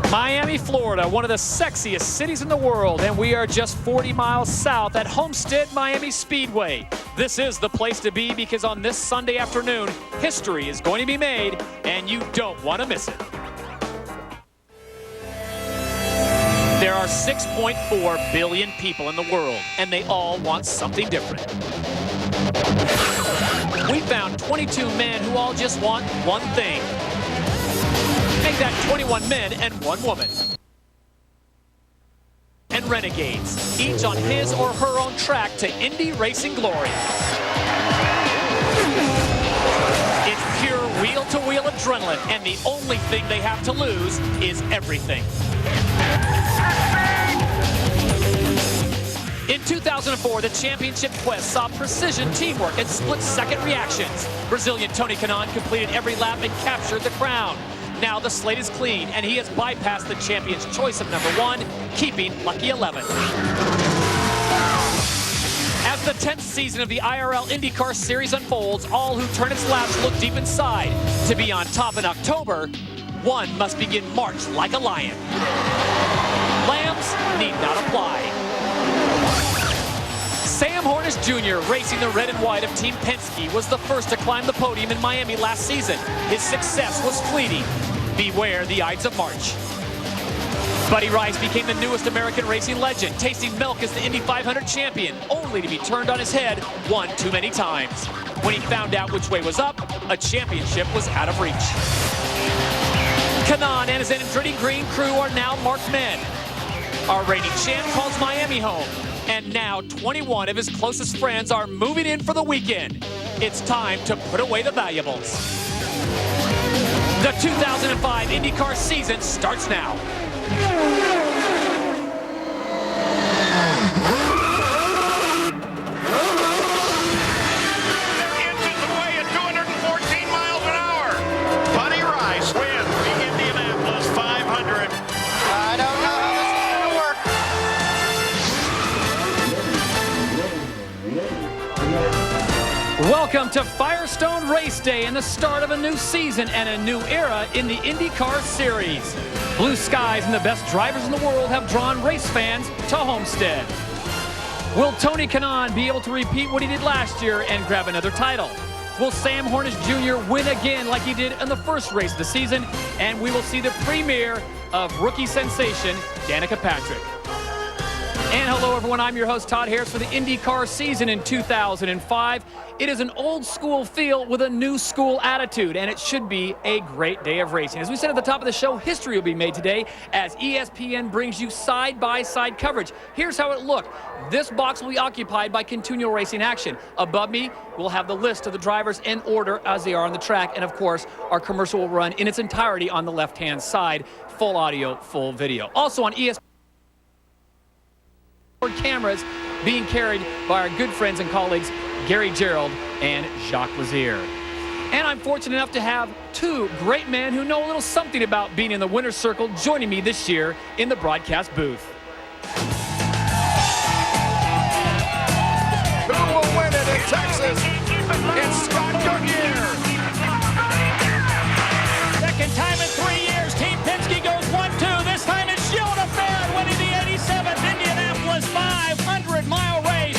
Miami, Florida, one of the sexiest cities in the world, and we are just 40 miles south at Homestead-Miami Speedway. This is the place to be because on this Sunday afternoon, history is going to be made, and you don't want to miss it. There are 6.4 billion people in the world, and they all want something different. We found 22 men who all just want one thing. Make that 21 men and 1 woman. And renegades, each on his or her own track to Indy racing glory. It's pure wheel-to-wheel adrenaline, and the only thing they have to lose is everything. In 2004, the championship quest saw precision teamwork and split-second reactions. Brazilian Tony Kanaan completed every lap and captured the crown. Now the slate is clean, and he has bypassed the champion's choice of number 1, keeping lucky 11. As the 10th season of the IRL IndyCar Series unfolds, all who turn its laps look deep inside. To be on top in October, one must begin March like a lion. Lambs need not apply. Sam Hornish Jr., racing the red and white of Team Penske, was the first to climb the podium in Miami last season. His success was fleeting. Beware the Ides of March. Buddy Rice became the newest American racing legend, tasting milk as the Indy 500 champion, only to be turned on his head one too many times. When he found out which way was up, a championship was out of reach. Kanaan and his Andretti Green crew are now marked men. Our reigning champ calls Miami home. And now 21 of his closest friends are moving in for the weekend. It's time to put away the valuables. The 2005 IndyCar season starts now. Inches away at 214 miles an hour. Buddy Rice wins the Indianapolis 500. I don't know how this is going to work. Welcome to Firestone Race Day and the start of a new season and a new era in the IndyCar Series. Blue skies and the best drivers in the world have drawn race fans to Homestead. Will Tony Kanaan be able to repeat what he did last year and grab another title? Will Sam Hornish Jr. win again like he did in the first race of the season? And we will see the premiere of rookie sensation Danica Patrick. And hello, everyone. I'm your host, Todd Harris, for the IndyCar season in 2005. It is an old-school feel with a new-school attitude, and it should be a great day of racing. As we said at the top of the show, history will be made today as ESPN brings you side-by-side coverage. Here's how it looked. This box will be occupied by continual racing action. Above me, we'll have the list of the drivers in order as they are on the track, and, of course, our commercial will run in its entirety on the left-hand side. Full audio, full video. Also on ESPN, cameras being carried by our good friends and colleagues Gary Gerald and Jacques Lazier. And I'm fortunate enough to have 2 great men who know a little something about being in the winner's circle joining me this year in the broadcast booth. Who will win it in Texas? It's Scott Goodyear. Second time in 3 years, Team Penske goes 1-2. This time it's Gilles Lefebvre winning the 87th Indianapolis 500-mile race.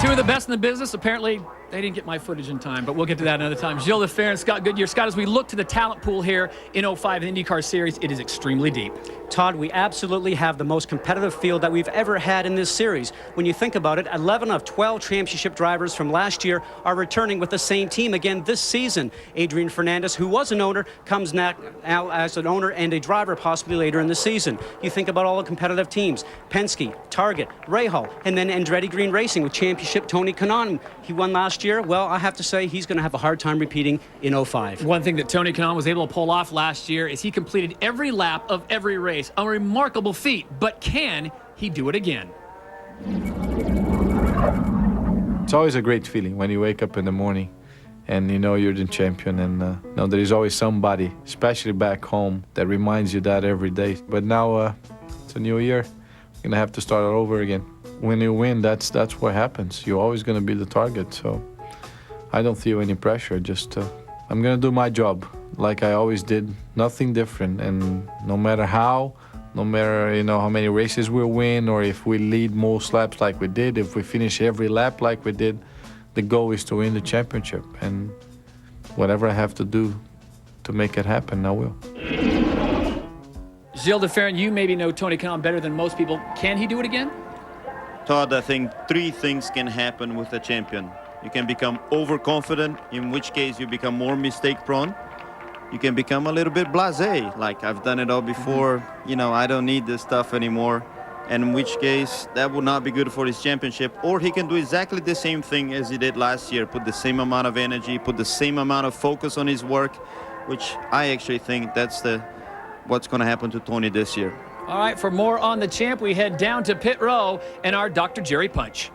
2 of the best in the business. Apparently, they didn't get my footage in time, but we'll get to that another time. Gilles Lefebvre and Scott Goodyear. Scott, as we look to the talent pool here in 05 IndyCar Series, it is extremely deep. Todd, we absolutely have the most competitive field that we've ever had in this series. When you think about it, 11 of 12 championship drivers from last year are returning with the same team again this season. Adrian Fernandez, who was an owner, comes now as an owner and a driver possibly later in the season. You think about all the competitive teams: Penske, Target, Rahal, and then Andretti Green Racing with championship Tony Kanaan. He won last year. Well, I have to say he's going to have a hard time repeating in 05. One thing that Tony Kanaan was able to pull off last year is he completed every lap of every race. A remarkable feat, but can he do it again? It's always a great feeling when you wake up in the morning and you know you're the champion, and know there is always somebody, especially back home, that reminds you that every day. But now it's a new year. We're going to have to start all over again. When you win, that's what happens. You're always going to be the target, so I don't feel any pressure. Just I'm going to do my job. like I always did, nothing different. And no matter how, no matter how many races we'll win, or if we lead most laps like we did, if we finish every lap like we did, the goal is to win the championship. And whatever I have to do to make it happen, I will. Gilles de Ferran, you maybe know Tony Kanaan better than most people. Can he do it again? Todd, I think three things can happen with a champion. You can become overconfident, in which case you become more mistake-prone. You can become a little bit blasé, like I've done it all before. I don't need this stuff anymore. And in which case, that would not be good for his championship. Or he can do exactly the same thing as he did last year, put the same amount of energy, put the same amount of focus on his work, which I actually think that's what's going to happen to Tony this year. All right, for more on the champ, we head down to pit row and our Dr. Jerry Punch.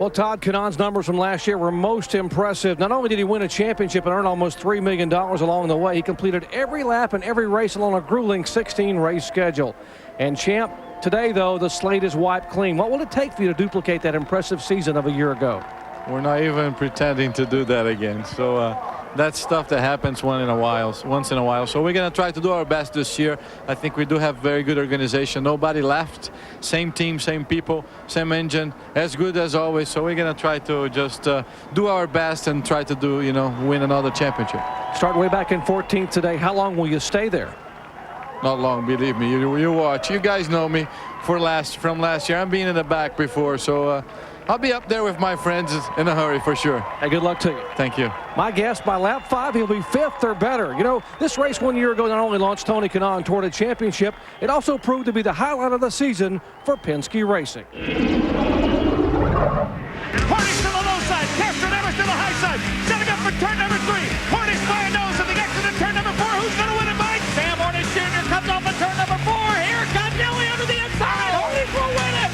Well, Todd, Kanaan's numbers from last year were most impressive. Not only did he win a championship and earn almost $3 million along the way, he completed every lap and every race along a grueling 16-race schedule. And champ, today, though, the slate is wiped clean. What will it take for you to duplicate that impressive season of a year ago? We're not even pretending to do that again. So that's stuff that happens once in a while. So we're going to try to do our best this year. I think we do have very good organization. Nobody left. Same team, same people, same engine, as good as always. So we're going to try to just do our best and try to do, win another championship. Start way back in 14th today. How long will you stay there? Not long, believe me. You watch. You guys know me from last year. I've been in the back before, so I'll be up there with my friends in a hurry for sure. Hey, good luck to you. Thank you. My guess, by lap 5, he'll be 5th or better. This race 1 year ago not only launched Tony Kanaan toward a championship, it also proved to be the highlight of the season for Penske Racing. Hornish to the low side, Castro Neves to the high side, setting up for turn number 3. Hornish by a nose at the exit of turn number 4. Who's going to win it, Mike? Sam Hornish Jr. comes off of turn number 4. Here comes Nelly under the inside. Hornish will win it.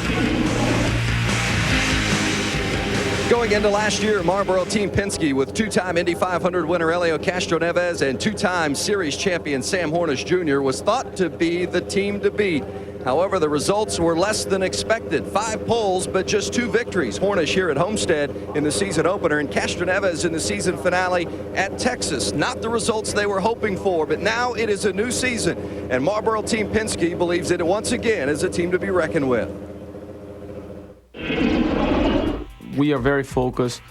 Going into last year, Marlboro Team Penske with two-time Indy 500 winner Helio Castroneves and two-time series champion Sam Hornish Jr. was thought to be the team to beat. However, the results were less than expected. 5 poles, but just 2 victories. Hornish here at Homestead in the season opener, and Castroneves in the season finale at Texas. Not the results they were hoping for, but now it is a new season, and Marlboro Team Penske believes it once again is a team to be reckoned with. We are very focused.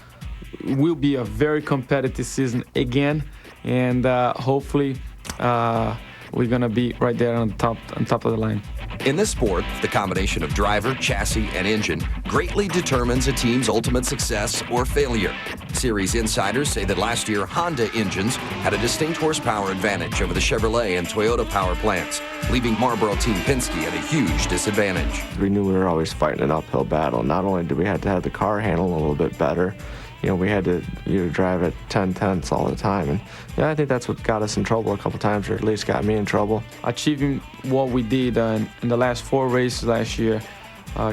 It will be a very competitive season again, and hopefully we're gonna be right there on top of the line. In this sport, the combination of driver, chassis, and engine greatly determines a team's ultimate success or failure. Series insiders say that last year, Honda engines had a distinct horsepower advantage over the Chevrolet and Toyota power plants, leaving Marlboro Team Penske at a huge disadvantage. We knew we were always fighting an uphill battle. Not only did we have to have the car handle a little bit better, we had to drive at 10 tenths all the time. And I think that's what got us in trouble a couple times, or at least got me in trouble. Achieving what we did in the last 4 races last year,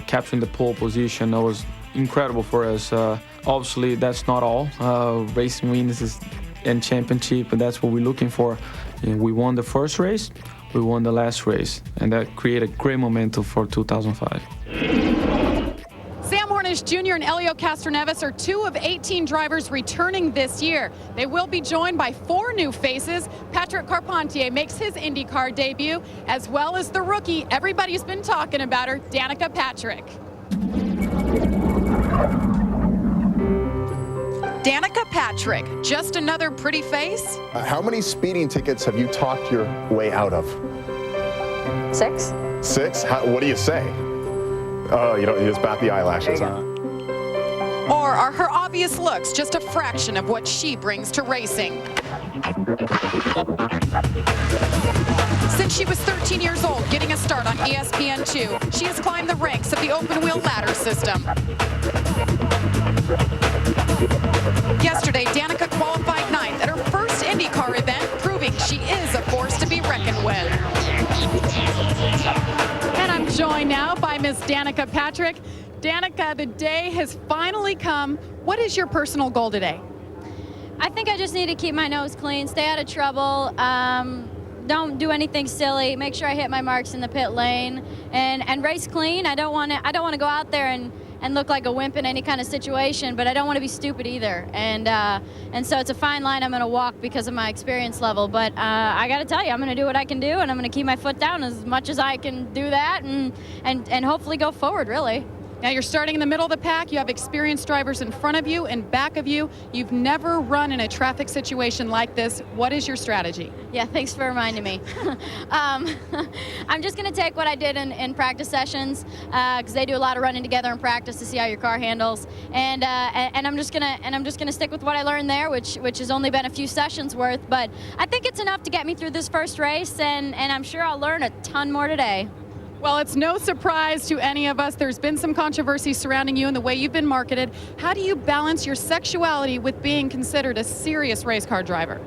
capturing the pole position, that was incredible for us. Obviously, that's not all. Racing wins and championship, and that's what we're looking for. We won the first race, we won the last race, and that created great momentum for 2005. Sam Hornish Jr. and Helio Castroneves are 2 of 18 drivers returning this year. They will be joined by 4 new faces. Patrick Carpentier makes his IndyCar debut, as well as the rookie everybody's been talking about her, Danica Patrick. Danica Patrick, just another pretty face? How many speeding tickets have you talked your way out of? 6. 6? What do you say? Oh, you just bat the eyelashes, huh? Or are her obvious looks just a fraction of what she brings to racing? Since she was 13 years old, getting a start on ESPN2, she has climbed the ranks of the open-wheel ladder system. Yesterday, Danica qualified 9th at her first IndyCar event, proving she is a force to be reckoned with. And I'm joined now by Miss Danica Patrick. Danica, the day has finally come. What is your personal goal today? I think I just need to keep my nose clean, stay out of trouble, don't do anything silly, make sure I hit my marks in the pit lane, and race clean. I don't want to go out there and look like a wimp in any kind of situation, but I don't want to be stupid either. And so it's a fine line I'm going to walk because of my experience level. But I got to tell you, I'm going to do what I can do, and I'm going to keep my foot down as much as I can do that, and hopefully go forward, really. Now you're starting in the middle of the pack. You have experienced drivers in front of you and back of you. You've never run in a traffic situation like this. What is your strategy? Yeah, thanks for reminding me. I'm just going to take what I did in practice sessions because they do a lot of running together in practice to see how your car handles, and I'm just gonna stick with what I learned there, which has only been a few sessions worth. But I think it's enough to get me through this first race, and I'm sure I'll learn a ton more today. Well, it's no surprise to any of us. There's been some controversy surrounding you and the way you've been marketed. How do you balance your sexuality with being considered a serious race car driver?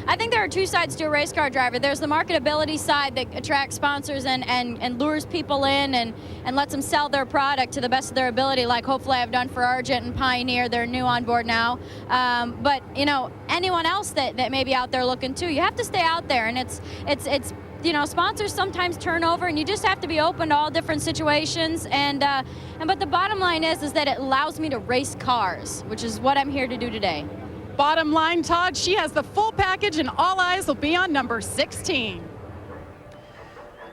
I think there are two sides to a race car driver. There's the marketability side that attracts sponsors and lures people in and lets them sell their product to the best of their ability, like hopefully I've done for Argent and Pioneer. They're new on board now. But, you know, anyone else that may be out there looking too, you have to stay out there. And it's you know, sponsors sometimes turn over, and you just have to be open to all different situations. But the bottom line is that it allows me to race cars, which is what I'm here to do today. Bottom line, Todd, she has the full package, and all eyes will be on number 16.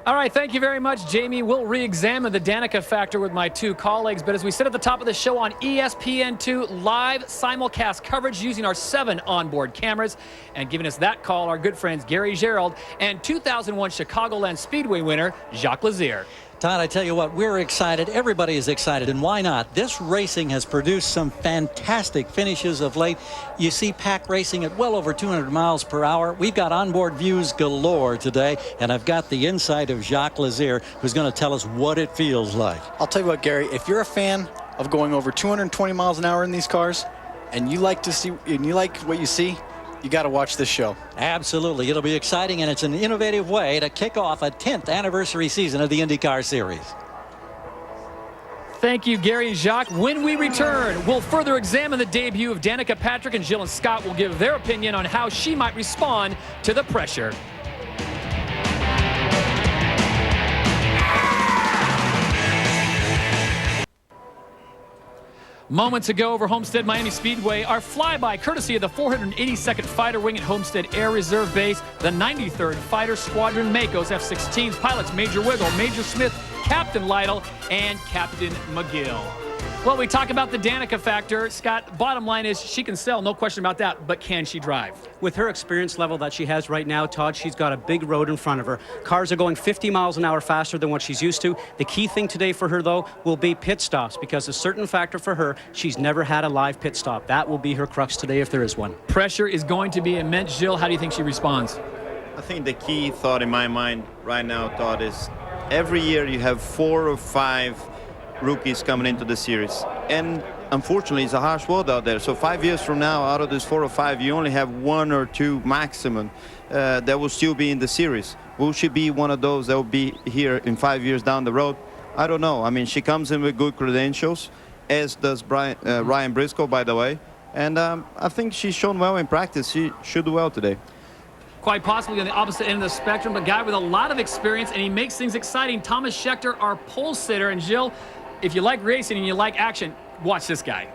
All right, thank you very much, Jamie. We'll re-examine the Danica factor with my two colleagues, but as we said at the top of the show on ESPN2, live simulcast coverage using our 7 onboard cameras, and giving us that call, our good friends Gary Gerald and 2001 Chicagoland Speedway winner Jacques Lazier. Todd, I tell you what, we're excited. Everybody is excited, and why not? This racing has produced some fantastic finishes of late. You see pack racing at well over 200 miles per hour. We've got onboard views galore today, and I've got the insight of Jacques Lazier, who's going to tell us what it feels like. I'll tell you what, Gary, if you're a fan of going over 220 miles an hour in these cars, and you like to see, and you like what you see, you got to watch this show. Absolutely. It'll be exciting, and it's an innovative way to kick off a 10th anniversary season of the IndyCar Series. Thank you, Gary and Jacques. When we return, we'll further examine the debut of Danica Patrick, and Jill and Scott will give their opinion on how she might respond to the pressure. Moments ago over Homestead-Miami Speedway, our flyby courtesy of the 482nd Fighter Wing at Homestead Air Reserve Base, the 93rd Fighter Squadron Makos F-16s, pilots Major Wiggle, Major Smith, Captain Lytle, and Captain McGill. Well, we talk about the Danica factor. Scott, bottom line is she can sell, no question about that, but can she drive? With her experience level that she has right now, Todd, she's got a big road in front of her. Cars are going 50 miles an hour faster than what she's used to. The key thing today for her, though, will be pit stops, because a certain factor for her, she's never had a live pit stop. That will be her crux today if there is one. Pressure is going to be immense. Jill, how do you think she responds? I think the key thought in my mind right now, Todd, is every year you have 4 or 5 rookies coming into the series, and unfortunately it's a harsh world out there. So 5 years from now, out of this 4 or 5, you only have 1 or 2 maximum that will still be in the series. Will she be one of those that will be here in 5 years down the road? I don't know. I mean, she comes in with good credentials, as does Ryan Briscoe, by the way, and I think she's shown well in practice. She should do well today. Quite possibly on the opposite end of the spectrum, a guy with a lot of experience, and he makes things exciting. Thomas Schechter, our pole sitter. And Jill, if you like racing and you like action, watch this guy.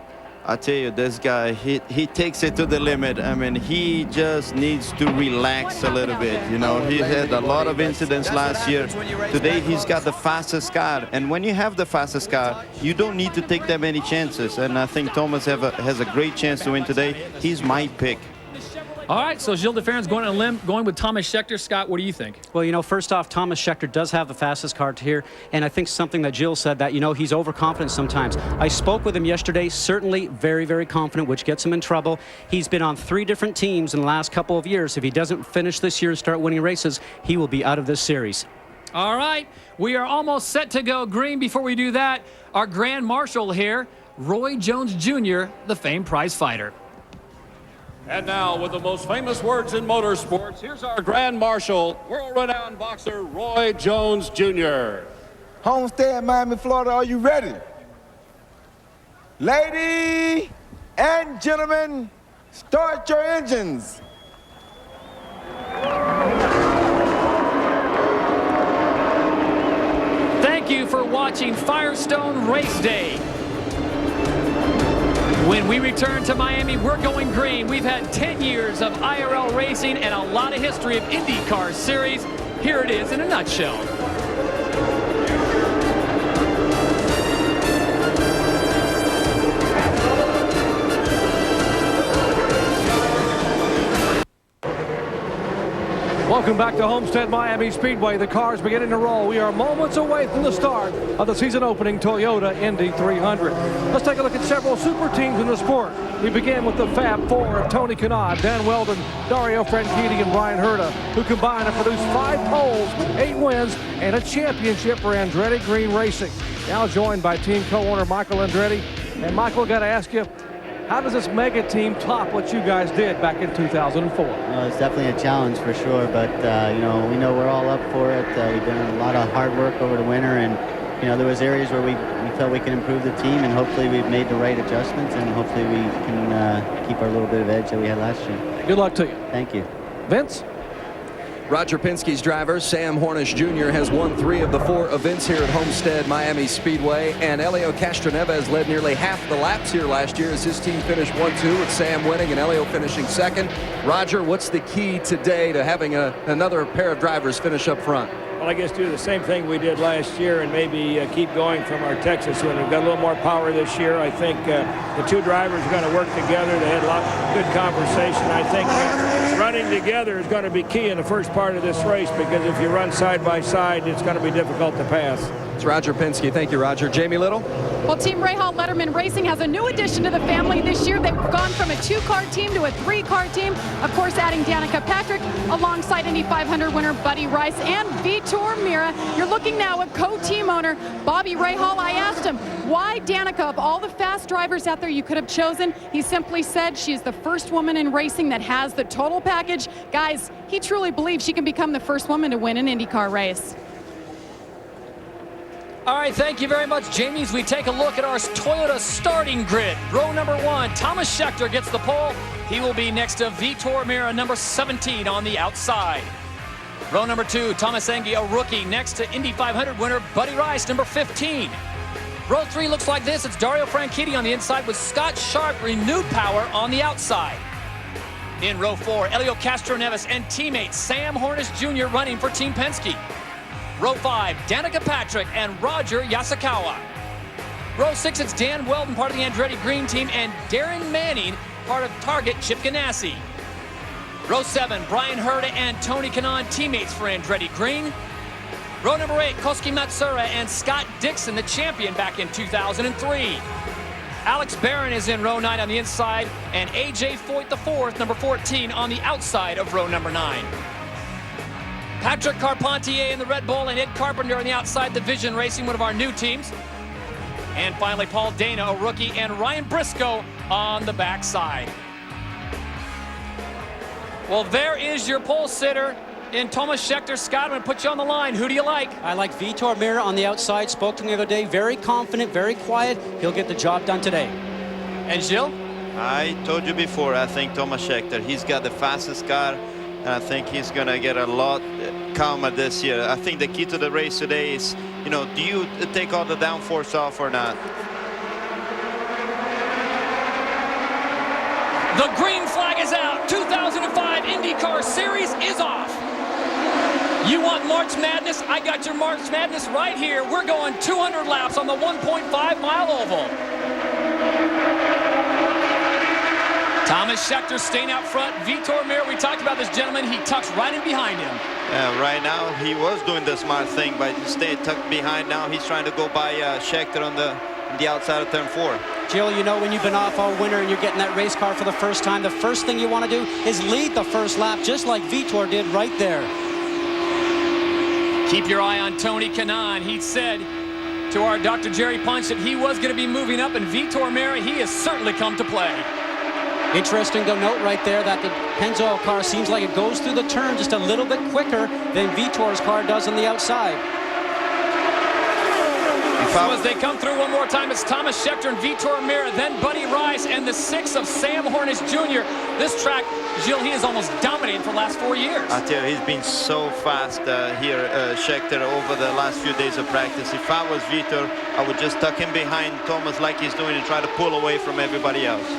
I tell you, this guy, he takes it to the limit. I mean, he just needs to relax a little bit. You know, he had a lot of incidents last year. Today, he's got the fastest car. And when you have the fastest car, you don't need to take that many chances. And I think Thomas has a great chance to win today. He's my pick. All right, so Gilles DeFerrin's going on a limb, going with Thomas Schechter. Scott, what do you think? Well, you know, first off, Thomas Schechter does have the fastest car here, and I think something that Jill said, that, you know, he's overconfident sometimes. I spoke with him yesterday, certainly very, very confident, which gets him in trouble. He's been on 3 different teams in the last couple of years. If he doesn't finish this year and start winning races, he will be out of this series. All right, we are almost set to go green. Before we do that, our Grand Marshal here, Roy Jones Jr., the famed prize fighter. And now, with the most famous words in motorsports, here's our Grand Marshal, world-renowned boxer Roy Jones Jr. Homestead-Miami, Florida, are you ready? Ladies and gentlemen, start your engines. Thank you for watching Firestone Race Day. When we return to Miami, we're going green. We've had 10 years of IRL racing and a lot of history of IndyCar Series. Here it is in a nutshell. Welcome back to Homestead-Miami Speedway. The cars beginning to roll. We are moments away from the start of the season opening Toyota Indy 300. Let's take a look at several super teams in the sport. We begin with the Fab Four of Tony Kanaan, Dan Weldon, Dario Franchitti, and Brian Herta, who combine to produce 5 poles, 8 wins, and a championship for Andretti Green Racing. Now joined by team co-owner Michael Andretti. And Michael, got to ask you, how does this mega team top what you guys did back in 2004? Well, it's definitely a challenge for sure, but you know, we know we're all up for it. We've done a lot of hard work over the winter, and you know, there was areas where we felt we can improve the team, and hopefully we've made the right adjustments, and hopefully we can keep our little bit of edge that we had last year. Good luck to you. Thank you. Vince? Roger Penske's driver, Sam Hornish Jr., has won 3 of the 4 events here at Homestead-Miami Speedway, and Helio Castroneves led nearly half the laps here last year as his team finished 1-2 with Sam winning and Helio finishing second. Roger, what's the key today to having another pair of drivers finish up front? Well, I guess do the same thing we did last year and maybe keep going from our Texas win. We've got a little more power this year. I think the 2 drivers are going to work together. They had a lot of good conversation. I think running together is going to be key in the first part of this race, because if you run side by side, it's going to be difficult to pass. It's Roger Penske. Thank you, Roger. Jamie Little? Well, Team Rahal Letterman Racing has a new addition to the family this year. They've gone from a 2-car team to a 3-car team. Of course, adding Danica Patrick alongside Indy 500 winner Buddy Rice and Vitor Mira. You're looking now at co-team owner Bobby Rahal. I asked him, why Danica, of all the fast drivers out there you could have chosen? He simply said she's the first woman in racing that has the total package. Guys, he truly believes she can become the first woman to win an IndyCar race. All right, thank you very much, Jamie. As we take a look at our Toyota starting grid. Row number 1, Thomas Scheckter gets the pole. He will be next to Vitor Mira, number 17 on the outside. Row number 2, Thomas Engie, a rookie, next to Indy 500 winner Buddy Rice, number 15. Row 3 looks like this. It's Dario Franchitti on the inside with Scott Sharp, renewed power on the outside. In row 4, Helio Castroneves and teammate Sam Hornish Jr. running for Team Penske. Row 5, Danica Patrick and Roger Yasukawa. Row 6, it's Dan Weldon, part of the Andretti Green team, and Darren Manning, part of Target Chip Ganassi. Row 7, Brian Herta and Tony Kanaan, teammates for Andretti Green. Row number 8, Koski Matsura and Scott Dixon, the champion back in 2003. Alex Barron is in row 9 on the inside, and A.J. Foyt IV, number 14, on the outside of row number 9. Patrick Carpentier in the Red Bull and Ed Carpenter on the outside, the Vision Racing, one of our new teams. And finally, Paul Dana, a rookie, and Ryan Briscoe on the backside. Well, there is your pole sitter in Thomas Scheckter. Scott, I'm going to put you on the line. Who do you like? I like Vitor Mira on the outside. Spoke to him the other day. Very confident, very quiet. He'll get the job done today. And Gilles? I told you before, I think Thomas Scheckter, he's got the fastest car, and I think he's going to get a lot calmer this year. I think the key to the race today is, you know, do you take all the downforce off or not? The green flag is out. 2005 IndyCar Series is off. You want March Madness? I got your March Madness right here. We're going 200 laps on the 1.5-mile oval. Thomas Scheckter staying out front. Vitor Mira, we talked about this gentleman. He tucks right in behind him. Right now, he was doing the smart thing, but staying tucked behind. Now he's trying to go by Scheckter on the outside of turn 4. Jill, you know when you've been off all winter and you're getting that race car for the first time, the first thing you want to do is lead the first lap, just like Vitor did right there. Keep your eye on Tony Kanaan. He said to our Dr. Jerry Punch that he was going to be moving up, and Vitor Mira, he has certainly come to play. Interesting to note right there that the Pennzoil car seems like it goes through the turn just a little bit quicker than Vitor's car does on the outside. So as they come through one more time, it's Thomas Scheckter and Vitor Meira, then Buddy Rice, and the 6 of Sam Hornish Jr. This track, Gilles, he is almost dominating for the last 4 years. I tell you, he's been so fast here, Scheckter, over the last few days of practice. If I was Vitor, I would just tuck him behind Thomas like he's doing and try to pull away from everybody else.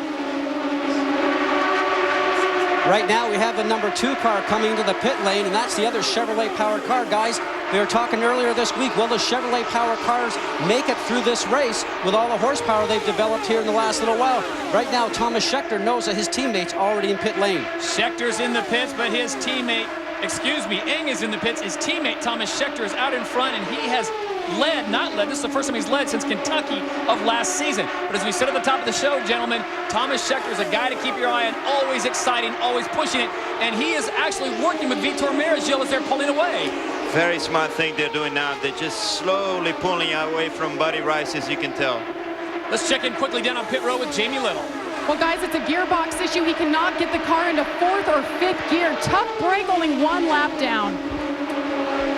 Right now, we have the number 2 car coming into the pit lane, and that's the other Chevrolet-powered car. Guys, we were talking earlier this week, will the Chevrolet-powered cars make it through this race with all the horsepower they've developed here in the last little while? Right now, Thomas Scheckter knows that his teammate's already in pit lane. Schechter's in the pits, but his teammate, Eng is in the pits. His teammate, Thomas Scheckter, is out in front, and he has this is the first time he's led since Kentucky of last season. But as we said at the top of the show, gentlemen, Thomas Scheckter is a guy to keep your eye on, always exciting, always pushing it, and he is actually working with Vitor Meira, Gilles, as they're pulling away. Very smart thing they're doing now. They're just slowly pulling away from Buddy Rice, as you can tell. Let's check in quickly down on pit road with Jamie Little. Well, guys, it's a gearbox issue. He cannot get the car into 4th or 5th gear. Tough break, only 1 lap down.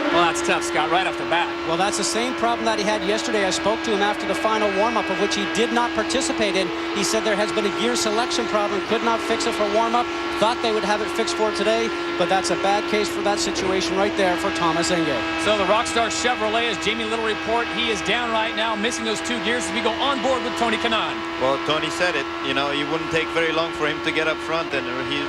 Well, that's tough, Scott, right off the bat. Well, that's the same problem that he had yesterday. I spoke to him after the final warm-up, of which he did not participate in. He said there has been a gear selection problem, could not fix it for warm-up, thought they would have it fixed for today, but that's a bad case for that situation right there for Thomas Enge. So the Rockstar Chevrolet, as Jamie Little report, he is down right now, missing those 2 gears as we go on board with Tony Kanaan. Well, Tony said it. You know, it wouldn't take very long for him to get up front, and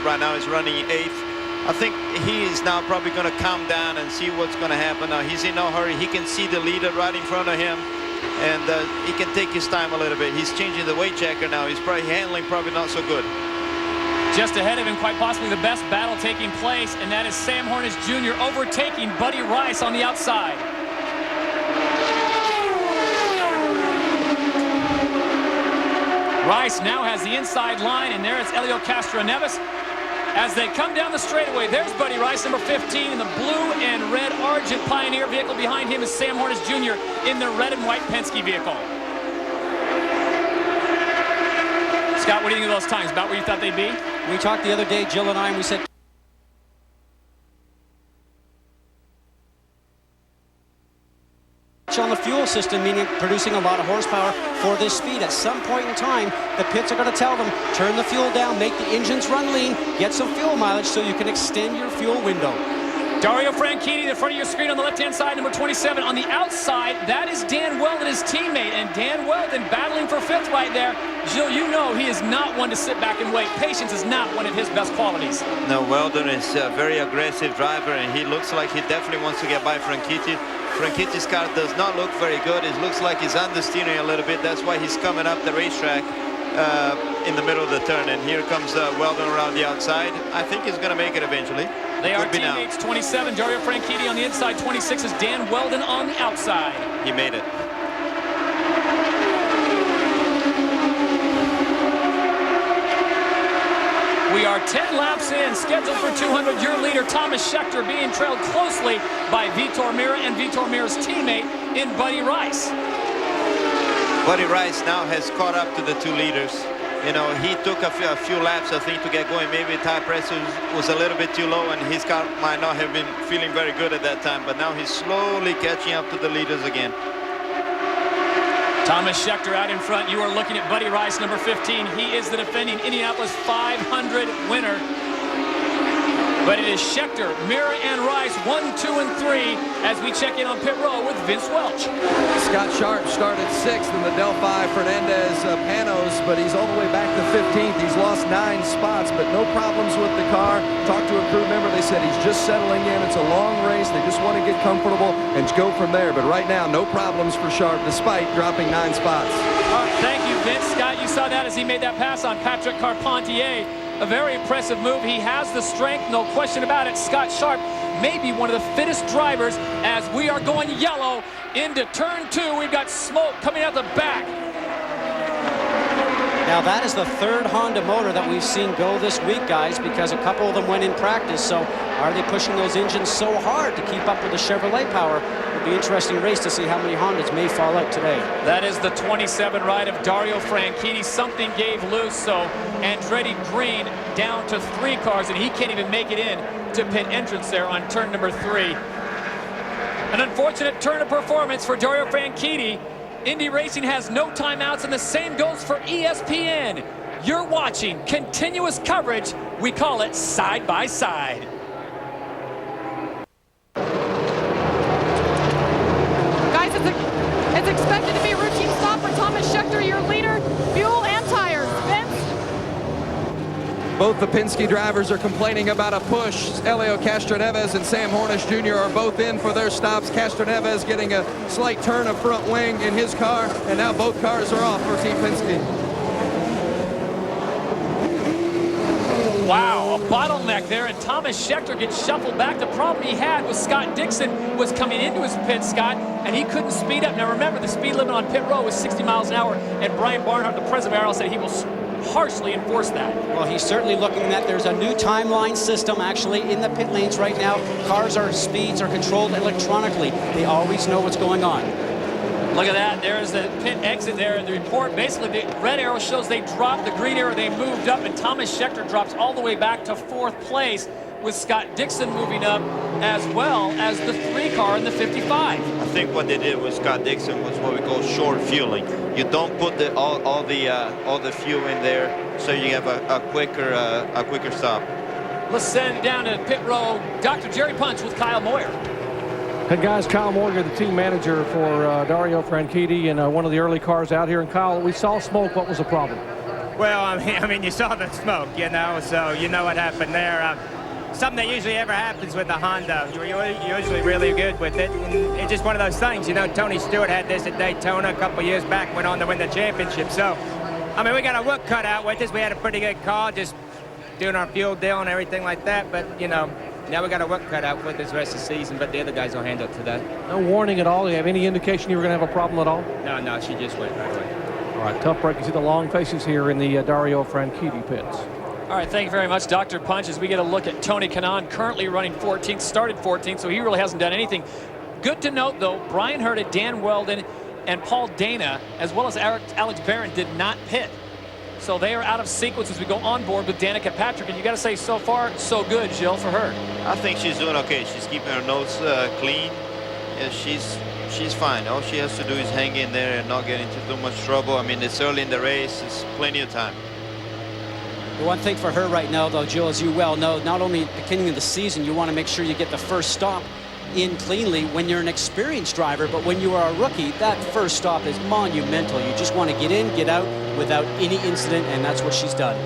right now he's running 8th. I think he is now probably going to calm down and see what's going to happen. Now, he's in no hurry. He can see the leader right in front of him, and he can take his time a little bit. He's changing the weight checker now. He's probably handling not so good. Just ahead of him, quite possibly the best battle taking place, and that is Sam Hornish Jr. overtaking Buddy Rice on the outside. Rice now has the inside line, and there is Helio Castroneves. As they come down the straightaway, there's Buddy Rice, number 15, in the blue and red Argent Pioneer vehicle. Behind him is Sam Hornish Jr. in the red and white Penske vehicle. Scott, what do you think of those times? About where you thought they'd be? We talked the other day, Jill and I, and we said on the fuel system, meaning producing a lot of horsepower for this speed. At some point in time, the pits are going to tell them, turn the fuel down, make the engines run lean, get some fuel mileage so you can extend your fuel window. Dario Franchitti, the front of your screen on the left-hand side, number 27. On the outside, that is Dan Weldon, his teammate, and Dan Weldon battling for 5th right there. Gilles, you know he is not one to sit back and wait. Patience is not one of his best qualities. No, Weldon is a very aggressive driver, and he looks like he definitely wants to get by Franchitti. Franchitti's car does not look very good. It looks like he's understeering a little bit. That's why he's coming up the racetrack in the middle of the turn. And here comes Weldon around the outside. I think he's going to make it eventually. They are teammates. 27, Dario Franchitti on the inside. 26 is Dan Weldon on the outside. He made it. We are 10 laps in, scheduled for 200. Your leader, Thomas Scheckter, being trailed closely by Vitor Meira and Vitor Meira's teammate in Buddy Rice. Buddy Rice now has caught up to the 2 leaders. You know, he took a few laps, I think, to get going. Maybe the tire pressure was a little bit too low, and his car might not have been feeling very good at that time. But now he's slowly catching up to the leaders again. Thomas Scheckter out in front. You are looking at Buddy Rice, number 15. He is the defending Indianapolis 500 winner. But it is Scheckter, Meira, and Rice, 1, 2, and 3, as we check in on pit row with Vince Welch. Scott Sharp started 6th in the Delphi Fernandez Panos, but he's all the way back to 15th. He's lost 9 spots, but no problems with the car. Talked to a crew member. They said he's just settling in. It's a long race. They just want to get comfortable and go from there. But right now, no problems for Sharp, despite dropping 9 spots. All right, thank you, Vince. Scott, you saw that as he made that pass on Patrick Carpentier. A very impressive move. He has the strength, no question about it. Scott Sharp may be one of the fittest drivers as we are going yellow into turn 2. We've got smoke coming out the back. Now that is the 3rd Honda motor that we've seen go this week, guys, because a couple of them went in practice. So are they pushing those engines so hard to keep up with the Chevrolet power? It'll be an interesting race to see how many Hondas may fall out today. That is the 27 ride of Dario Franchitti. Something gave loose, so Andretti Green down to 3 cars, and he can't even make it in to pit entrance there on turn number 3. An unfortunate turn of performance for Dario Franchitti. Indy Racing has no timeouts, and the same goes for ESPN. You're watching continuous coverage. We call it side by side. Guys, it's expected to be a routine stop for Thomas Scheckter, your leader. Fuel and tires. Vince? Both the Penske drivers are complaining about a push. Helio Castroneves and Sam Hornish Jr. are both in for their stops. Castroneves getting a slight turn of front wing in his car, and now both cars are off for Team Penske. Wow, a bottleneck there, and Thomas Scheckter gets shuffled back. The problem he had was Scott Dixon was coming into his pit, Scott, and he couldn't speed up. Now remember, the speed limit on pit row was 60 miles an hour, and Brian Barnhart, the president of Arrow, said he will harshly enforce that. Well, he's certainly looking at that. There's a new timeline system actually in the pit lanes right now. Speeds are controlled electronically. They always know what's going on. Look at that. There's the pit exit there in the report. Basically, the red arrow shows they dropped. The green arrow, they moved up. And Thomas Scheckter drops all the way back to 4th place, with Scott Dixon moving up as well as the 3 car in the 55. I think what they did with Scott Dixon was what we call short fueling. You don't put all the fuel in there, so you have a quicker stop. Let's send it down to pit row. Dr. Jerry Punch with Kyle Moyer. Hey guys, Kyle Morgan, the team manager for Dario Franchitti, and one of the early cars out here. And Kyle, we saw smoke. What was the problem? Well, I mean, you saw the smoke, you know, so you know what happened there. Something that usually ever happens with the Honda. You're usually really good with it. And it's just one of those things, you know. Tony Stewart had this at Daytona a couple years back, went on to win the championship. So, I mean, we got our work cut out with this. We had a pretty good car, just doing our fuel deal and everything like that. But, you know, now we got our work cut out with this rest of the season, but the other guys will handle it today. No warning at all? Do you have any indication you were going to have a problem at all? No, she just went right away. All right, tough break. You see the long faces here in the Dario Franchitti pits. All right, thank you very much, Dr. Punch, as we get a look at Tony Kanaan, currently running 14th, started 14th, so he really hasn't done anything. Good to note, though, Brian Herta, Dan Weldon, and Paul Dana, as well as Alex Barron, did not pit. So they are out of sequence as we go on board with Danica Patrick. And you got to say, so far, so good, Jill, for her. I think she's doing okay. She's keeping her nose clean. Yeah, she's fine. All she has to do is hang in there and not get into too much trouble. I mean, it's early in the race. It's plenty of time. The one thing for her right now, though, Jill, as you well know, not only at the beginning of the season, you want to make sure you get the first stop in cleanly when you're an experienced driver, but when you are a rookie, that first stop is monumental. You just want to get in, get out without any incident, and that's what she's done.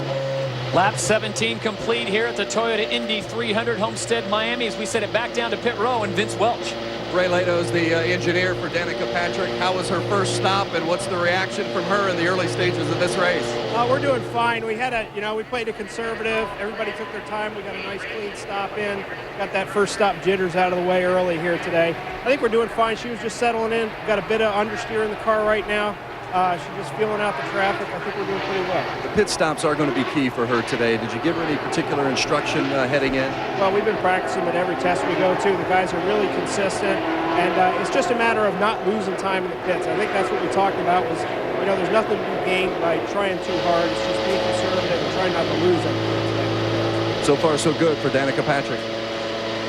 Lap 17 complete here at the Toyota Indy 300 Homestead-Miami as we set it back down to pit row and Vince Welch. Ray Lato's the engineer for Danica Patrick. How was her first stop, and what's the reaction from her in the early stages of this race? We're doing fine. We had we played a conservative. Everybody took their time. We got a nice clean stop in. Got that first stop jitters out of the way early here today. I think we're doing fine. She was just settling in. Got a bit of understeer in the car right now. She's just feeling out the traffic. I think we're doing pretty well. The pit stops are going to be key for her today. Did you give her any particular instruction heading in? Well, we've been practicing at every test we go to. The guys are really consistent, and it's just a matter of not losing time in the pits. I think that's what we talked about was, there's nothing to be gained by trying too hard. It's just being conservative and trying not to lose them. So far, so good for Danica Patrick.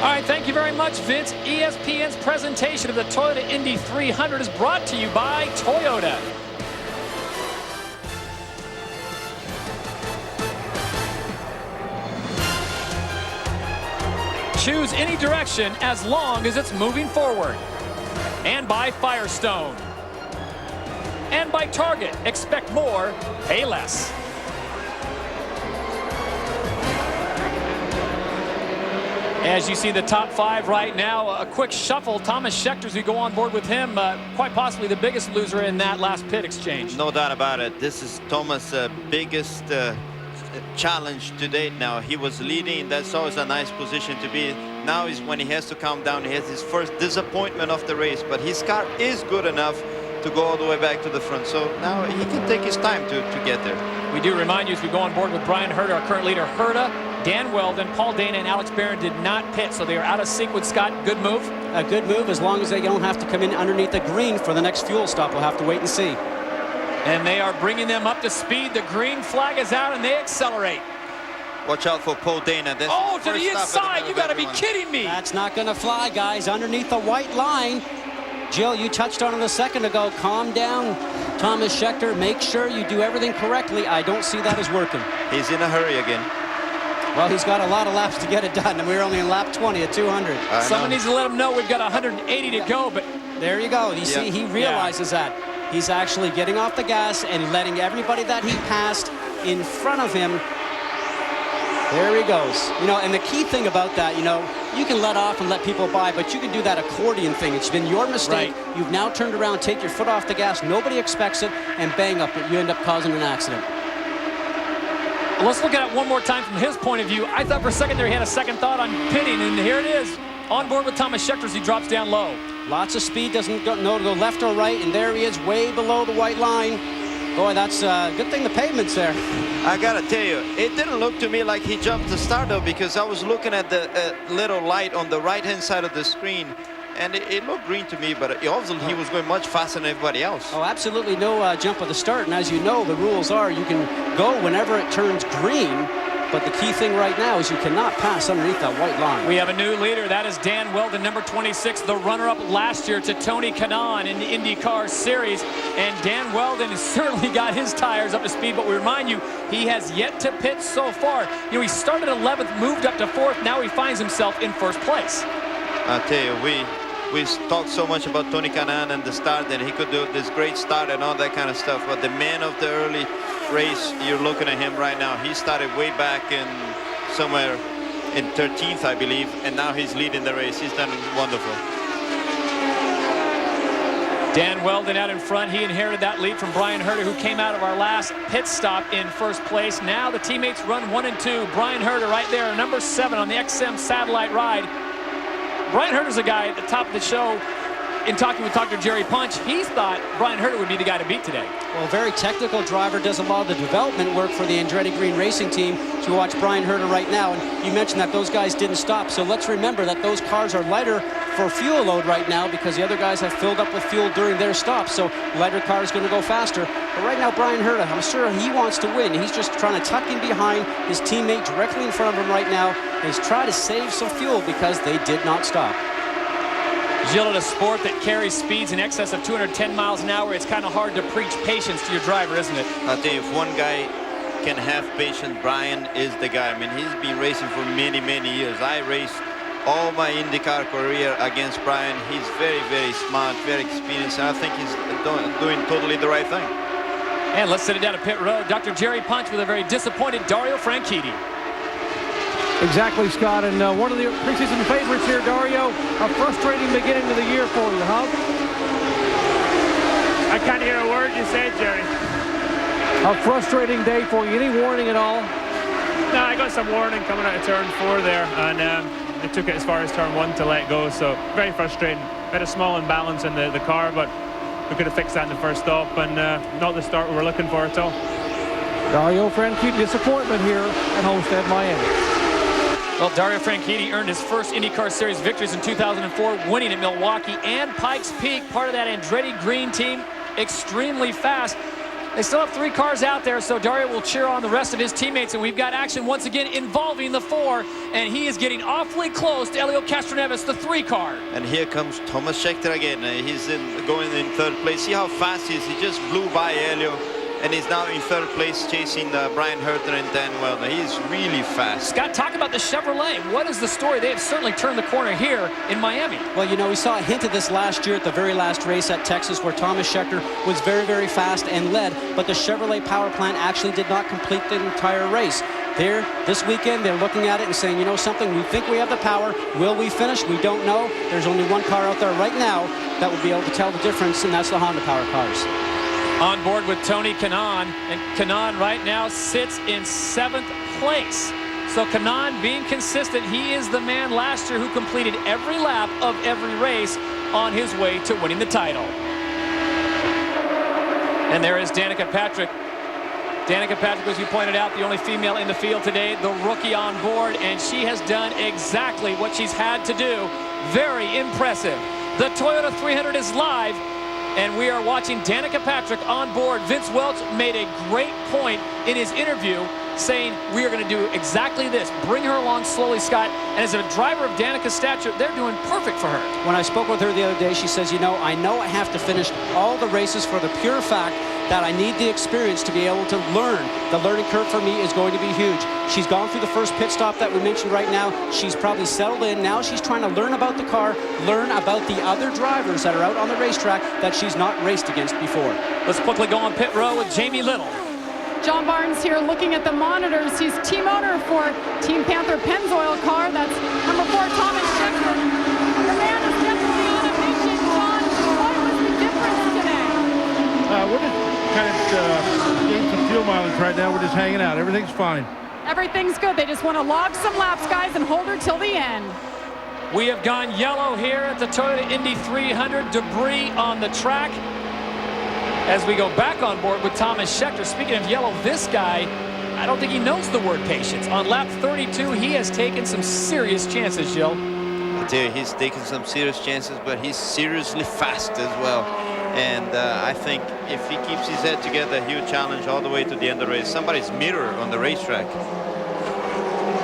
All right, thank you very much, Vince. ESPN's presentation of the Toyota Indy 300 is brought to you by Toyota. Choose any direction as long as it's moving forward. And by Firestone. And by Target. Expect more, pay less. As you see the top 5 right now, a quick shuffle. Thomas Scheckter, as we go on board with him, quite possibly the biggest loser in that last pit exchange. No doubt about it. This is Thomas' biggest challenge to date now. He was leading. That's always a nice position to be. Now is when he has to calm down. He has his first disappointment of the race, but his car is good enough to go all the way back to the front. So now he can take his time to get there. We do remind you as we go on board with Brian Herta, our current leader. Herta, Dan Weldon, Paul Dana, and Alex Barron did not pit, so they are out of sequence. Scott, good move? A good move as long as they don't have to come in underneath the green for the next fuel stop. We'll have to wait and see. And they are bringing them up to speed. The green flag is out, and they accelerate. Watch out for Paul Dana. This to the inside. You got to be kidding me. That's not going to fly, guys. Underneath the white line. Jill, you touched on it a second ago. Calm down, Thomas Scheckter. Make sure you do everything correctly. I don't see that as working. He's in a hurry again. Well, he's got a lot of laps to get it done, and we're only in lap 20 at 200. Someone needs to let him know we've got 180 to go, but there you go. You see, he realizes that. He's actually getting off the gas and letting everybody that he passed in front of him. There he goes. You know, and the key thing about that, you know, you can let off and let people by, but you can do that accordion thing. It's been your mistake. Right. You've now turned around, take your foot off the gas. Nobody expects it, and bang up it. You end up causing an accident. Let's look at it one more time from his point of view. I thought for a second there he had a second thought on pitting, and here it is. On board with Thomas Scheckter as he drops down low. Lots of speed, doesn't know to go left or right, and there he is way below the white line. Boy, that's a good thing the pavement's there. I gotta tell you, it didn't look to me like he jumped the start though, because I was looking at the little light on the right-hand side of the screen, and it looked green to me, but obviously he was going much faster than everybody else. Oh, absolutely no jump at the start, and as you know, the rules are you can go whenever it turns green, but the key thing right now is you cannot pass underneath that white line. We have a new leader. That is Dan Weldon, number 26, the runner-up last year to Tony Kanaan in the IndyCar Series. And Dan Weldon has certainly got his tires up to speed, but we remind you, he has yet to pit so far. You know, he started 11th, moved up to 4th. Now he finds himself in 1st place. I'll tell you, we talked so much about Tony Kanaan and the start, that he could do this great start and all that kind of stuff, but the man of the early race, you're looking at him right now. He started way back in somewhere in 13th, I believe, and now he's leading the race. He's done wonderful. Dan Weldon out in front. He inherited that lead from Brian Herter, who came out of our last pit stop in 1st place. Now the teammates run 1 and 2. Brian Herter right there, number 7 on the XM satellite ride. Brian Herter's a guy at the top of the show. In talking with Dr. Jerry Punch, he thought Brian Herter would be the guy to beat today. Well, very technical driver, does a lot of the development work for the Andretti Green Racing team. So you watch Brian Herter right now, and you mentioned that those guys didn't stop. So let's remember that those cars are lighter for fuel load right now because the other guys have filled up with fuel during their stops. So lighter car is going to go faster. But right now, Brian Herter, I'm sure he wants to win. He's just trying to tuck in behind his teammate directly in front of him right now. He's trying to save some fuel because they did not stop. Jill, in a sport that carries speeds in excess of 210 miles an hour, it's kind of hard to preach patience to your driver, isn't it? I'll tell you, if one guy can have patience, Brian is the guy. I mean, he's been racing for many, many years. I raced all my IndyCar career against Brian. He's very, very smart, very experienced, and I think he's doing totally the right thing. And let's send it down to pit road. Dr. Jerry Punch with a very disappointed Dario Franchitti. Exactly, Scott, and one of the preseason favorites here, Dario. A frustrating beginning to the year for you, huh? I can't hear a word you said, Jerry. A frustrating day for you. Any warning at all? No, I got some warning coming out of turn 4 there, and they took it as far as turn 1 to let go, so very frustrating. Had a small imbalance in the car, but we could have fixed that in the first stop, and not the start we were looking for at all. Dario Franchitti, disappointment here at Homestead-Miami. Well, Dario Franchitti earned his first IndyCar Series victories in 2004, winning at Milwaukee and Pikes Peak, part of that Andretti Green team, extremely fast. They still have 3 cars out there, so Dario will cheer on the rest of his teammates, and we've got action once again involving the 4, and he is getting awfully close to Helio Castroneves, the 3 car. And here comes Thomas Scheckter again. He's going in 3rd place. See how fast he is. He just blew by Helio. And he's now in 3rd place chasing Brian Herter and Dan Weldon. He's really fast. Scott, talk about the Chevrolet. What is the story? They have certainly turned the corner here in Miami. Well, you know, we saw a hint of this last year at the very last race at Texas where Thomas Scheckter was very, very fast and led, but the Chevrolet power plant actually did not complete the entire race. There, this weekend, they're looking at it and saying, you know something, we think we have the power. Will we finish? We don't know. There's only one car out there right now that will be able to tell the difference, and that's the Honda power cars. On board with Tony Kanaan, and Kanaan right now sits in 7th place. So Kanaan being consistent, he is the man last year who completed every lap of every race on his way to winning the title. And there is Danica Patrick. Danica Patrick, as you pointed out, the only female in the field today, the rookie on board, and she has done exactly what she's had to do. Very impressive. The Toyota 300 is live. And we are watching Danica Patrick on board. Vince Welch made a great point in his interview saying we are going to do exactly this. Bring her along slowly, Scott. And as a driver of Danica's stature, they're doing perfect for her. When I spoke with her the other day, she says, you know I have to finish all the races for the pure fact that I need the experience to be able to learn. The learning curve for me is going to be huge. She's gone through the first pit stop that we mentioned right now. She's probably settled in. Now she's trying to learn about the car, learn about the other drivers that are out on the racetrack that she's not raced against before. Let's quickly go on pit row with Jamie Little. John Barnes here looking at the monitors. He's team owner for Team Panther Pennzoil car. That's number 4, Thomas Scheckter. The man is definitely on a mission. John, what was the difference today? We're just kind of getting some fuel mileage right now. We're just hanging out. Everything's fine. Everything's good. They just want to log some laps, guys, and hold her till the end. We have gone yellow here at the Toyota Indy 300. Debris on the track. As we go back on board with Thomas Scheckter. Speaking of yellow, this guy, I don't think he knows the word patience. On lap 32, he has taken some serious chances, Jill. I tell you, he's taken some serious chances, but he's seriously fast as well. And I think if he keeps his head together, he'll challenge all the way to the end of the race. Somebody's mirror on the racetrack.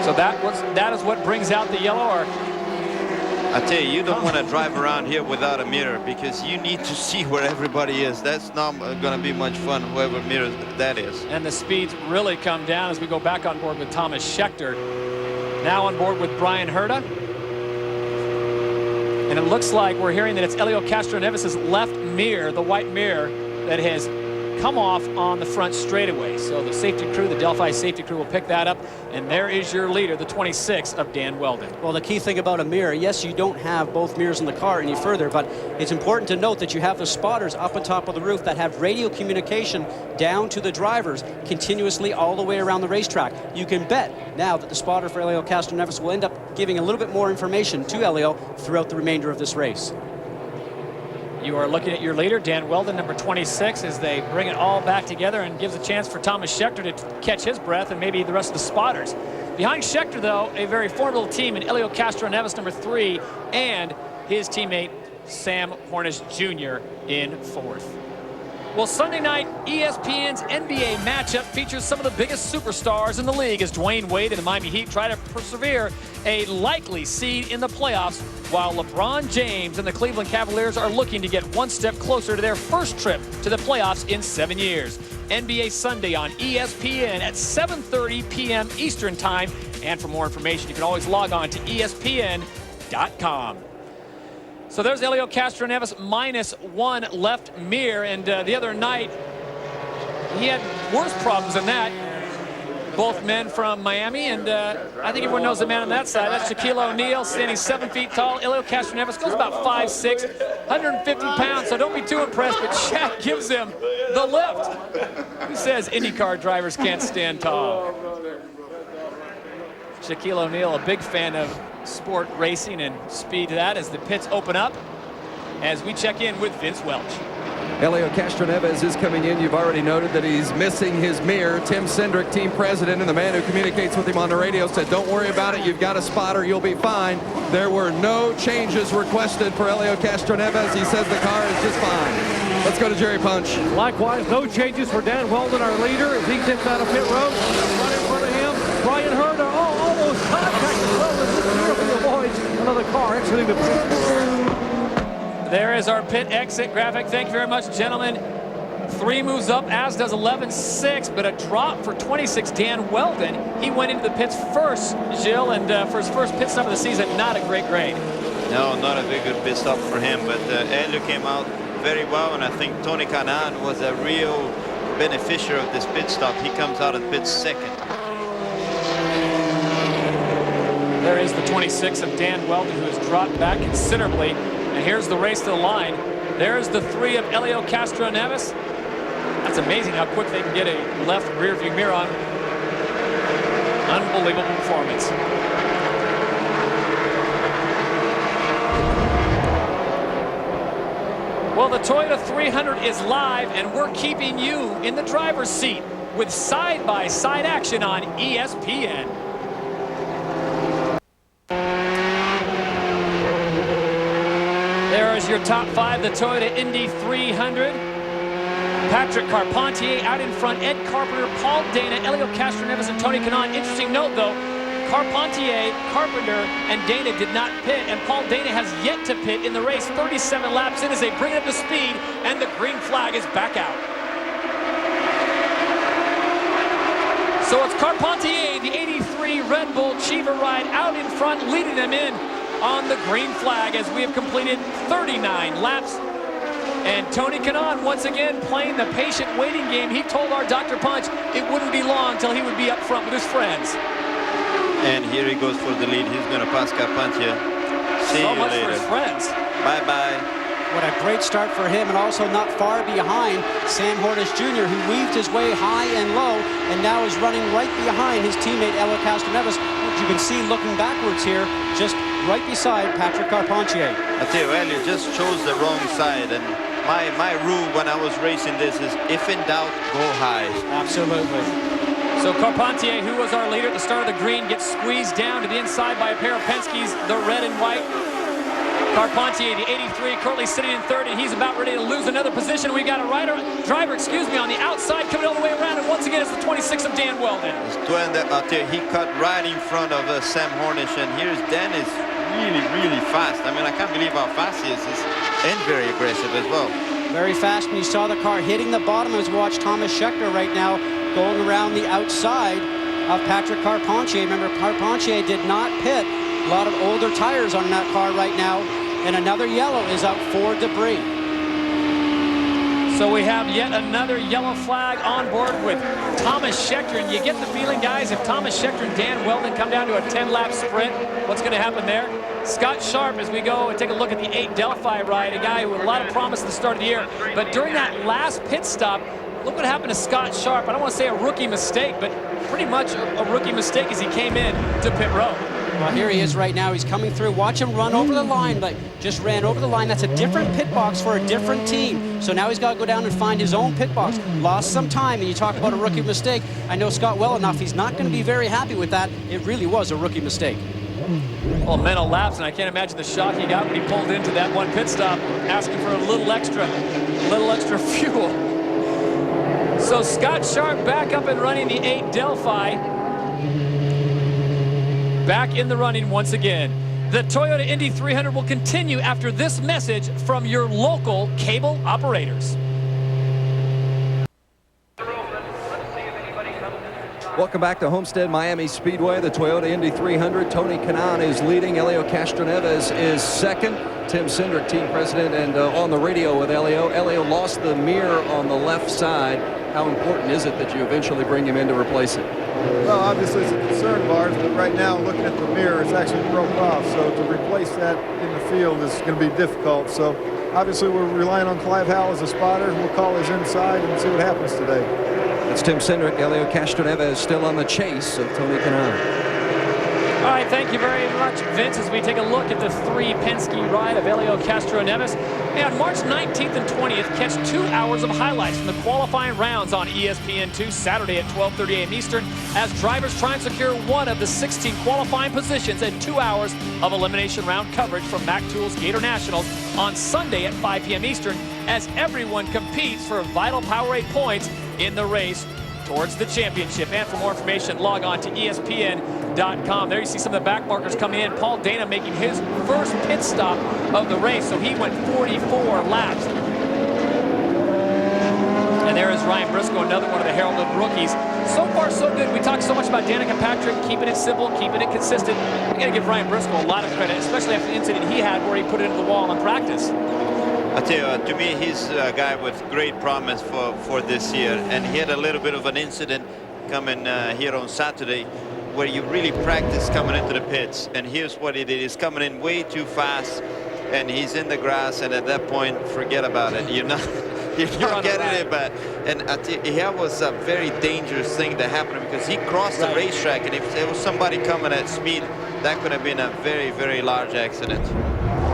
So that is what brings out the yellow, or I tell you don't want to drive around here without a mirror because you need to see where everybody is. That's not going to be much fun, whoever mirrors that is. And the speeds really come down as we go back on board with Thomas Scheckter. Now on board with Brian Herta. And it looks like we're hearing that it's Helio Castroneves' left mirror, the white mirror, that has come off on the front straightaway. So the safety crew, the Delphi safety crew, will pick that up. And there is your leader, the 26 of Dan Weldon. Well, the key thing about a mirror, yes, you don't have both mirrors in the car any further, but it's important to note that you have the spotters up on top of the roof that have radio communication down to the drivers continuously all the way around the racetrack. You can bet now that the spotter for Helio Castroneves will end up giving a little bit more information to Helio throughout the remainder of this race. You are looking at your leader, Dan Weldon, number 26, as they bring it all back together and gives a chance for Thomas Scheckter to catch his breath and maybe the rest of the spotters. Behind Scheckter, though, a very formidable team in Helio Castroneves, number 3, and his teammate Sam Hornish Jr. in 4th. Well, Sunday night, ESPN's NBA matchup features some of the biggest superstars in the league as Dwayne Wade and the Miami Heat try to persevere a likely seed in the playoffs, while LeBron James and the Cleveland Cavaliers are looking to get one step closer to their first trip to the playoffs in 7 years. NBA Sunday on ESPN at 7:30 p.m. Eastern Time. And for more information, you can always log on to ESPN.com. So there's Helio Castroneves -1 left mirror, and the other night he had worse problems than that. Both men from Miami, and I think everyone knows the man on that side. That's Shaquille O'Neal, standing 7 feet tall. Helio Castroneves goes about 5'6", 150 pounds, so don't be too impressed, but Shaq gives him the lift. Who says IndyCar drivers can't stand tall? Shaquille O'Neal, a big fan of sport racing and speed to that as the pits open up as we check in with Vince Welch. Helio Castroneves is coming in. You've already noted that he's missing his mirror. Tim Cindric, team president, and the man who communicates with him on the radio said, don't worry about it. You've got a spotter. You'll be fine. There were no changes requested for Helio Castroneves. He says the car is just fine. Let's go to Jerry Punch. Likewise, no changes for Dan Weldon, our leader, as he tips out of pit road. Right in front of him, Brian Herta. Almost contacted Weldon. Nearly avoids another car exiting the pit. There is our pit exit graphic. Thank you very much, gentlemen. 3 moves up, as does 11.6, but a drop for 26 Dan Weldon. He went into the pits first, Jill, and for his first pit stop of the season, not a great grade. No, not a very good pit stop for him, but Helio came out very well, and I think Tony Kanaan was a real beneficiary of this pit stop. He comes out of pit second. There is the 26 of Dan Weldon, who has dropped back considerably. And here's the race to the line. There's the 3 of Helio Castroneves. That's amazing how quick they can get a left rear view mirror on. Unbelievable performance. Well, the Toyota 300 is live, and we're keeping you in the driver's seat with side-by-side action on ESPN. There is your top 5, the Toyota Indy 300. Patrick Carpentier out in front, Ed Carpenter, Paul Dana, Elio Castroneves, and Tony Kanaan. Interesting note, though, Carpentier, Carpenter, and Dana did not pit, and Paul Dana has yet to pit in the race. 37 laps in as they bring it up to speed, and the green flag is back out. So it's Carpentier, the 83 Red Bull Cheever ride, out in front, leading them in on the green flag as we have completed 39 laps. And Tony Kanaan once again playing the patient waiting game. He told our Dr. Punch it wouldn't be long till he would be up front with his friends. And here he goes for the lead. He's going to pass Carpentier. See you later. For his friends. Bye-bye. What a great start for him, and also not far behind Sam Hornish Jr., who weaved his way high and low, and now is running right behind his teammate Elio Castroneves, which you can see looking backwards here, just right beside Patrick Carpentier. I tell you, Elio just chose the wrong side, and my rule when I was racing this is, if in doubt, go high. Absolutely. So Carpentier, who was our leader at the start of the green, gets squeezed down to the inside by a pair of Penske's, the red and white. Carpentier, the 83, currently sitting in third, and he's about ready to lose another position. We got a driver, on the outside coming all the way around, and once again, it's the 26 of Dan Weldon. He cut right in front of Sam Hornish, and here's Dan is really fast. I mean, I can't believe how fast he is, and very aggressive as well. Very fast. When you saw the car hitting the bottom, as we watch Thomas Scheckter right now going around the outside of Patrick Carpentier. Remember, Carpentier did not pit. A lot of older tires on that car right now, and another yellow is out for debris. So we have yet another yellow flag on board with Thomas Scheckter, and you get the feeling, guys, if Thomas Scheckter and Dan Weldon come down to a 10-lap sprint, what's going to happen there? Scott Sharp, as we go and take a look at the 8 Delphi ride, a guy who had a lot of promise at the start of the year, but during that last pit stop, look what happened to Scott Sharp. I don't want to say a rookie mistake, but pretty much a rookie mistake as he came in to pit row. Well, here he is right now. He's coming through. Watch him run over the line, but just ran over the line. That's a different pit box for a different team. So now he's got to go down and find his own pit box. Lost some time, and you talk about a rookie mistake. I know Scott well enough. He's not going to be very happy with that. It really was a rookie mistake. Well, mental lapse, and I can't imagine the shock he got when he pulled into that one pit stop, asking for a little extra fuel. So Scott Sharp back up and running the 8 Delphi. Back in the running once again. The Toyota Indy 300 will continue after this message from your local cable operators. Welcome back to Homestead-Miami Speedway, the Toyota Indy 300. Tony Kanaan is leading. Elio Castroneves is second. Tim Cindric, team president, and on the radio with Elio. Elio lost the mirror on the left side. How important is it that you eventually bring him in to replace it? Well, obviously it's a concern of ours, but right now, looking at the mirror, it's actually broke off. So to replace that in the field is going to be difficult. So obviously we're relying on Clive Howell as a spotter. We'll call his inside and see what happens today. That's Tim Cindric. Elio Castroneves still on the chase of Tony Kanaan. All right, thank you very much, Vince, as we take a look at the 3 Penske ride of Elio Castroneves. And on March 19th and 20th, catch 2 hours of highlights from the qualifying rounds on ESPN2 Saturday at 12:30 a.m. Eastern as drivers try and secure one of the 16 qualifying positions and 2 hours of elimination round coverage from Mac Tool's Gator Nationals on Sunday at 5 p.m. Eastern as everyone competes for vital Powerade points in the race towards the championship. And for more information, log on to ESPN.com. There you see some of the back markers coming in. Paul Dana making his first pit stop of the race, so he went 44 laps. And there is Ryan Briscoe, another one of the heralded rookies. So far, so good. We talked so much about Danica Patrick, keeping it simple, keeping it consistent. We got to give Ryan Briscoe a lot of credit, especially after the incident he had where he put it into the wall in practice. I tell you, to me, he's a guy with great promise for this year. And he had a little bit of an incident coming here on Saturday where you really practice coming into the pits. And here's what he did. He's coming in way too fast, and he's in the grass. And at that point, forget about it. You're not getting it back. And I tell you, that was a very dangerous thing that happened because he crossed the racetrack. And if there was somebody coming at speed, that could have been a very, very large accident.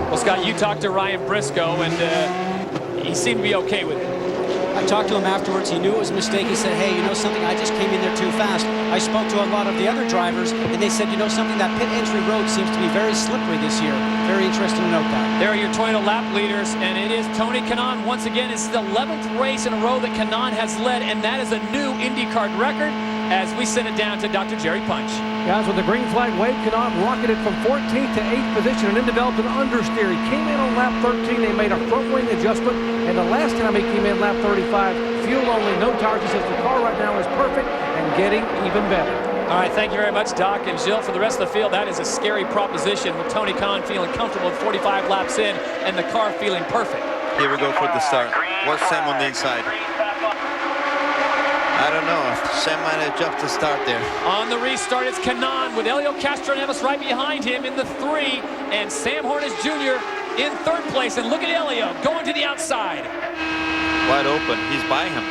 Well, Scott, you talked to Ryan Briscoe, and he seemed to be okay with it. I talked to him afterwards. He knew it was a mistake. He said, hey, you know something? I just came in there too fast. I spoke to a lot of the other drivers, and they said, you know something? That pit entry road seems to be very slippery this year. Very interesting to note that. There are your Toyota lap leaders, and it is Tony Kanaan once again. It's the 11th race in a row that Kanaan has led, and that is a new IndyCar record as we send it down to Dr. Jerry Punch. Guys, with the green flag wave, Kanaan rocketed from 14th to 8th position and then developed an understeer. He came in on lap 13. They made a front wing adjustment, and the last time he came in, lap 35, fuel only, no tires. He says the car right now is perfect and getting even better. All right, thank you very much, Doc and Jill. For the rest of the field, that is a scary proposition with Tony Kanaan feeling comfortable with 45 laps in and the car feeling perfect. Here we go for the start. What's Sam on the inside? I don't know. Sam might have jumped the start there. On the restart, it's Kanaan with Helio Castroneves right behind him in the 3, and Sam Hornish Jr. in 3rd place. And look at Helio going to the outside. Wide open. He's by him.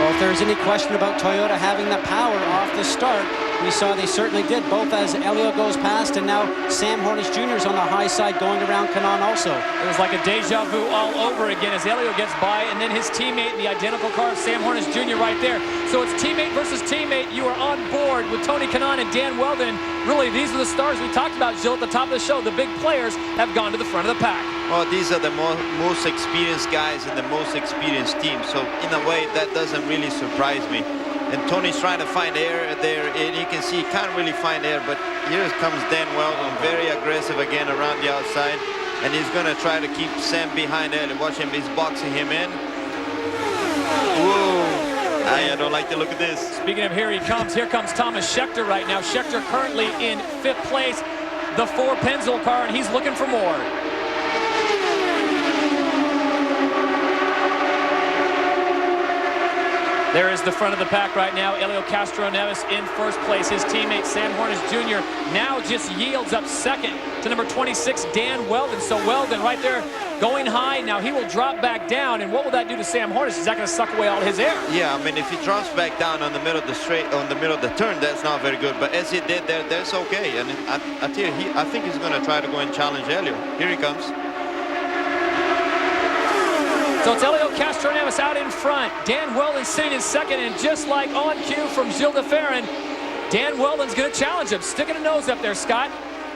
Well, if there's any question about Toyota having the power off the start, we saw they certainly did, both as Helio goes past and now Sam Hornish Jr. is on the high side going around Kanaan also. It was like a deja vu all over again as Helio gets by, and then his teammate in the identical car of Sam Hornish Jr. right there. So it's teammate versus teammate. You are on board with Tony Kanaan and Dan Weldon. Really, these are the stars we talked about, Jill, at the top of the show. The big players have gone to the front of the pack. Well, these are the most experienced guys in the most experienced team. So in a way, that doesn't really surprise me. And Tony's trying to find air there, and you can see he can't really find air, but here comes Dan Weldon, very aggressive again around the outside, and he's going to try to keep Sam behind there. Watch him, he's boxing him in. Whoa, I don't like the look of this. Speaking of here comes Thomas Scheckter right now. Scheckter currently in 5th place, the 4 Pennzoil car, and he's looking for more. There is the front of the pack right now. Helio Castroneves in 1st place. His teammate Sam Hornish Jr. now just yields up 2nd to number 26, Dan Weldon. So Weldon right there going high. Now he will drop back down. And what will that do to Sam Hornish? Is that going to suck away all his air? Yeah, I mean, if he drops back down on the middle of the straight, on the middle of the turn, that's not very good. But as he did there, that's okay. And I tell you, I think he's going to try to go and challenge Helio. Here he comes. So it's Helio Castroneves out in front. Dan Weldon sitting in 2nd, and just like on cue from Gilles de Ferran, Dan Weldon's going to challenge him. Sticking a nose up there, Scott.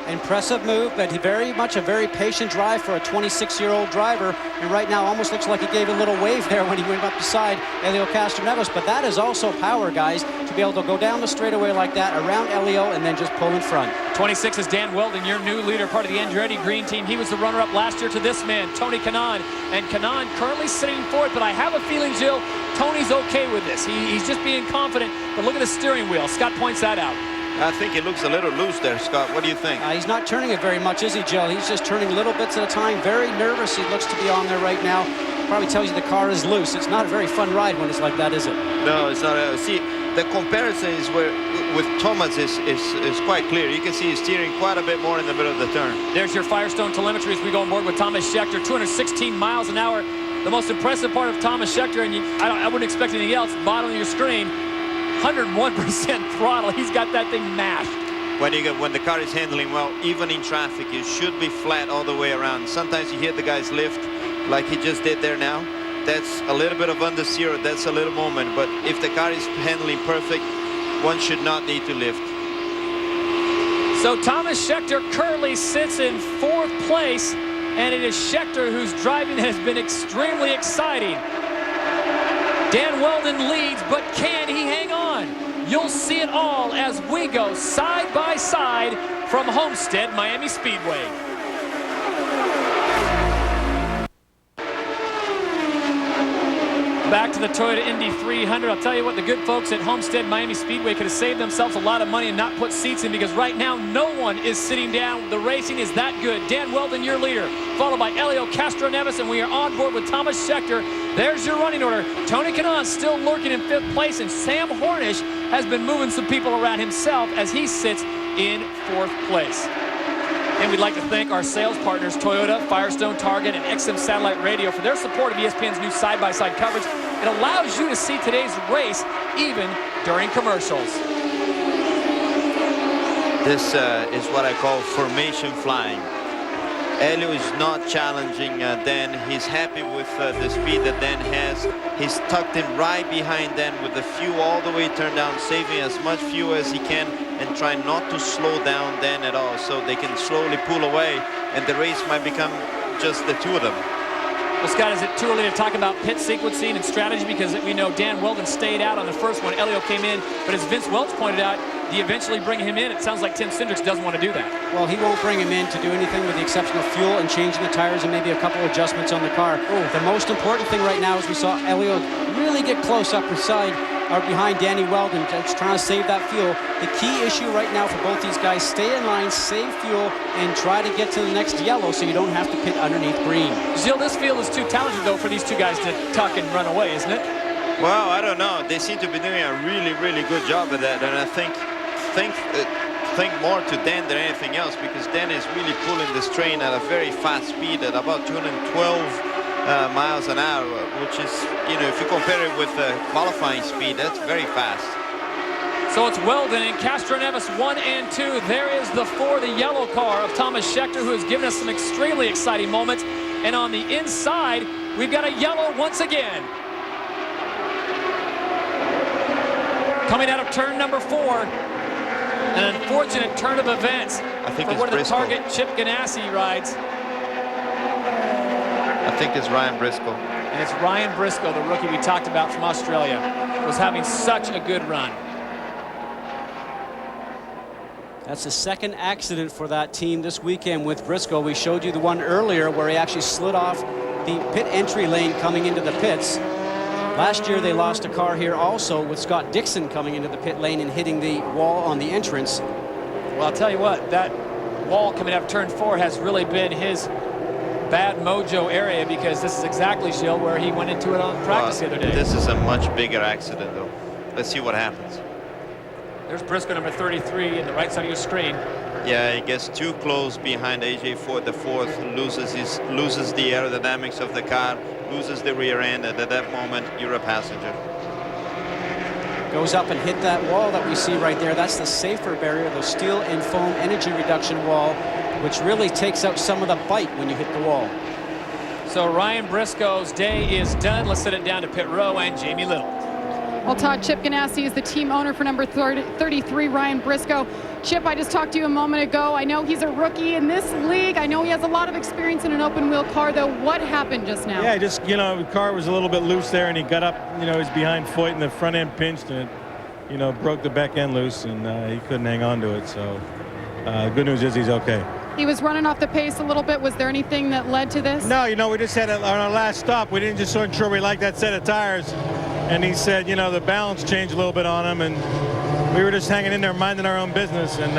Impressive move, but very much a very patient drive for a 26-year-old driver. And right now almost looks like he gave a little wave there when he went up beside Helio Castroneves. But that is also power, guys, to be able to go down the straightaway like that around Helio and then just pull in front. 26 is Dan Weldon, your new leader, part of the Andretti Green Team. He was the runner-up last year to this man, Tony Kanaan. And Kanaan currently sitting 4th, but I have a feeling, Jill, Tony's okay with this. He's just being confident, but look at the steering wheel. Scott points that out. I think it looks a little loose there, Scott. What do you think? He's not turning it very much, is he, Jill? He's just turning little bits at a time. Very nervous he looks to be on there right now. Probably tells you the car is loose. It's not a very fun ride when it's like that, is it? No, it's not. See, the comparison is where with Thomas is quite clear. You can see he's steering quite a bit more in the middle of the turn. There's your Firestone telemetry as we go on board with Thomas Scheckter. 216 miles an hour. The most impressive part of Thomas Scheckter, and I wouldn't expect anything else, bottom of your screen, 101% throttle. He's got that thing mashed. When the car is handling well, even in traffic, it should be flat all the way around. Sometimes you hear the guys lift like he just did there now. That's a little bit of understeer. That's a little moment. But if the car is handling perfect, one should not need to lift. So Thomas Scheckter currently sits in 4th place, and it is Scheckter whose driving has been extremely exciting. Dan Weldon leads, but can he hang on? You'll see it all as we go side by side from Homestead-Miami Speedway. Back to the Toyota Indy 300. I'll tell you what, the good folks at Homestead-Miami Speedway could have saved themselves a lot of money and not put seats in, because right now no one is sitting down. The racing is that good. Dan Weldon, your leader, followed by Helio Castroneves, and we are on board with Thomas Scheckter. There's your running order. Tony Kanaan still lurking in 5th place, and Sam Hornish has been moving some people around himself as he sits in 4th place. And we'd like to thank our sales partners, Toyota, Firestone, Target, and XM Satellite Radio for their support of ESPN's new side-by-side coverage. It allows you to see today's race even during commercials. This is what I call formation flying. Elio is not challenging Dan. He's happy with the speed that Dan has. He's tucked in right behind Dan with the fuel all the way turned down, saving as much fuel as he can and trying not to slow down Dan at all, so they can slowly pull away and the race might become just the two of them. Well, Scott, is it too early to talk about pit sequencing and strategy? Because we know Dan Weldon stayed out on the first one. Elio came in. But as Vince Welch pointed out, do you eventually bring him in? It sounds like Tim Cindrix doesn't want to do that. Well, he won't bring him in to do anything with the exception of fuel and changing the tires and maybe a couple adjustments on the car. The most important thing right now is we saw Elio really get close up beside or behind Danny Weldon, just trying to save that fuel. The key issue right now for both these guys, stay in line, save fuel, and try to get to the next yellow so you don't have to pit underneath green. Gilles, this field is too talented, though, for these two guys to tuck and run away, isn't it? Well, I don't know. They seem to be doing a really, really good job of that, and I think more to Dan than anything else, because Dan is really pulling this train at a very fast speed at about 212 miles an hour, which is, you know, if you compare it with qualifying speed, that's very fast. So it's Weldon and Castroneves 1 and 2. There is the 4, the yellow car of Thomas Scheckter, who has given us some extremely exciting moments. And on the inside, we've got a yellow once again. Coming out of turn number 4. An unfortunate turn of events for one of the target Chip Ganassi rides. I think it's Ryan Briscoe. And it's Ryan Briscoe, the rookie we talked about from Australia, was having such a good run. That's the second accident for that team this weekend with Briscoe. We showed you the one earlier where he actually slid off the pit entry lane coming into the pits. Last year they lost a car here also with Scott Dixon coming into the pit lane and hitting the wall on the entrance. Well, I'll tell you what, that wall coming up turn 4 has really been his bad mojo area, because this is exactly, Gilles, where he went into it on practice the other day. This is a much bigger accident, though. Let's see what happens. There's Briscoe, number 33, in the right side of your screen. Yeah, he gets too close behind AJ Ford, the 4th, loses the aerodynamics of the car, loses the rear end, and at that moment, you're a passenger. Goes up and hit that wall that we see right there. That's the safer barrier, the steel and foam energy reduction wall, which really takes out some of the bite when you hit the wall. So Ryan Briscoe's day is done. Let's set it down to pit row and Jamie Little. Well, Todd, Chip Ganassi is the team owner for number 33, Ryan Briscoe. Chip, I just talked to you a moment ago. I know he's a rookie in this league. I know he has a lot of experience in an open wheel car, though. What happened just now? Yeah, just, you know, the car was a little bit loose there, and he got up, you know, he's behind Foyt, and the front end pinched, and it, you know, broke the back end loose, and he couldn't hang on to it. So good news is he's okay. He was running off the pace a little bit. Was there anything that led to this? No, you know, we just had on our last stop, we didn't just weren't sure we liked that set of tires. And he said, you know, the balance changed a little bit on him, and we were just hanging in there minding our own business. And,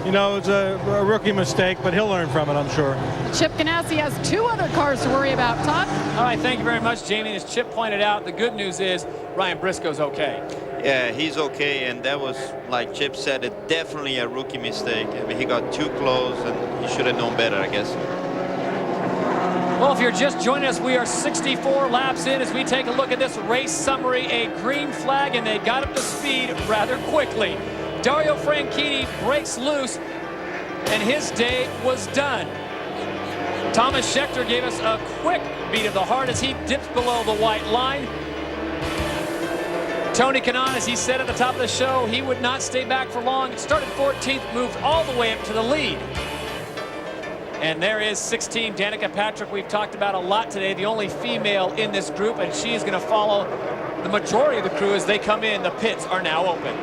you know, it's a rookie mistake, but he'll learn from it, I'm sure. Chip Ganassi has 2 other cars to worry about. Todd? All right, thank you very much, Jamie. As Chip pointed out, the good news is Ryan Briscoe's okay. Yeah, he's okay, and that was, like Chip said, definitely a rookie mistake. I mean, he got too close, and he should have known better, I guess. Well, if you're just joining us, we are 64 laps in as we take a look at this race summary. A green flag, and they got up to speed rather quickly. Dario Franchitti breaks loose, and his day was done. Thomas Scheckter gave us a quick beat of the heart as he dips below the white line. Tony Kanaan, as he said at the top of the show, he would not stay back for long. Started 14th, moved all the way up to the lead. And there is 16, Danica Patrick. We've talked about a lot today, the only female in this group, and she is going to follow the majority of the crew as they come in. The pits are now open.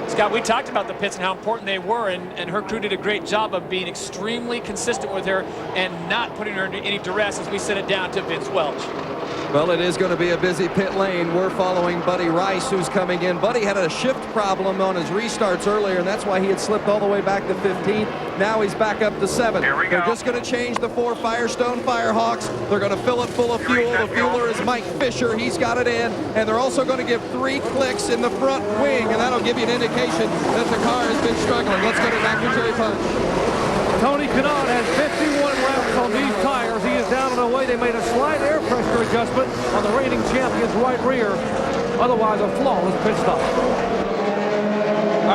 Scott, we talked about the pits and how important they were, and her crew did a great job of being extremely consistent with her and not putting her into any duress as we set it down to Vince Welch. Well, it is going to be a busy pit lane. We're following Buddy Rice, who's coming in. Buddy had a shift problem on his restarts earlier, and that's why he had slipped all the way back to 15th. Now he's back up to 7th. They're just going to change the 4 Firestone Firehawks. They're going to fill it full of fuel. The fueler is Mike Fisher. He's got it in. And they're also going to give 3 clicks in the front wing, and that'll give you an indication that the car has been struggling. Let's go to Dr. Jerry Punch. Tony Kanaan has 51 laps on these tires. He is down and away. They made a slight air pressure adjustment on the reigning champion's right rear. Otherwise, a flawless pit stop.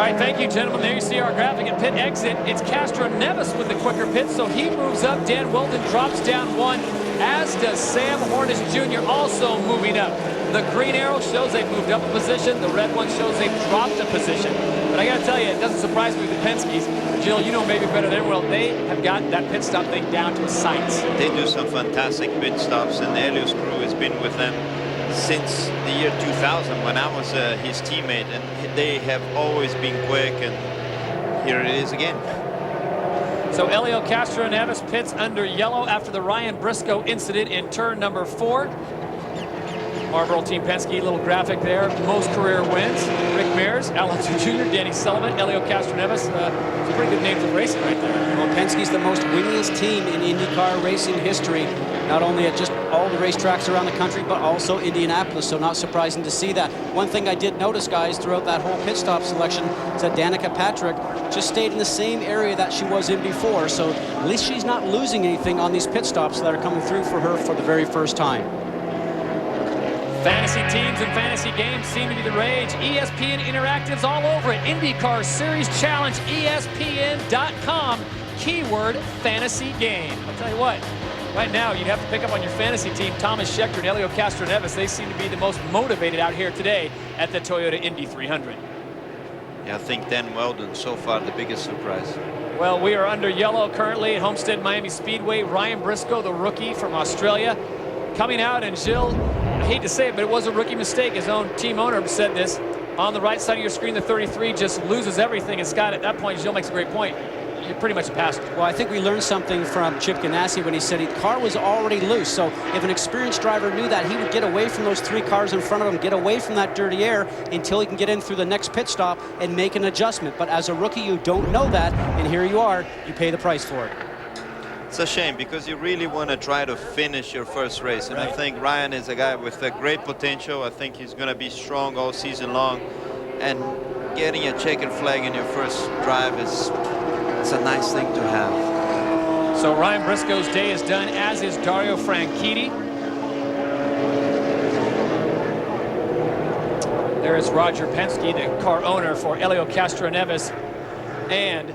right, thank you, gentlemen. There you see our graphic at pit exit. It's Castro Neves with the quicker pit, so he moves up. Dan Weldon drops down 1, as does Sam Hornish Jr. also moving up. The green arrow shows they've moved up a position. The red one shows they've dropped a position. But I got to tell you, it doesn't surprise me with the Penske's. Jill, you know maybe better than well, they have got that pit stop thing down to a science. They do some fantastic pit stops, and Elio's crew has been with them since the year 2000 when I was his teammate, and they have always been quick, and here it is again. So Helio Castroneves pits under yellow after the Ryan Briscoe incident in turn number 4. Marlboro Team Penske, little graphic there. Most career wins. Rick Mears, Alonso Jr., Danny Sullivan, Helio Castroneves. Some pretty good names of racing right there. Well, Penske's the most winningest team in IndyCar racing history. Not only at just all the racetracks around the country, but also Indianapolis, so not surprising to see that. One thing I did notice, guys, throughout that whole pit stop selection is that Danica Patrick just stayed in the same area that she was in before, so at least she's not losing anything on these pit stops that are coming through for her for the very first time. Fantasy teams and fantasy games seem to be the rage. ESPN Interactive's all over it. IndyCar Series Challenge, ESPN.com, keyword fantasy game. I'll tell you what, right now you'd have to pick up on your fantasy team Thomas Scheckter and Helio Castroneves. They seem to be the most motivated out here today at the Toyota Indy 300. Yeah, I think Dan Weldon so far the biggest surprise. Well, we are under yellow currently at Homestead-Miami Speedway. Ryan Briscoe, the rookie from Australia, coming out, and Jill, I hate to say it, but it was a rookie mistake. His own team owner said this. On the right side of your screen, the 33 just loses everything. And Scott, at that point, Jill makes a great point. You're pretty much a passenger. Well, I think we learned something from Chip Ganassi when he said the car was already loose. So if an experienced driver knew that, he would get away from those 3 cars in front of him, get away from that dirty air until he can get in through the next pit stop and make an adjustment. But as a rookie, you don't know that, and here you are, you pay the price for it. It's a shame because you really want to try to finish your first race, and I think Ryan is a guy with a great potential. I think he's going to be strong all season long, and getting a checkered flag in your first drive is a nice thing to have. So Ryan Briscoe's day is done, as is Dario Franchitti. There is Roger Penske, the car owner for Helio Castroneves and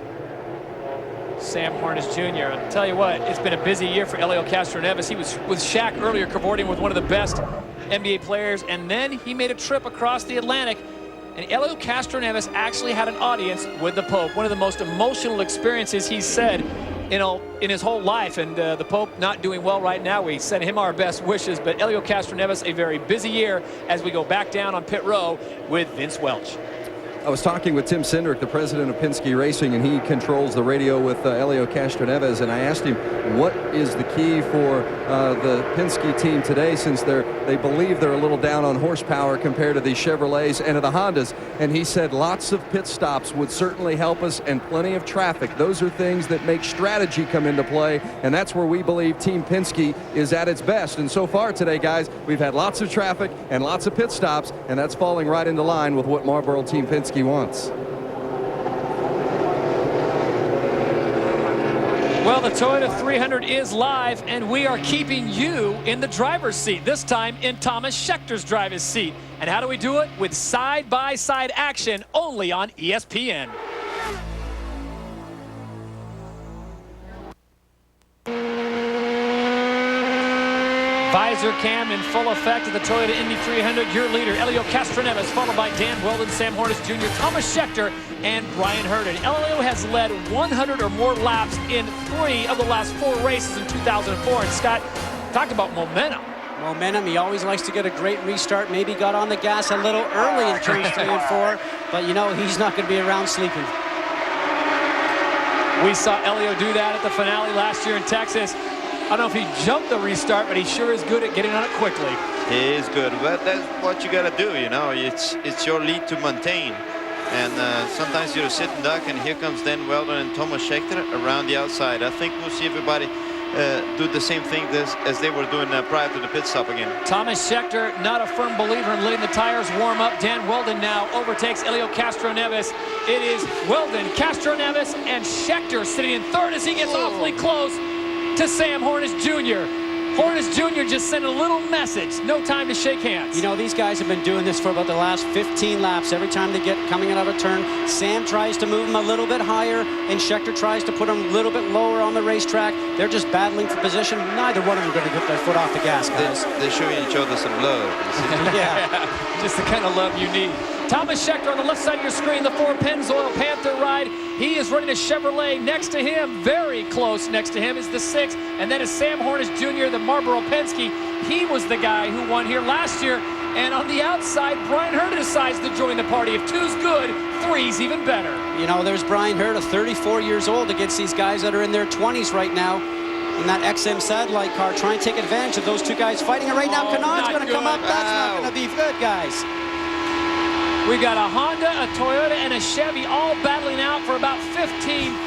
Sam Hornish Jr. I'll tell you what, it's been a busy year for Helio Castroneves. He was with Shaq earlier, cavorting with one of the best NBA players, and then he made a trip across the Atlantic, and Helio Castroneves actually had an audience with the Pope. One of the most emotional experiences he's said in his whole life, and the Pope not doing well right now. We send him our best wishes, but Helio Castroneves, a very busy year as we go back down on pit row with Vince Welch. I was talking with Tim Cindric, the president of Penske Racing, and he controls the radio with Helio Castroneves, and I asked him what is the key for the Penske team today, since they believe they're a little down on horsepower compared to the Chevrolets and to the Hondas, and he said lots of pit stops would certainly help us, and plenty of traffic. Those are things that make strategy come into play, and that's where we believe Team Penske is at its best. And so far today, guys, we've had lots of traffic and lots of pit stops, and that's falling right into line with what Marlboro Team Penske wants. Well, the Toyota 300 is live, and we are keeping you in the driver's seat, this time in Thomas Scheckter's driver's seat. And how do we do it? With side-by-side action only on ESPN. Visor cam in full effect of the Toyota Indy 300. Your leader, Helio Castroneves, followed by Dan Weldon, Sam Hornish Jr., Thomas Scheckter, and Brian Herden. Helio has led 100 or more laps in 3 of the last 4 races in 2004. And Scott, talk about momentum. Momentum, he always likes to get a great restart. Maybe got on the gas a little early in turns 3 and 4, but you know, he's not going to be around sleeping. We saw Helio do that at the finale last year in Texas. I don't know if he jumped the restart, but he sure is good at getting on it quickly. He is good, but that's what you got to do, you know. It's your lead to maintain. And sometimes you're sitting duck, and here comes Dan Weldon and Thomas Scheckter around the outside. I think we'll see everybody do the same thing as they were doing prior to the pit stop again. Thomas Scheckter, not a firm believer in letting the tires warm up. Dan Weldon now overtakes Helio Castroneves. It is Weldon, Castroneves, and Scheckter sitting in third as he gets awfully close to Sam Hornish Jr. Hornish Jr. just sent a little message. No time to shake hands. You know, these guys have been doing this for about the last 15 laps. Every time they get coming out of a turn, Sam tries to move them a little bit higher, and Schechter tries to put them a little bit lower on the racetrack. They're just battling for position. Neither one of them are going to get their foot off the gas, guys. They're showing each other some love. Yeah, just the kind of love you need. Thomas Schechter on the left side of your screen, the 4 Pennzoil Panther ride. He is running a Chevrolet. Next to him, very close next to him, is the 6. And then is Sam Hornish Jr., the Marlboro Penske. He was the guy who won here last year. And on the outside, Brian Herta decides to join the party. If 2's good, 3's even better. You know, there's Brian Herta, 34 years old, against these guys that are in their 20s right now in that XM satellite car, trying to take advantage of those two guys fighting it right now. Kanon's going to come up. That's not going to be good, guys. We got a Honda, a Toyota, and a Chevy all battling out for about 15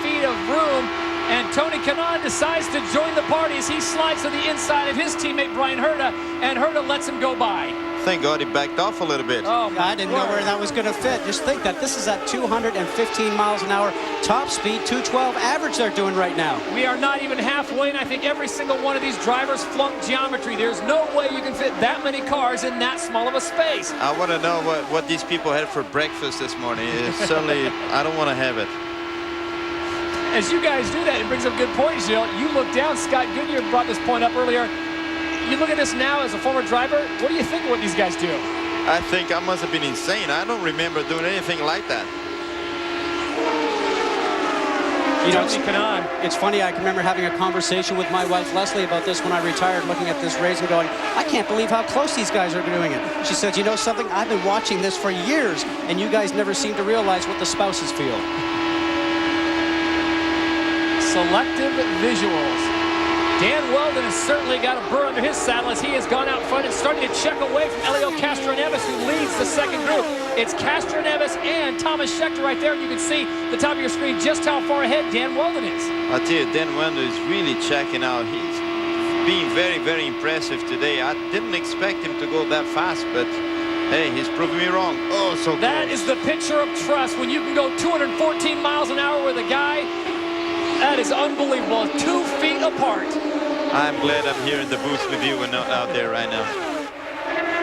feet of room. And Tony Kanaan decides to join the party as he slides to the inside of his teammate Brian Herta, and Herta lets him go by. Thank God he backed off a little bit. Oh, I didn't know where that was going to fit. Just think that this is at 215 miles an hour, top speed, 212 average they're doing right now. We are not even halfway, and I think every single one of these drivers flunked geometry. There's no way you can fit that many cars in that small of a space. I want to know what these people had for breakfast this morning. Certainly, I don't want to have it. As you guys do that, it brings up good points, Jill. You look down, Scott Goodyear brought this point up earlier. You look at this now as a former driver, what do you think of what these guys do? I think I must have been insane. I don't remember doing anything like that. You know, it's funny, I can remember having a conversation with my wife, Leslie, about this when I retired, looking at this race and going, I can't believe how close these guys are doing it. She said, you know something? I've been watching this for years, and you guys never seem to realize what the spouses feel. Selective visuals. Dan Weldon has certainly got a burr under his saddle as he has gone out front and starting to check away from Elio Castroneves, who leads the second group. It's Castroneves and Thomas Schechter right there. You can see the top of your screen just how far ahead Dan Weldon is. I tell you, Dan Weldon is really checking out. He's being very, very impressive today. I didn't expect him to go that fast, but hey, he's proving me wrong. Oh, so that close. is the picture of trust when you can go 214 miles an hour with a guy. That is unbelievable. 2 feet apart. I'm glad I'm here in the booth with you and not out there right now.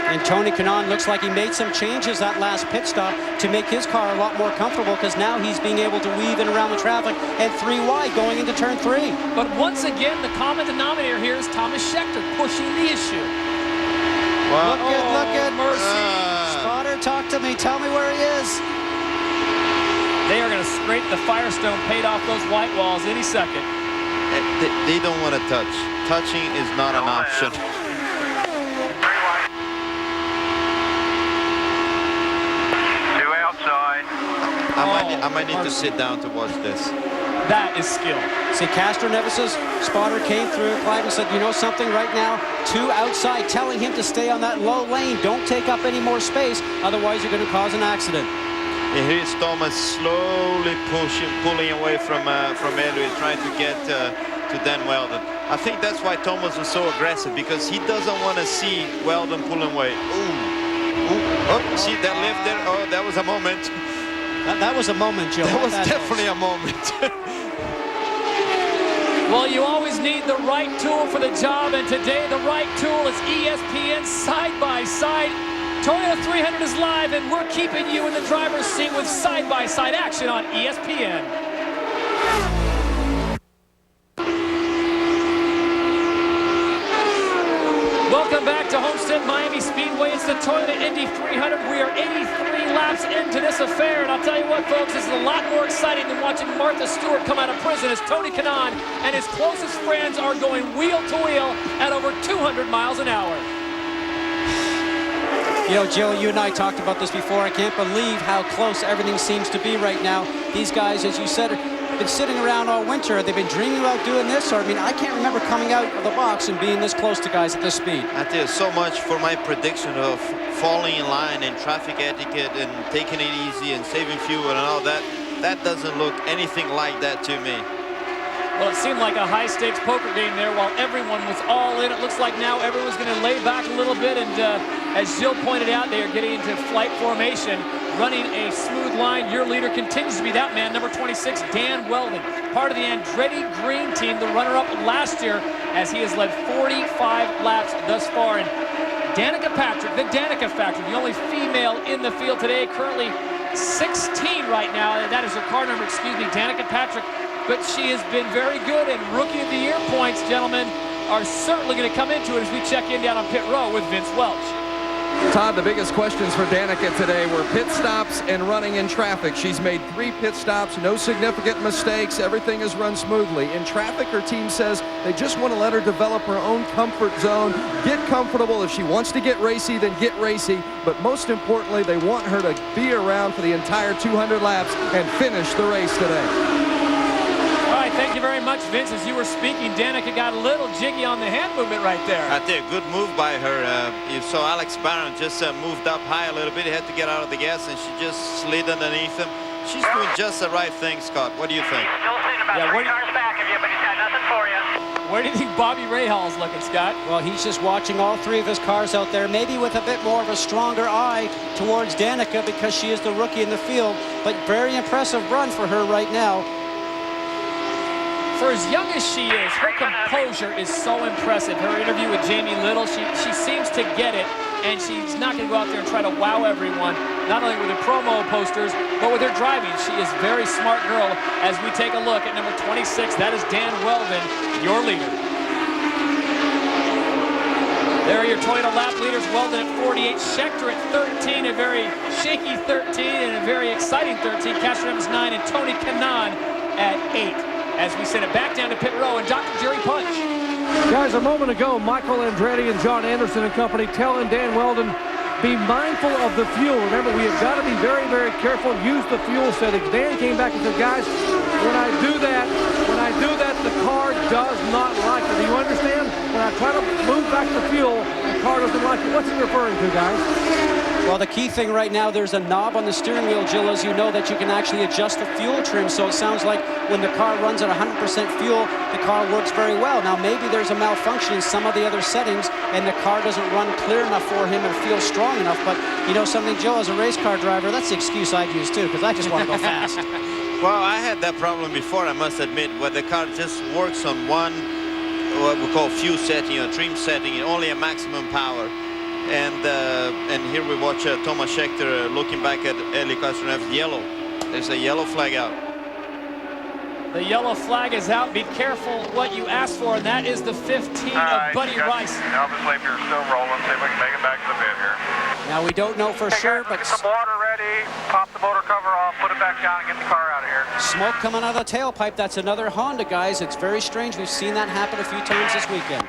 And Tony Kanaan looks like he made some changes that last pit stop to make his car a lot more comfortable, because now he's being able to weave in around the traffic and 3 wide going into turn 3. But once again, the common denominator here is Thomas Schechter pushing the issue. Well, look at mercy. Spotter, talk to me. Tell me where he is. They are going to scrape the Firestone paint off those white walls any second. They don't want to touch. Touching is not an option. Two outside. I might need to sit down to watch this. That is skill. See, Castroneves' spotter came through, Clive, and said, you know something right now? 2 outside, telling him to stay on that low lane. Don't take up any more space, otherwise you're going to cause an accident. And here's Thomas slowly pulling away from Elliott, trying to get to Dan Weldon. I think that's why Thomas was so aggressive, because he doesn't want to see Weldon pulling away. Oh, see that lift there? Oh, that was a moment. That was a moment, Joe. That was definitely a moment. Well, you always need the right tool for the job, and today the right tool is ESPN side-by-side. Toyota 300 is live, and we're keeping you in the driver's seat with side-by-side action on ESPN. Welcome back to Homestead-Miami Speedway. It's the Toyota Indy 300. We are 83 laps into this affair, and I'll tell you what, folks, this is a lot more exciting than watching Martha Stewart come out of prison as Tony Kanaan and his closest friends are going wheel to wheel at over 200 miles an hour. You know, Jill, you and I talked about this before. I can't believe how close everything seems to be right now. These guys, as you said, have been sitting around all winter. They've been dreaming about doing this. Or, I mean, I can't remember coming out of the box and being this close to guys at this speed. I tell you, so much for my prediction of falling in line and traffic etiquette and taking it easy and saving fuel and all that. That doesn't look anything like that to me. Well, it seemed like a high-stakes poker game there while everyone was all in. It looks like now everyone's going to lay back a little bit, and as Jill pointed out, they are getting into flight formation, running a smooth line. Your leader continues to be that man, number 26, Dan Weldon, part of the Andretti Green team, the runner-up last year, as he has led 45 laps thus far. And Danica Patrick, the Danica Factory, the only female in the field today, currently 16 right now, and that is her car number, Danica Patrick. But she has been very good, and Rookie of the Year points, gentlemen, are certainly going to come into it as we check in down on pit row with Vince Welch. Todd, the biggest questions for Danica today were pit stops and running in traffic. She's made 3 pit stops, no significant mistakes. Everything has run smoothly. In traffic, her team says they just want to let her develop her own comfort zone, get comfortable. If she wants to get racy, then get racy. But most importantly, they want her to be around for the entire 200 laps and finish the race today. All right, thank you very much, Vince. As you were speaking, Danica got a little jiggy on the hand movement right there. I think good move by her. You saw Alex Barron just moved up high a little bit. He had to get out of the gas, and she just slid underneath him. She's doing just the right thing, Scott. What do you think? Still sitting about 3 cars back of you, but he's got nothing for you. Where do you think Bobby Rahal is looking, Scott? Well, he's just watching all 3 of his cars out there, maybe with a bit more of a stronger eye towards Danica because she is the rookie in the field. But very impressive run for her right now. For as young as she is, her composure is so impressive. Her interview with Jamie Little, she seems to get it, and she's not going to go out there and try to wow everyone, not only with her promo posters, but with her driving. She is a very smart girl. As we take a look at number 26, that is Dan Weldon, your leader. There are your Toyota lap leaders. Weldon at 48, Schechter at 13, a very shaky 13, and a very exciting 13. Castroneves 9, and Tony Kanaan at 8. As we send it back down to pit row, and Dr. Jerry Punch. Guys, a moment ago, Michael Andretti and John Anderson and company telling Dan Weldon, be mindful of the fuel. Remember, we have got to be very, very careful. Use the fuel settings. Dan came back and said, guys, when I do that, the car does not like it. Do you understand? When I try to move back the fuel, the car doesn't like it. What's he referring to, guys? Well, the key thing right now, there's a knob on the steering wheel, Jill, as you know, that you can actually adjust the fuel trim. So it sounds like when the car runs at 100% fuel, the car works very well. Now, maybe there's a malfunction in some of the other settings, and the car doesn't run clear enough for him and feel strong enough. But you know something, Joe, as a race car driver, that's the excuse I'd use too, because I just want to go fast. Well, I had that problem before, I must admit, where the car just works on one, what we call fuel setting or trim setting, only a maximum power. And here we watch Thomas Schechter looking back at Eli Castroneves. Yellow. There's a yellow flag out. The yellow flag is out. Be careful what you ask for, and that is the 15 of Buddy Rice. Obviously, if you're still rolling, see if we can make it back to the pit here. Now, we don't know for sure, but... Get some water ready, pop the motor cover off, put it back down, and get the car out of here. Smoke coming out of the tailpipe. That's another Honda, guys. It's very strange. We've seen that happen a few times this weekend.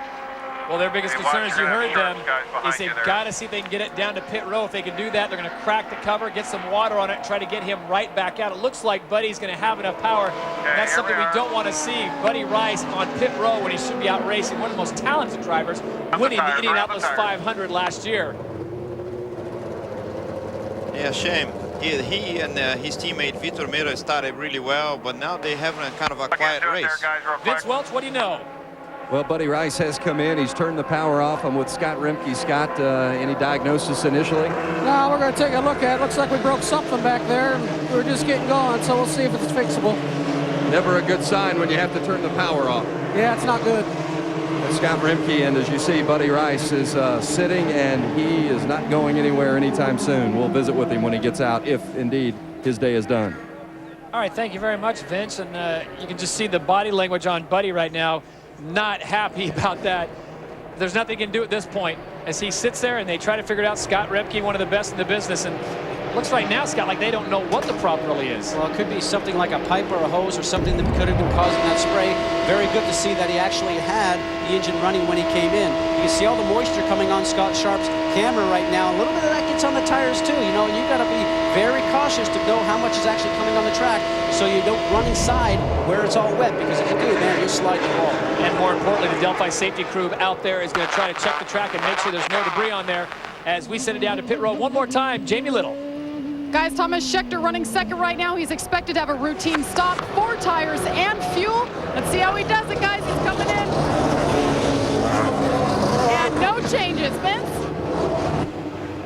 Well, their biggest concern, as you heard them, is they've got to see if they can get it down to pit row. If they can do that, they're going to crack the cover, get some water on it, and try to get him right back out. It looks like Buddy's going to have enough power. That's something we don't want to see. Buddy Rice on pit row when he should be out racing. One of the most talented drivers, winning the Indianapolis 500 last year. Yeah, shame. He and his teammate Vitor Meira started really well, but now they have a kind of a quiet race. Vince Welch, what do you know? Well, Buddy Rice has come in. He's turned the power off. I'm with Scott Rimke. Scott, any diagnosis initially? No, we're going to take a look at it. Looks like we broke something back there. We're just getting going, so we'll see if it's fixable. Never a good sign when you have to turn the power off. Yeah, it's not good. That's Scott Rimke, and as you see, Buddy Rice is sitting, and he is not going anywhere anytime soon. We'll visit with him when he gets out, if indeed his day is done. All right, thank you very much, Vince. And you can just see the body language on Buddy right now. Not happy about that. There's nothing he can do at this point as he sits there and they try to figure it out. Scott Rimke, one of the best in the business, and looks right now, Scott, like they don't know what the problem really is. Well, it could be something like a pipe or a hose or something that could have been causing that spray. Very good to see that he actually had the engine running when he came in. You can see all the moisture coming on Scott Sharp's camera right now. A little bit of that gets on the tires too. You know, you got to be very cautious to know how much is actually coming on the track so you don't run inside where it's all wet, because if you do, man, you'll slide the ball. And more importantly, the Delphi safety crew out there is going to try to check the track and make sure there's no debris on there as we send it down to pit row one more time. Jamie Little. Guys, Thomas Schechter running second right now. He's expected to have a routine stop, 4 tires and fuel. Let's see how he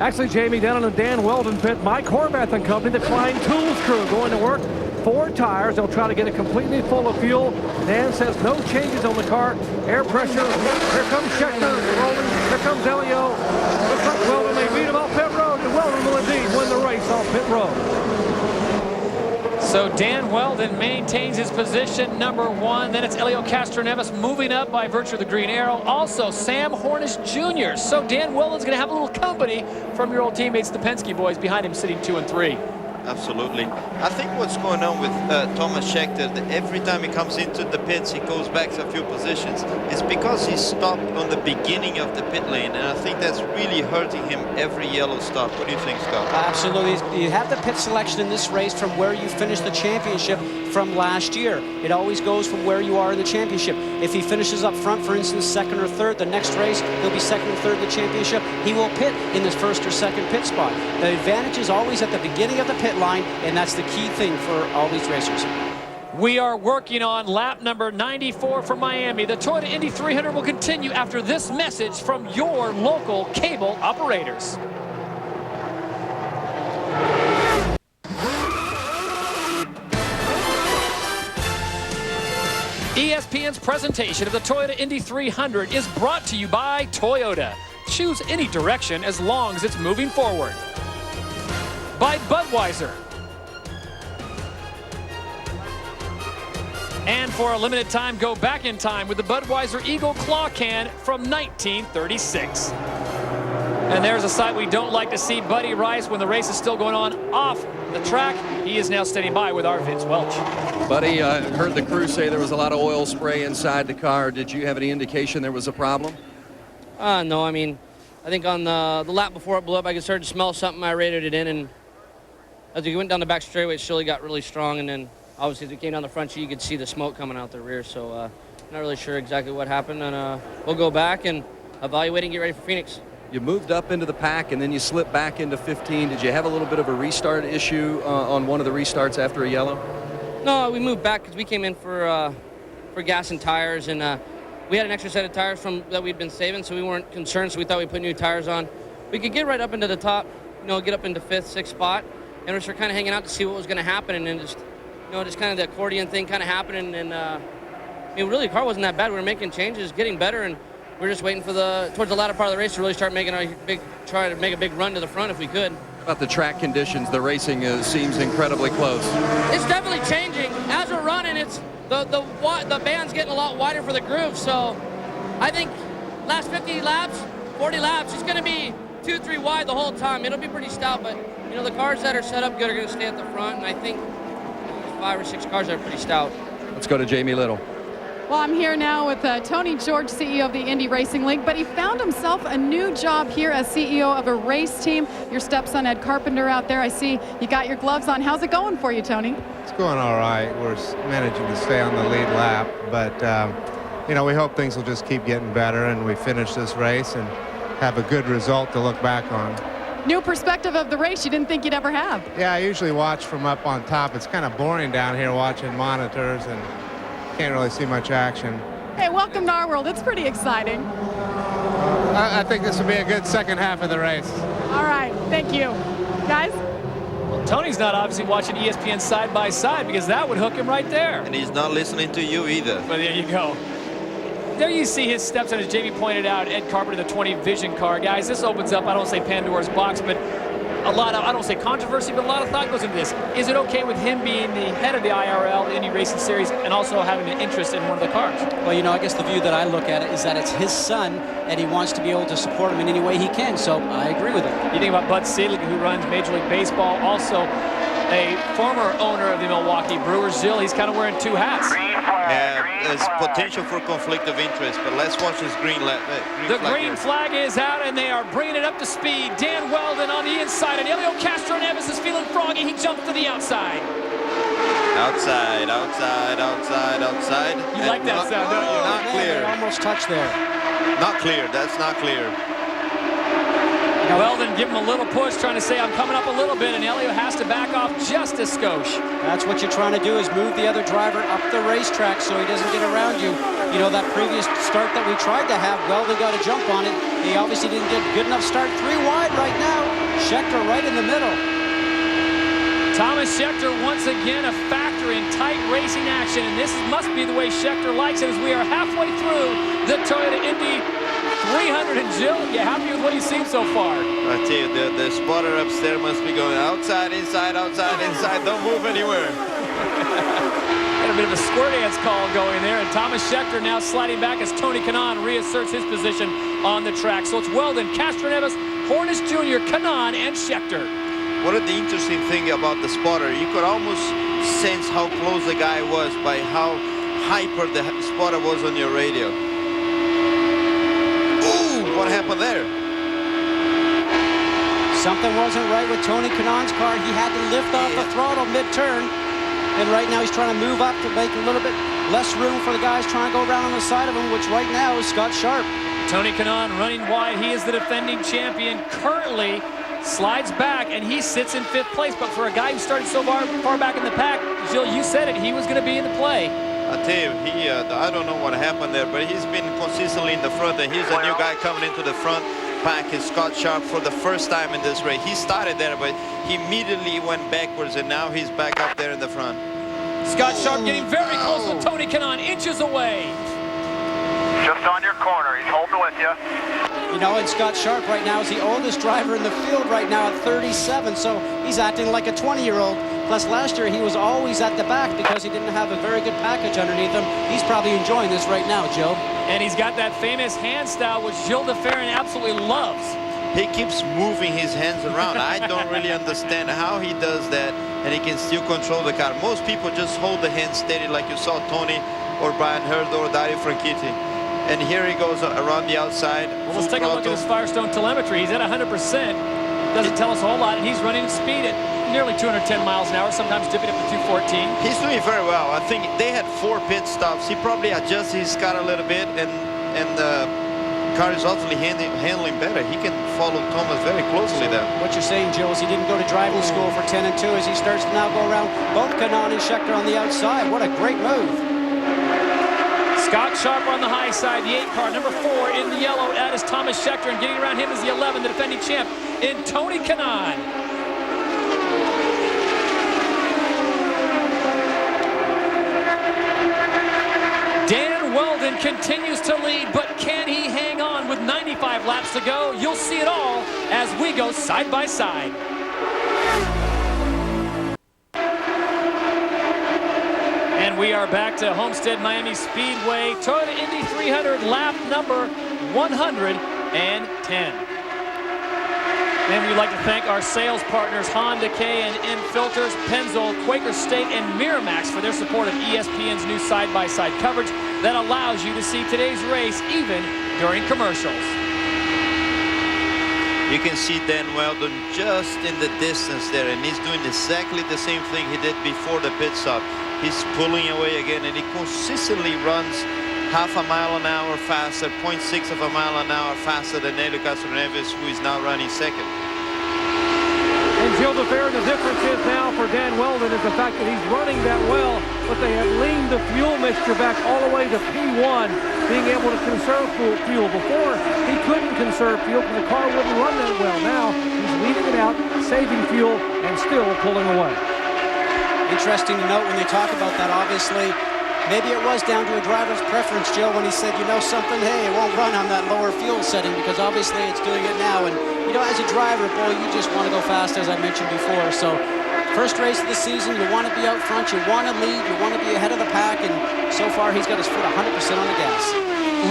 Actually, Jamie, down in the Dan Weldon pit, Mike Horvath and company, the Klein Tools crew, going to work. 4 tires. They'll try to get it completely full of fuel. Dan says no changes on the car. Air pressure. Here comes Scheckter rolling. Here comes Elio. Looks like Weldon may beat him off pit road, and Weldon will indeed win the race off pit road. So Dan Weldon maintains his position, number 1. Then it's Elio Castroneves moving up by virtue of the green arrow. Also, Sam Hornish Jr. So Dan Weldon's going to have a little company from your old teammates, the Penske boys, behind him sitting 2 and 3. Absolutely. I think what's going on with Thomas Scheckter, that every time he comes into the pits, he goes back a few positions. It's because he stopped on the beginning of the pit lane, and I think that's really hurting him every yellow stop. What do you think, Scott? Absolutely. You have the pit selection in this race from where you finished the championship from last year. It always goes from where you are in the championship. If he finishes up front, for instance, 2nd or 3rd, the next race, he'll be 2nd or 3rd in the championship. He will pit in this 1st or 2nd pit spot. The advantage is always at the beginning of the pit line, and that's the key thing for all these racers. We are working on lap number 94 for Miami. The Toyota Indy 300 will continue after this message from your local cable operators. ESPN's presentation of the Toyota Indy 300 is brought to you by Toyota. Choose any direction as long as it's moving forward. By Budweiser. And for a limited time, go back in time with the Budweiser Eagle Claw Can from 1936. And there's a sight we don't like to see. Buddy Rice, when the race is still going on off the track, he is now standing by with our Vince Welch. Buddy, I heard the crew say there was a lot of oil spray inside the car. Did you have any indication there was a problem? No, I mean, I think on the lap before it blew up, I could start to smell something. I rated it in, and as we went down the back straightaway, it slowly got really strong, and then obviously as we came down the front sheet, you could see the smoke coming out the rear, so not really sure exactly what happened, and we'll go back and evaluate and get ready for Phoenix. You moved up into the pack, and then you slipped back into 15. Did you have a little bit of a restart issue on one of the restarts after a yellow? No, we moved back because we came in for gas and tires, and we had an extra set of tires that we'd been saving, so we weren't concerned, so we thought we'd put new tires on. We could get right up into the top, get up into 5th, 6th spot, and we started kind of hanging out to see what was going to happen, and then just kind of the accordion thing kind of happening, and really the car wasn't that bad. We were making changes, getting better, and we were just waiting for towards the latter part of the race to really start try to make a big run to the front if we could. About the track conditions, the racing seems incredibly close. It's definitely changing. As we're running, it's the band's getting a lot wider for the groove, so I think last 50 laps, 40 laps, it's going to be 2-3 wide the whole time. It'll be pretty stout, but the cars that are set up good are going to stay at the front, and I think 5 or 6 cars that are pretty stout. Let's go to Jamie Little. Well, I'm here now with Tony George, CEO of the Indy Racing League, but he found himself a new job here as CEO of a race team. Your stepson, Ed Carpenter, out there. I see you got your gloves on. How's it going for you, Tony? It's going all right. We're managing to stay on the lead lap, but, we hope things will just keep getting better and we finish this race and have a good result to look back on. New perspective of the race you didn't think you'd ever have. Yeah, I usually watch from up on top. It's kind of boring down here watching monitors and can't really see much action. Hey, welcome to our world. It's pretty exciting. I think this will be a good second half of the race. All right, thank you. Guys? Well, Tony's not obviously watching ESPN side by side because that would hook him right there. And he's not listening to you either. But there you go. There you see his stepson, as Jamie pointed out, Ed Carpenter, the 20 Vision car. Guys, this opens up, I don't say Pandora's box, but a lot of, I don't say controversy, but a lot of thought goes into this. Is it okay with him being the head of the IRL, the Indy Racing Series, and also having an interest in one of the cars? Well, I guess the view that I look at it is that it's his son, and he wants to be able to support him in any way he can, so I agree with him. You think about Bud Selig, who runs Major League Baseball, also a former owner of the Milwaukee Brewers. Jill, he's kind of wearing 2 hats. Yeah, there's potential for conflict of interest, but let's watch this green flag. The green flag is out, and they are bringing it up to speed. Dan Weldon on the inside, and Elio Castroneves is feeling froggy. He jumps to the outside. Outside, outside, outside, outside. You like that sound, don't you? Not clear. Almost touched there. Not clear. That's not clear. Weldon give him a little push, trying to say, I'm coming up a little bit, and Elio has to back off just a skosh. That's what you're trying to do, is move the other driver up the racetrack so he doesn't get around you. You know, that previous start that we tried to have, Weldon got a jump on it. He obviously didn't get a good enough start. 3 wide right now. Scheckter right in the middle. Thomas Scheckter once again a factor in tight racing action, and this must be the way Scheckter likes it, as we are halfway through the Toyota Indy 300. And Jill, you happy with what you've seen so far? I tell you, the spotter upstairs must be going outside, inside, don't move anywhere. Got a bit of a square dance call going there, and Thomas Scheckter now sliding back as Tony Kanaan reasserts his position on the track. So it's Weldon, Castroneves, Hornish Jr., Kanaan, and Scheckter. One of the interesting thing about the spotter, you could almost sense how close the guy was by how hyper the spotter was on your radio. Ooh, what happened there? Something wasn't right with Tony Kanaan's car. He had to lift off the throttle mid-turn. And right now he's trying to move up to make a little bit less room for the guys trying to go around on the side of him, which right now is Scott Sharp. Tony Kanaan running wide. He is the defending champion. Currently slides back, and he sits in 5th place. But for a guy who started so far back in the pack, Jill, you said it, he was going to be in the play. I tell you, I don't know what happened there, but he's been consistently in the front, and he's a new guy coming into the front pack. Is Scott Sharp for the first time in this race. He started there, but he immediately went backwards, and now he's back up there in the front. Scott Sharp getting very close with Tony Kanaan, inches away. Just on your corner, he's holding with you. You know, and Scott Sharp right now is the oldest driver in the field right now at 37, so he's acting like a 20-year-old. Plus, last year he was always at the back because he didn't have a very good package underneath him. He's probably enjoying this right now, Joe. And he's got that famous hand style, which Gilles de Ferran absolutely loves. He keeps moving his hands around. I don't really understand how he does that, and he can still control the car. Most people just hold the hand steady like you saw Tony or Brian Hurd or Dario Franchitti. And here he goes around the outside. Well, let's take a look at his Firestone telemetry. He's at 100%. Doesn't tell us a whole lot, and he's running speed at nearly 210 miles an hour, sometimes dipping up to 214. He's doing very well. I think they had 4 pit stops. He probably adjusted his car a little bit, and the car is ultimately handling better. He can follow Thomas very closely there. What you're saying, Joe, is he didn't go to driving school for 10 and 2 as he starts to now go around both Kanaan and Scheckter on the outside. What a great move. Scott Sharp on the high side, the 8 car, number 4 in the yellow. That is Thomas Scheckter, and getting around him is the 11, the defending champ, in Tony Kanaan. Dan Weldon continues to lead, but can he hang on with 95 laps to go? You'll see it all as we go side by side. And we are back to Homestead-Miami Speedway, Toyota Indy 300, lap number 110. And we'd like to thank our sales partners, Honda, K and M Filters, Pennzoil, Quaker State, and Miramax for their support of ESPN's new side-by-side coverage that allows you to see today's race even during commercials. You can see Dan Weldon just in the distance there, and he's doing exactly the same thing he did before the pit stop. He's pulling away again, and he consistently runs half a mile an hour faster, 0.6 of a mile an hour faster than Helio Castroneves, who is now running second. And Gilles de Ferran, the difference is now for Dan Weldon is the fact that he's running that well, but they have leaned the fuel mixture back all the way to P1, being able to conserve fuel. Before, he couldn't conserve fuel because the car wouldn't run that well. Now, he's leaving it out, saving fuel, and still pulling away. Interesting to note when they talk about that, obviously, maybe it was down to a driver's preference, Joe, when he said, you know something, hey, it won't run on that lower fuel setting because obviously it's doing it now. And, you know, as a driver, boy, you just want to go fast, as I mentioned before. So, first race of the season, you want to be out front, you want to lead, you want to be ahead of the pack, and so far he's got his foot 100% on the gas.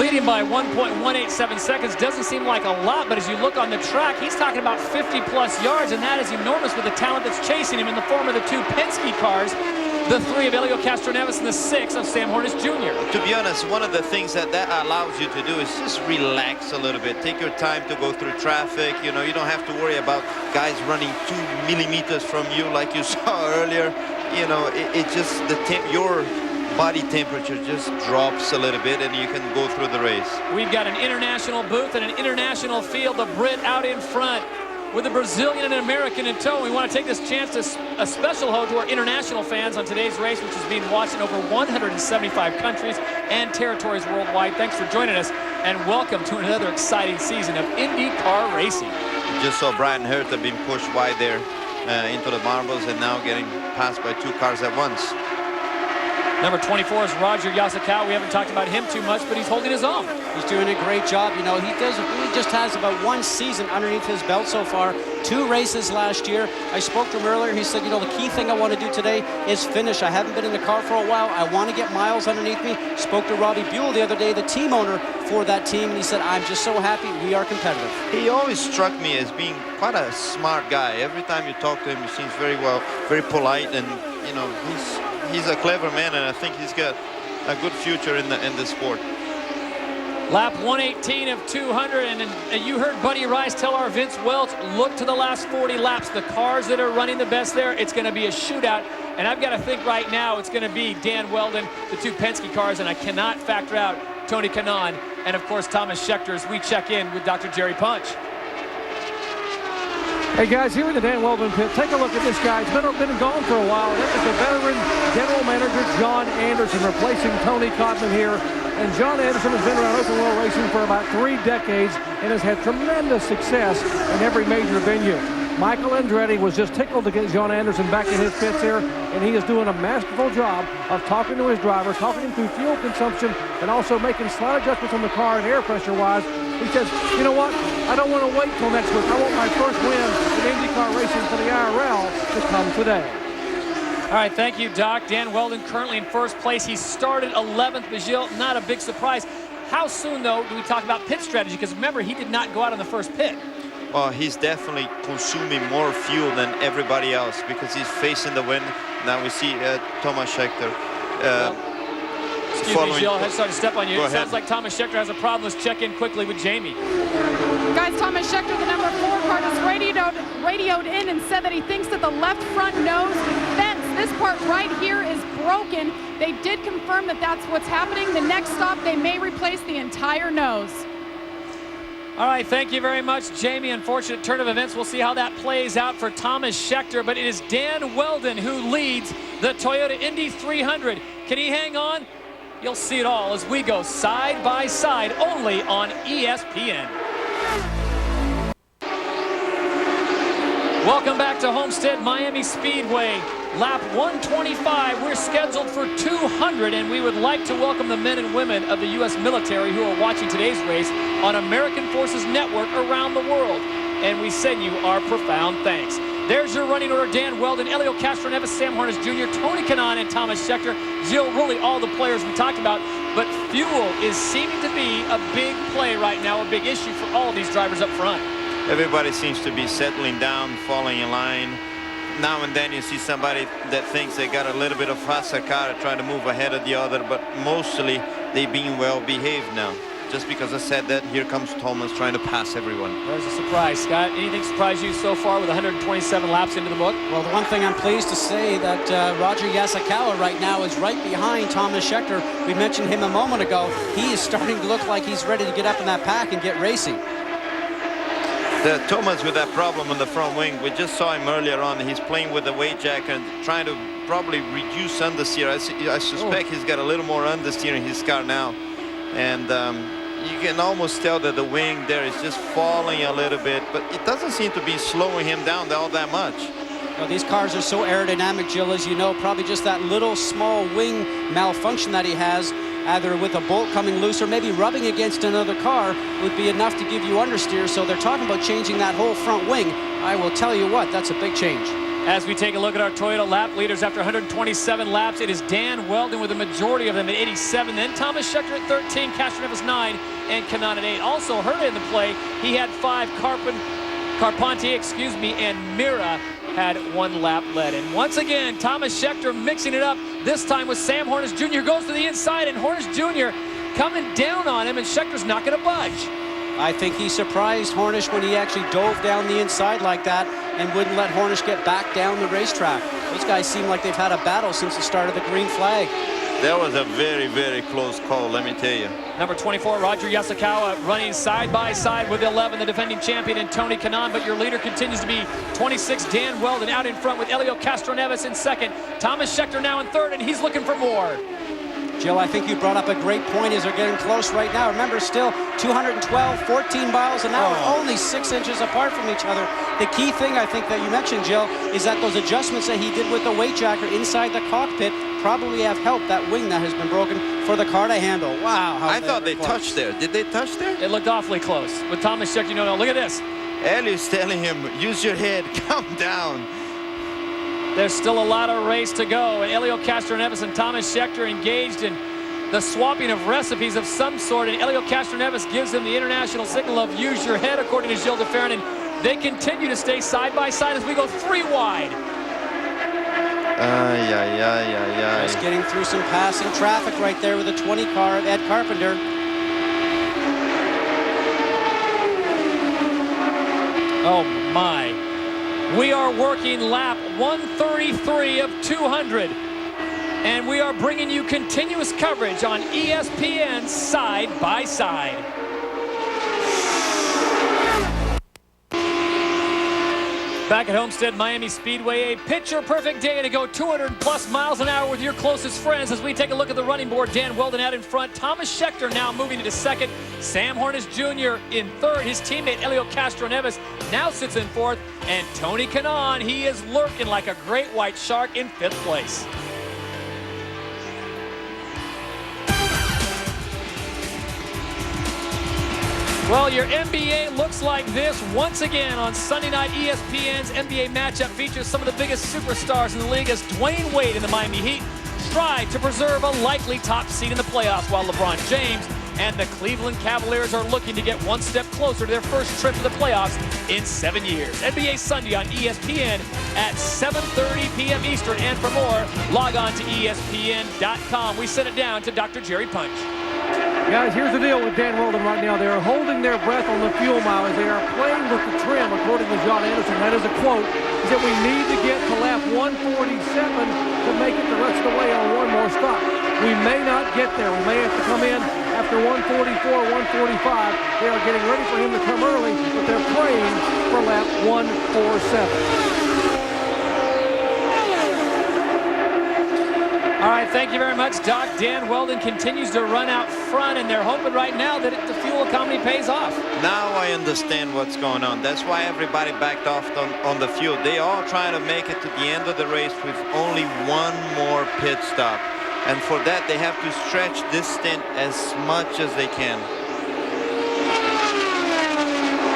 Leading by 1.187 seconds doesn't seem like a lot, but as you look on the track, he's talking about 50-plus yards, and that is enormous with the talent that's chasing him in the form of the 2 Penske cars, the 3 of Helio Castroneves and the 6 of Sam Hornish Jr. To be honest, one of the things that allows you to do is just relax a little bit. Take your time to go through traffic. You know, you don't have to worry about guys running 2 millimeters from you like you saw earlier. You know, it just, your body temperature just drops a little bit and you can go through the race. We've got an international booth and an international field. The Brit out in front with a Brazilian and an American in tow. We want to take this chance to a special hello to our international fans on today's race, which is being watched in over 175 countries and territories worldwide. Thanks for joining us, and welcome to another exciting season of IndyCar racing. You just saw Brian Herta being pushed wide there into the marbles and now getting passed by 2 cars at once. Number 24 is Roger Yasukawa. We haven't talked about him too much, but he's holding his own. He's doing a great job. You know, he just has about 1 season underneath his belt so far. 2 races last year. I spoke to him earlier. He said, you know, the key thing I want to do today is finish. I haven't been in the car for a while. I want to get miles underneath me. Spoke to Robbie Buell the other day, the team owner for that team, and he said, I'm just so happy we are competitive. He always struck me as being quite a smart guy. Every time you talk to him, he seems very polite, and, you know, he's a clever man, and I think he's got a good future in the sport. Lap 118 of 200, and you heard Buddy Rice tell our Vince Welch, look to the last 40 laps. The cars that are running the best there, it's going to be a shootout. And I've got to think right now it's going to be Dan Weldon, the 2 Penske cars, and I cannot factor out Tony Kanaan, and of course Thomas Scheckter as we check in with Dr. Jerry Punch. Hey guys, here in the Dan Weldon pit, take a look at this guy. He's been gone for a while. That is the veteran general manager John Anderson replacing Tony Cotman here. And John Anderson has been around open wheel racing for about 3 decades and has had tremendous success in every major venue. Michael Andretti was just tickled to get John Anderson back in his pits here, and he is doing a masterful job of talking to his drivers, talking him through fuel consumption, and also making slight adjustments on the car and air pressure-wise. He says, you know what? I don't want to wait till next week. I want my first win in IndyCar racing for the IRL to come today. All right, thank you, Doc. Dan Weldon currently in first place. He started 11th. Bagil, not a big surprise. How soon, though, do we talk about pit strategy? Because remember, he did not go out on the first pit. Well, he's definitely consuming more fuel than everybody else because he's facing the wind. Now we see Thomas Scheckter. Excuse me, Jill, I started to step on you. It sounds like Thomas Scheckter has a problem. Let's check in quickly with Jamie. Guys, Thomas Scheckter, the number 4 car, just radioed in and said that he thinks that the left front nose fence, this part right here, is broken. They did confirm that that's what's happening. The next stop, they may replace the entire nose. All right, thank you very much, Jamie. Unfortunate turn of events. We'll see how that plays out for Thomas Scheckter, but it is Dan Weldon who leads the Toyota Indy 300. Can he hang on? You'll see it all as we go side by side only on ESPN. Welcome back to Homestead-Miami Speedway. Lap 125, we're scheduled for 200, and we would like to welcome the men and women of the U.S. military who are watching today's race on American Forces Network around the world. And we send you our profound thanks. There's your running order: Dan Weldon, Helio Castroneves, Sam Hornish Jr., Tony Kanaan, and Thomas Scheckter. Jill, really all the players we talked about, but fuel is seeming to be a big play right now, a big issue for all of these drivers up front. Everybody seems to be settling down, falling in line. Now and then you see somebody that thinks they got a little bit of faster car trying to move ahead of the other, but mostly they being well behaved now. Just because I said that, here comes Thomas trying to pass everyone. There's a surprise, Scott. Anything surprise you so far with 127 laps into the book? Well, the one thing I'm pleased to say that Roger Yasukawa right now is right behind Thomas Scheckter. We mentioned him a moment ago. He is starting to look like he's ready to get up in that pack and get racing. Thomas with that problem on the front wing, we just saw him earlier on. He's playing with the weight jack and trying to probably reduce understeer. I suspect he's got a little more understeer in his car now. And you can almost tell that the wing there is just falling a little bit, but it doesn't seem to be slowing him down all that much. Well, these cars are so aerodynamic, Jill, as you know. Probably just that little small wing malfunction that he has, either with a bolt coming loose or maybe rubbing against another car, would be enough to give you understeer. So they're talking about changing that whole front wing. I will tell you what, that's a big change. As we take a look at our Toyota lap leaders after 127 laps, it is Dan Weldon with the majority of them at 87, then Thomas Scheckter at 13, Castroneves 9, and Kanaan at 8. Also heard in the play, he had 5, Carpentier, and Mira had 1 lap led. And once again, Thomas Scheckter mixing it up, this time with Sam Hornish Jr. goes to the inside, and Hornish Jr. coming down on him, and Schecter's not going to budge. I think he surprised Hornish when he actually dove down the inside like that and wouldn't let Hornish get back down the racetrack. Those guys seem like they've had a battle since the start of the green flag. That was a very, very close call, let me tell you. Number 24, Roger Yasukawa, running side by side with 11, the defending champion, and Tony Kanaan. But your leader continues to be 26, Dan Weldon, out in front with Helio Castroneves in second. Thomas Scheckter now in third, and he's looking for more. Jill, I think you brought up a great point as they're getting close right now. Remember, still 212, 14 miles an hour, only 6 inches apart from each other. The key thing I think that you mentioned, Jill, is that those adjustments that he did with the weight jacker inside the cockpit probably have helped that wing that has been broken for the car to handle. Wow. I thought they touched there. Did they touch there? It looked awfully close. With Thomas Scheckter, no, look at this. Helio's telling him, use your head, calm down. There's still a lot of race to go, and Helio Castroneves and Thomas Scheckter engaged in the swapping of recipes of some sort, and Helio Castroneves gives him the international signal of use your head, according to Gilles de Ferran, and they continue to stay side by side as we go 3 wide. Just getting through some passing traffic right there with the 20 car of Ed Carpenter. Oh my. We are working lap 133 of 200. And we are bringing you continuous coverage on ESPN side by side. Back at Homestead-Miami Speedway, a picture-perfect day to go 200+ miles an hour with your closest friends as we take a look at the running board. Dan Weldon out in front. Thomas Scheckter now moving into second. Sam Hornish Jr. in third. His teammate Helio Castroneves now sits in fourth. And Tony Kanaan, he is lurking like a great white shark in 5th place. Well, your NBA looks like this once again on Sunday night. ESPN's NBA matchup features some of the biggest superstars in the league as Dwayne Wade and the Miami Heat strive to preserve a likely top seed in the playoffs, while LeBron James and the Cleveland Cavaliers are looking to get one step closer to their first trip to the playoffs in 7 years. NBA Sunday on ESPN at 7:30 p.m. Eastern. And for more, log on to ESPN.com. We send it down to Dr. Jerry Punch. Guys, here's the deal with Dan Weldon right now. They are holding their breath on the fuel mile as they are playing with the trim, according to John Anderson. That is a quote. He said, we need to get to lap 147 to make it the rest of the way on one more stop. We may not get there. We may have to come in after 144, 145. They are getting ready for him to come early, but they're praying for lap 147. All right, thank you very much, Doc. Dan Weldon continues to run out front, and they're hoping right now that the fuel economy pays off. Now I understand what's going on. That's why everybody backed off on the fuel. They all trying to make it to the end of the race with only one more pit stop. And for that, they have to stretch this stint as much as they can.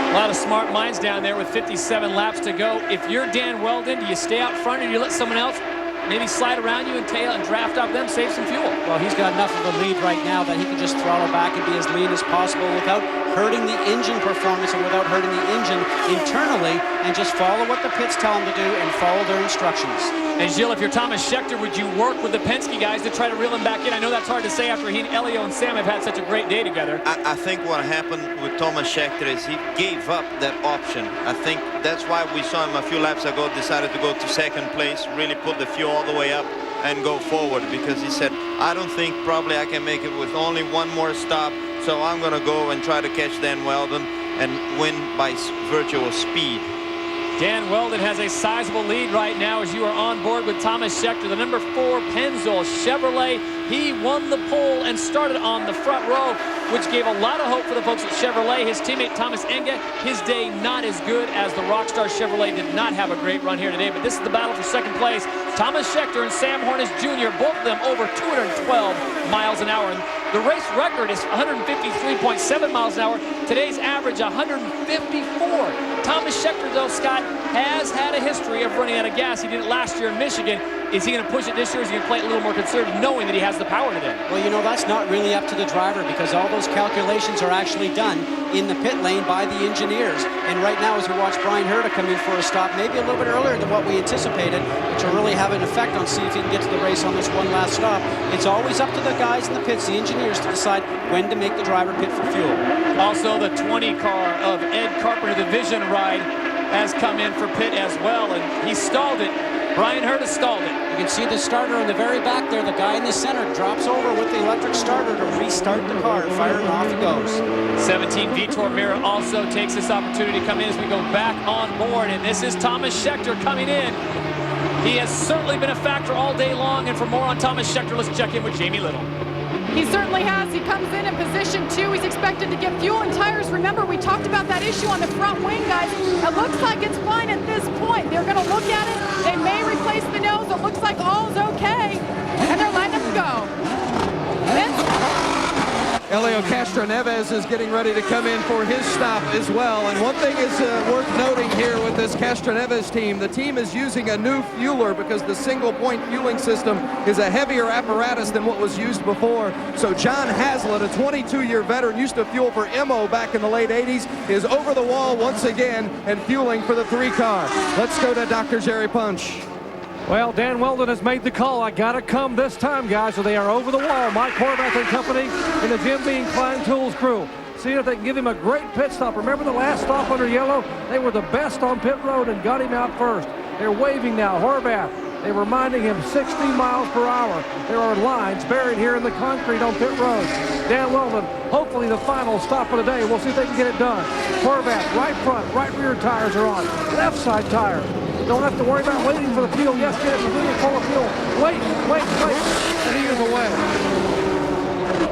A lot of smart minds down there with 57 laps to go. If you're Dan Weldon, do you stay out front or do you let someone else maybe slide around you and tail and draft off them, save some fuel? Well, he's got enough of a lead right now that he can just throttle back and be as lean as possible without hurting the engine performance and without hurting the engine internally, and just follow what the pits tell him to do and follow their instructions. And Gilles, if you're Thomas Scheckter, would you work with the Penske guys to try to reel him back in? I know that's hard to say after he and Helio and Sam have had such a great day together. I think what happened with Thomas Scheckter is he gave up that option. I think that's why we saw him a few laps ago decided to go to second place, really put the fuel all the way up and go forward, because he said, I don't think probably I can make it with only one more stop, so I'm going to go and try to catch Dan Weldon and win by virtue of speed. Dan Weldon has a sizable lead right now as you are on board with Thomas Scheckter. The number 4 Pennzoil Chevrolet, he won the pole and started on the front row, which gave a lot of hope for the folks at Chevrolet. His teammate Thomas Enge, his day not as good as the Rockstar Chevrolet, did not have a great run here today, but this is the battle for second place. Thomas Scheckter and Sam Hornish Jr., both of them over 212 miles an hour. And the race record is 153.7 miles an hour. Today's average 154. Thomas Scheckter, though, Scott, has had a history of running out of gas. He did it last year in Michigan. Is he going to push it this year, or is he going to play it a little more conservative, knowing that he has the power today? Well, you know, that's not really up to the driver, because all those calculations are actually done in the pit lane by the engineers. And right now, as we watch Brian Herta come in for a stop, maybe a little bit earlier than what we anticipated, which will really have an effect on see if he can get to the race on this one last stop. It's always up to the guys in the pits, the engineers, to decide when to make the driver pit for fuel. Also, the 20 car of Ed Carpenter, the Vision Ride, has come in for pit as well, and he stalled it Brian Hurt has stalled it. You can see the starter in the very back there. The guy in the center drops over with the electric starter to restart the car. Fire and off he goes. 17 Vitor Meira also takes this opportunity to come in as we go back on board. And this is Thomas Scheckter coming in. He has certainly been a factor all day long. And for more on Thomas Scheckter, let's check in with Jamie Little. He certainly has. He comes in position 2. He's expected to get fuel and tires. Remember, we talked about that issue on the front wing, guys. It looks like it's fine at this point. They're going to look at it. They may replace the nose. It looks like all's okay. And they're letting him go. Helio Castroneves is getting ready to come in for his stop as well. And one thing is worth noting here with this Castroneves team, the team is using a new fueler because the single-point fueling system is a heavier apparatus than what was used before. So John Hazlitt, a 22-year veteran, used to fuel for Immo back in the late 80s, is over the wall once again and fueling for the 3-car. Let's go to Dr. Jerry Punch. Well, Dan Weldon has made the call. I got to come this time, guys. So they are over the wall. Mike Horvath and company and the Jim Beam Klein Tools crew. See if they can give him a great pit stop. Remember the last stop under yellow? They were the best on pit road and got him out first. They're waving now. Horvath, they're reminding him 60 miles per hour. There are lines buried here in the concrete on pit road. Dan Weldon, hopefully the final stop of the day. We'll see if they can get it done. Horvath, right front, right rear tires are on. Left side tires. Don't have to worry about waiting for the fuel. Yes, get it completely full of fuel. Wait. And he is away.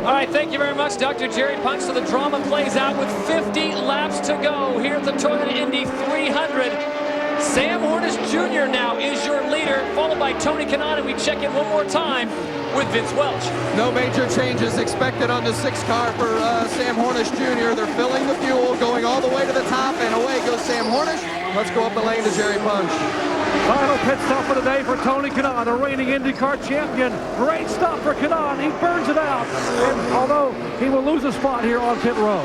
All right, thank you very much, Dr. Jerry Punch. So the drama plays out with 50 laps to go here at the Toyota Indy 300. Sam Hornish Jr. now is your leader, followed by Tony Kanaan. And we check in one more time with Vince Welch. No major changes expected on the 6-car for Sam Hornish Jr. They're filling the fuel, going all the way to the top, and away goes Sam Hornish. Let's go up the lane to Jerry Punch. Final pit stop of the day for Tony Kanaan, the reigning IndyCar champion. Great stop for Kanaan. He burns it out. And although he will lose a spot here on pit road.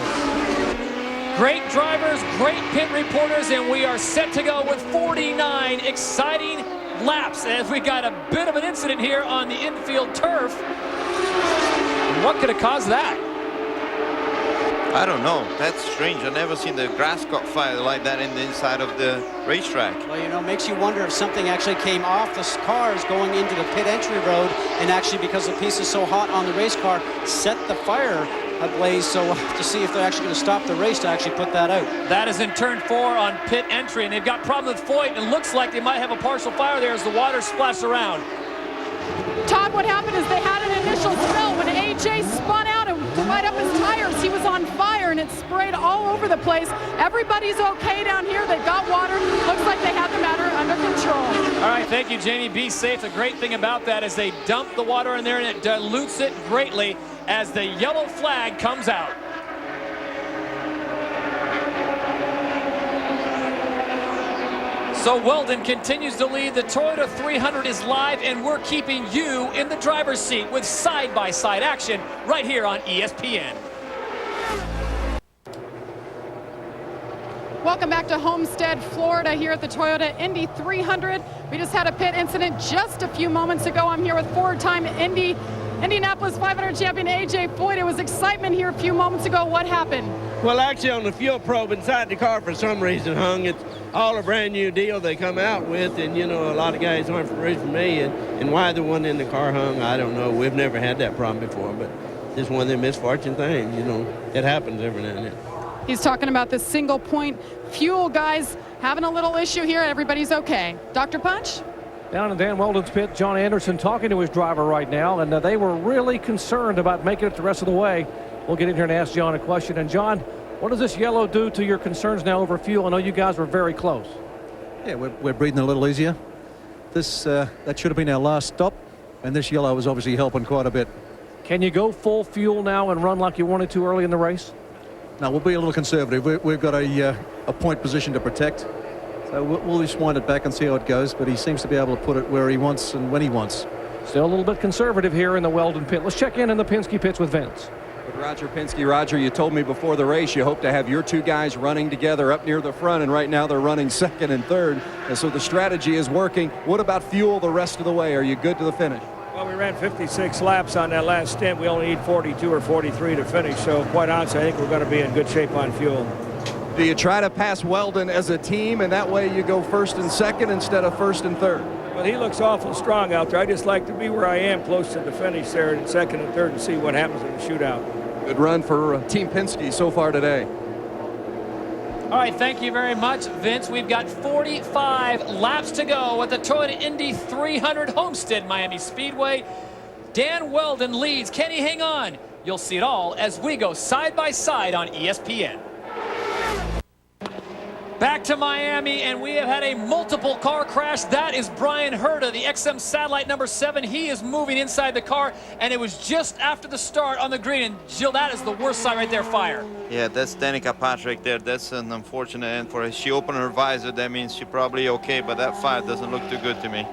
Great drivers, great pit reporters, and we are set to go with 49 exciting laps as we got a bit of an incident here on the infield turf. What could have caused that? I don't know. That's strange. I've never seen the grass caught fire like that in the inside of the racetrack. Well, you know, makes you wonder if something actually came off the cars going into the pit entry road, and actually because the piece is so hot on the race car, set the fire ablaze. So to see if they're actually going to stop the race to actually put that out. That is in turn 4 on pit entry, and they've got problems with Foyt, and it looks like they might have a partial fire there as the water splashed around. Todd, what happened is they had an initial spill when AJ spun out and light up his tires. He was on fire and it sprayed all over the place. Everybody's okay down here. They've got water. Looks like they had the matter under control. All right, thank you, Jamie. Be safe. The great thing about that is they dump the water in there and it dilutes it greatly as the yellow flag comes out. So Weldon continues to lead. The Toyota 300 is live, and we're keeping you in the driver's seat with side-by-side action right here on ESPN. Welcome back to Homestead, Florida, here at the Toyota Indy 300. We just had a pit incident just a few moments ago. I'm here with 4-time Indianapolis 500 champion AJ Foyt. It was excitement here a few moments ago. What happened? Well, actually, on the fuel probe inside the car, for some reason, hung. It's all a brand new deal they come out with, and you know, a lot of guys aren't familiar with me, and why the one in the car hung, I don't know. We've never had that problem before, but it's one of them misfortune things. You know, it happens every now and then. He's talking about the single point fuel, guys. Having a little issue here. Everybody's okay. Dr. Punch? Down in Dan Weldon's pit, John Anderson talking to his driver right now, and they were really concerned about making it the rest of the way. We'll get in here and ask John a question. And John, what does this yellow do to your concerns now over fuel? I know you guys were very close. Yeah, we're breathing a little easier. This that should have been our last stop, and this yellow was obviously helping quite a bit. Can you go full fuel now and run like you wanted to early in the race? No, we'll be a little conservative. We've got a point position to protect. So we'll just wind it back and see how it goes, but he seems to be able to put it where he wants and when he wants. Still a little bit conservative here in the Weldon pit. Let's check in the Penske pits with Vince. With Roger Penske. Roger, you told me before the race you hope to have your two guys running together up near the front, and right now they're running second and third. And so the strategy is working. What about fuel the rest of the way? Are you good to the finish? Well, we ran 56 laps on that last stint. We only need 42 or 43 to finish, so quite honestly, I think we're going to be in good shape on fuel. Do you try to pass Weldon as a team, and that way you go first and second instead of first and third? Well, he looks awful strong out there. I just like to be where I am, close to the finish there in second and third, and see what happens in the shootout. Good run for Team Penske so far today. All right, thank you very much, Vince. We've got 45 laps to go at the Toyota Indy 300 Homestead-Miami Speedway. Dan Weldon leads. Can he hang on? You'll see it all as we go side by side on ESPN. Back to Miami, and we have had a multiple car crash. That is Brian Herta, the XM satellite number 7. He is moving inside the car, and it was just after the start on the green. And Jill, that is the worst sign right there, fire. Yeah, that's Danica Patrick there. That's an unfortunate end for her. She opened her visor. That means she's probably okay, but that fire doesn't look too good to me.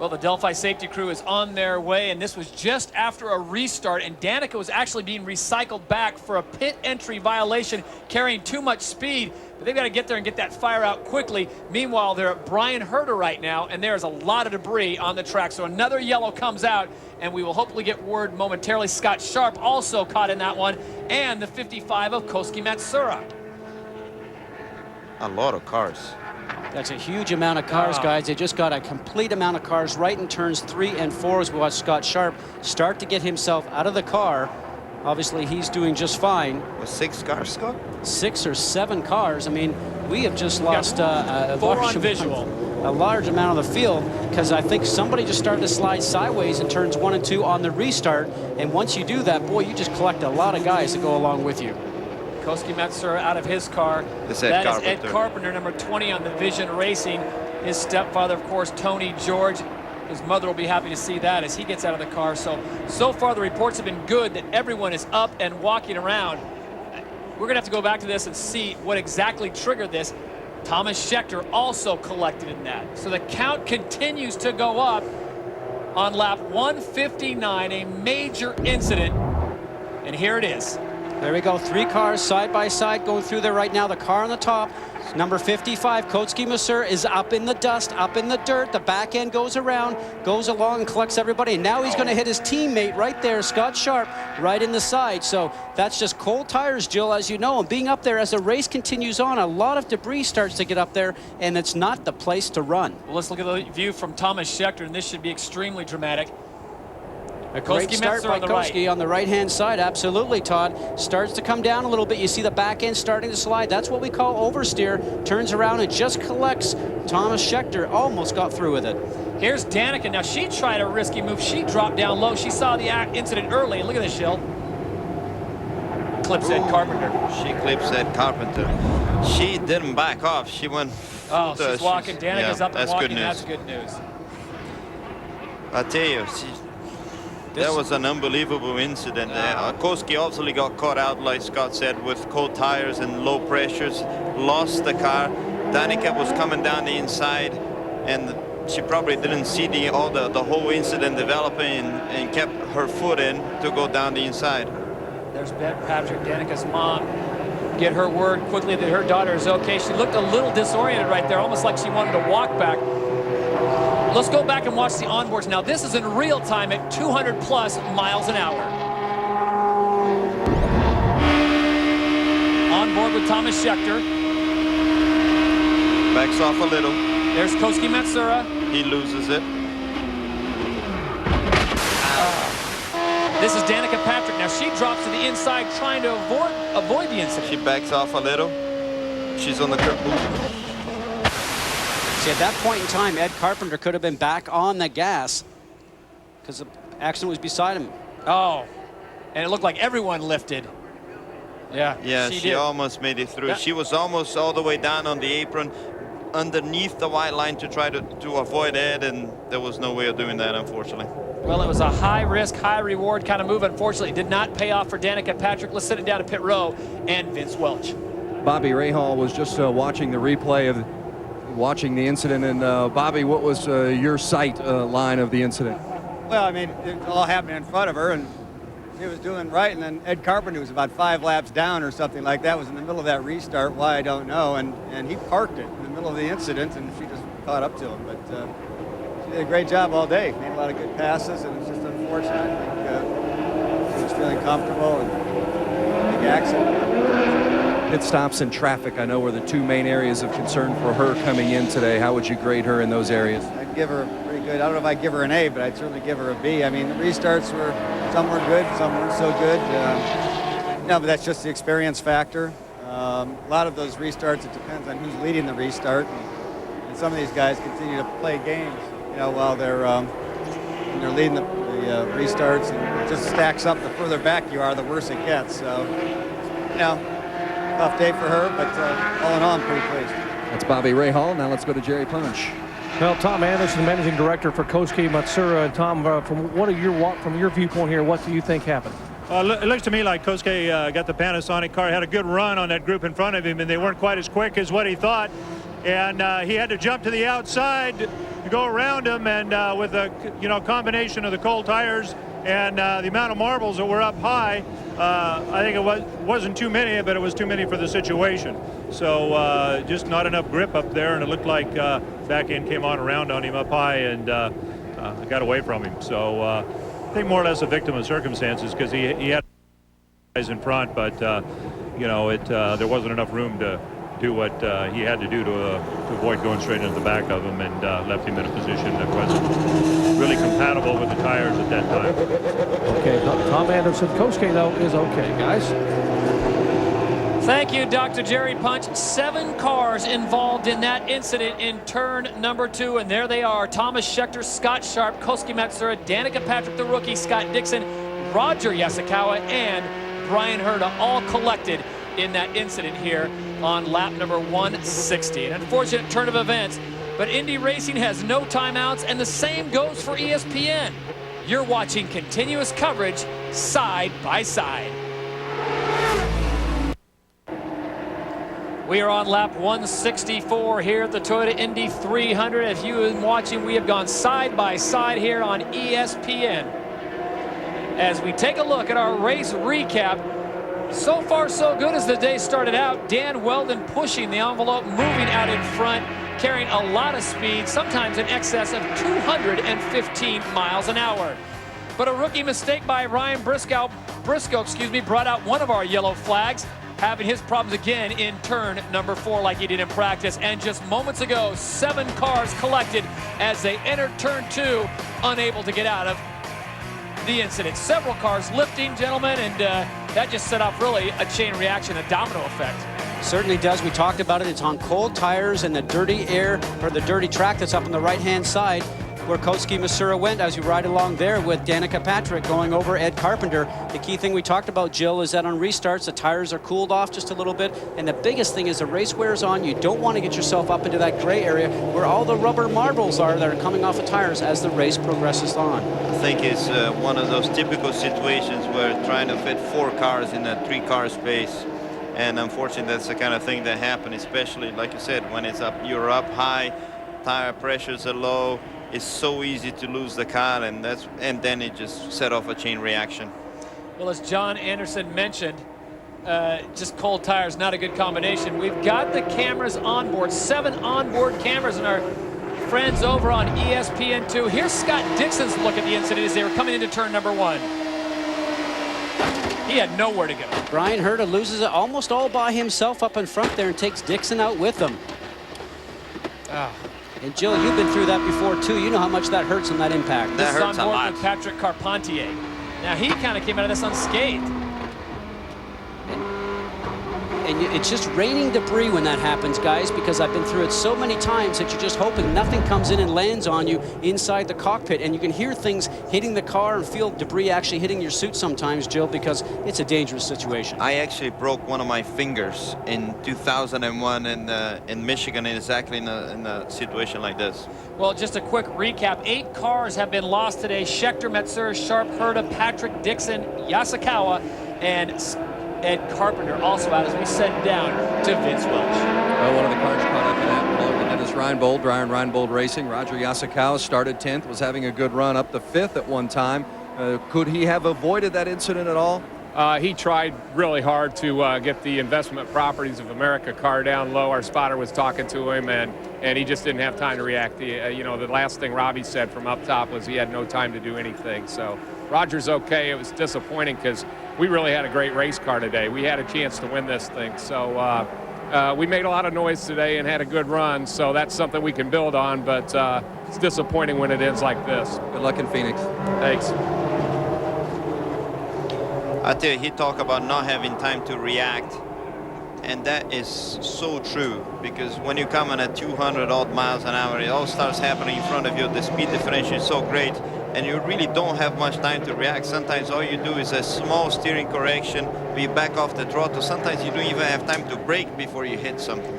Well, the Delphi safety crew is on their way, and this was just after a restart, and Danica was actually being recycled back for a pit entry violation, carrying too much speed. But they've got to get there and get that fire out quickly. Meanwhile, they're at Brian Herta right now, and there's a lot of debris on the track. So another yellow comes out, and we will hopefully get word momentarily. Scott Sharp also caught in that one, and the 55 of Koski Matsura. A lot of cars. That's a huge amount of cars, guys. They just got a complete amount of cars right in turns 3 and 4 as we watch Scott Sharp start to get himself out of the car. Obviously, he's doing just fine. With 6 cars, Scott? 6 or 7 cars. I mean, we have just lost a large amount of the field because I think somebody just started to slide sideways in turns 1 and 2 on the restart. And once you do that, boy, you just collect a lot of guys to go along with you. Koski Matsura out of his car. That is Ed Carpenter, number 20 on the Vision Racing. His stepfather, of course, Tony George. His mother will be happy to see that as he gets out of the car. So far the reports have been good that everyone is up and walking around. We're going to have to go back to this and see what exactly triggered this. Thomas Schechter also collected in that. So the count continues to go up on lap 159, a major incident. And here it is. There we go, 3 cars side by side going through there right now. The car on the top, number 55, Koski Matsura, is up in the dust, up in the dirt. The back end goes around, goes along and collects everybody. And now he's going to hit his teammate right there, Scott Sharp, right in the side. So that's just cold tires, Jill, as you know. And being up there as the race continues on, a lot of debris starts to get up there, and it's not the place to run. Well, let's look at the view from Thomas Schechter, and this should be extremely dramatic. A great start by Koski on the right-hand side. Absolutely, Todd. Starts to come down a little bit. You see the back end starting to slide. That's what we call oversteer. Turns around and just collects. Thomas Schechter almost got through with it. Here's Danica. Now, she tried a risky move. She dropped down low. She saw the incident early. And look at this, Jill. Clips Ed Carpenter. She clips Ed Carpenter. She didn't back off. She went... Oh, she's walking. Danica's up and walking. Good news. That's good news. I tell you, that was an unbelievable incident there. Koski obviously got caught out, like Scott said, with cold tires and low pressures, lost the car. Danica was coming down the inside, and she probably didn't see the whole incident developing and kept her foot in to go down the inside. There's Ben Patrick, Danica's mom. Get her word quickly that her daughter is okay. She looked a little disoriented right there, almost like she wanted to walk back. Let's go back and watch the onboards now. This is in real time at 200+ miles an hour. On board with Thomas Schechter. Backs off a little. There's Koski Matsura. He loses it. This is Danica Patrick. Now she drops to the inside trying to avoid the incident. She backs off a little. She's on the curb. See, at that point in time, Ed Carpenter could have been back on the gas because the accident was beside him. Oh, and it looked like everyone lifted. Yeah, she almost made it through. Yeah. She was almost all the way down on the apron, underneath the white line to try to avoid Ed, and there was no way of doing that, unfortunately. Well, it was a high-risk, high-reward kind of move. Unfortunately, it did not pay off for Danica Patrick. Let's send it down to pit row and Vince Welch. Bobby Rahal was just watching the replay of watching the incident. And Bobby, what was your sight line of the incident? Well, I mean, it all happened in front of her, and she was doing right, and then Ed Carpenter was about 5 laps down or something like that, was in the middle of that restart, why I don't know, and he parked it in the middle of the incident, and she just caught up to him. But she did a great job all day, made a lot of good passes, and it's just unfortunate. I think she was feeling comfortable, and big accident. Pit stops and traffic, I know, were the 2 main areas of concern for her coming in today. How would you grade her in those areas? I'd I'd give her a pretty good. I don't know if I'd give her an A, but I'd certainly give her a B. I mean, the restarts some were good, some weren't so good. No, but that's just the experience factor. A lot of those restarts, it depends on who's leading the restart, and some of these guys continue to play games, while they're leading the restarts, and it just stacks up. The further back you are, the worse it gets. So, tough day for her, but all in all, I'm pretty pleased. That's Bobby Rahal. Now let's go to Jerry Punch. Well, Tom Anderson, managing director for Kosuke Matsuura. And Tom, from your viewpoint here, what do you think happened? It looks to me like Kosuke got the Panasonic car, had a good run on that group in front of him, and they weren't quite as quick as what he thought. And he had to jump to the outside to go around him, and with a combination of the cold tires and the amount of marbles that were up high, I think it wasn't too many, but it was too many for the situation. So just not enough grip up there, and it looked like back end came around on him up high and got away from him. So I think more or less a victim of circumstances, because he had guys in front, but there wasn't enough room to do what he had to do to avoid going straight into the back of him, and left him in a position that wasn't really compatible with the tires at that time. Okay, Tom Anderson. Kosuke, though, is okay, guys. Thank you, Dr. Jerry Punch. 7 cars involved in that incident in turn number 2, and there they are. Thomas Scheckter, Scott Sharp, Kosuke Matsuura, Danica Patrick, the rookie, Scott Dixon, Roger Yasukawa, and Brian Herta, all collected in that incident here on lap number 160. An unfortunate turn of events, but Indy Racing has no timeouts, and the same goes for ESPN. You're watching continuous coverage side by side. We are on lap 164 here at the Toyota Indy 300. If you have been watching, we have gone side by side here on ESPN. As we take a look at our race recap, so far so good as the day started out. Dan Weldon pushing the envelope, moving out in front, carrying a lot of speed, sometimes in excess of 215 miles an hour. But a rookie mistake by Ryan Briscoe, brought out one of our yellow flags, having his problems again in turn number 4 like he did in practice. And just moments ago, 7 cars collected as they entered turn 2, unable to get out of the incident. Several cars lifting, gentlemen, and that just set off really a chain reaction, a domino effect. Certainly does. We talked about it. It's on cold tires and the dirty air, or the dirty track that's up on the right-hand side, where Kosuke Matsuura went, as we ride along there with Danica Patrick going over Ed Carpenter. The key thing we talked about, Jill, is that on restarts, the tires are cooled off just a little bit. And the biggest thing is the race wears on. You don't want to get yourself up into that gray area where all the rubber marbles are that are coming off of tires as the race progresses on. I think it's one of those typical situations where trying to fit 4 cars in a 3-car space. And unfortunately, that's the kind of thing that happens, especially, like you said, when you're up high, tire pressures are low. It's so easy to lose the car, and then it just set off a chain reaction. Well, as John Anderson mentioned, just cold tires, not a good combination. We've got the cameras on board, 7 onboard cameras, and our friends over on ESPN2. Here's Scott Dixon's look at the incident as they were coming into turn number 1. He had nowhere to go. Brian Herta loses it almost all by himself up in front there and takes Dixon out with him. And Jill, you've been through that before too. You know how much that hurts on that impact. This is on board with Patrick Carpentier. Now he kind of came out of this unscathed. And it's just raining debris when that happens, guys, because I've been through it so many times that you're just hoping nothing comes in and lands on you inside the cockpit. And you can hear things hitting the car and feel debris actually hitting your suit sometimes, Jill, because it's a dangerous situation. I actually broke one of my fingers in 2001 in Michigan, exactly in a situation like this. Well, just a quick recap. 8 cars have been lost today. Scheckter, Matsuura, Sharp, Herta, Patrick, Dixon, Yasukawa, and Ed Carpenter also out as we send down to Vince Welch. Well, one of the cars caught up in that belonged to Dennis Reinbold, Ryan Reinbold Racing. Roger Yasukawa started 10th, was having a good run up to 5th at one time. Could he have avoided that incident at all? He tried really hard to get the Investment Properties of America car down low. Our spotter was talking to him, and he just didn't have time to react. The last thing Robbie said from up top was he had no time to do anything. So Roger's okay. It was disappointing because we really had a great race car today. We had a chance to win this thing. So we made a lot of noise today and had a good run. So that's something we can build on. But It's disappointing when it ends like this. Good luck in Phoenix. Thanks. I tell you, he talked about not having time to react. And that is so true, because when you come in at 200 odd miles an hour, it all starts happening in front of you. The speed differential is so great, and you really don't have much time to react. Sometimes all you do is a small steering correction, we back off the throttle. Sometimes you don't even have time to brake before you hit something.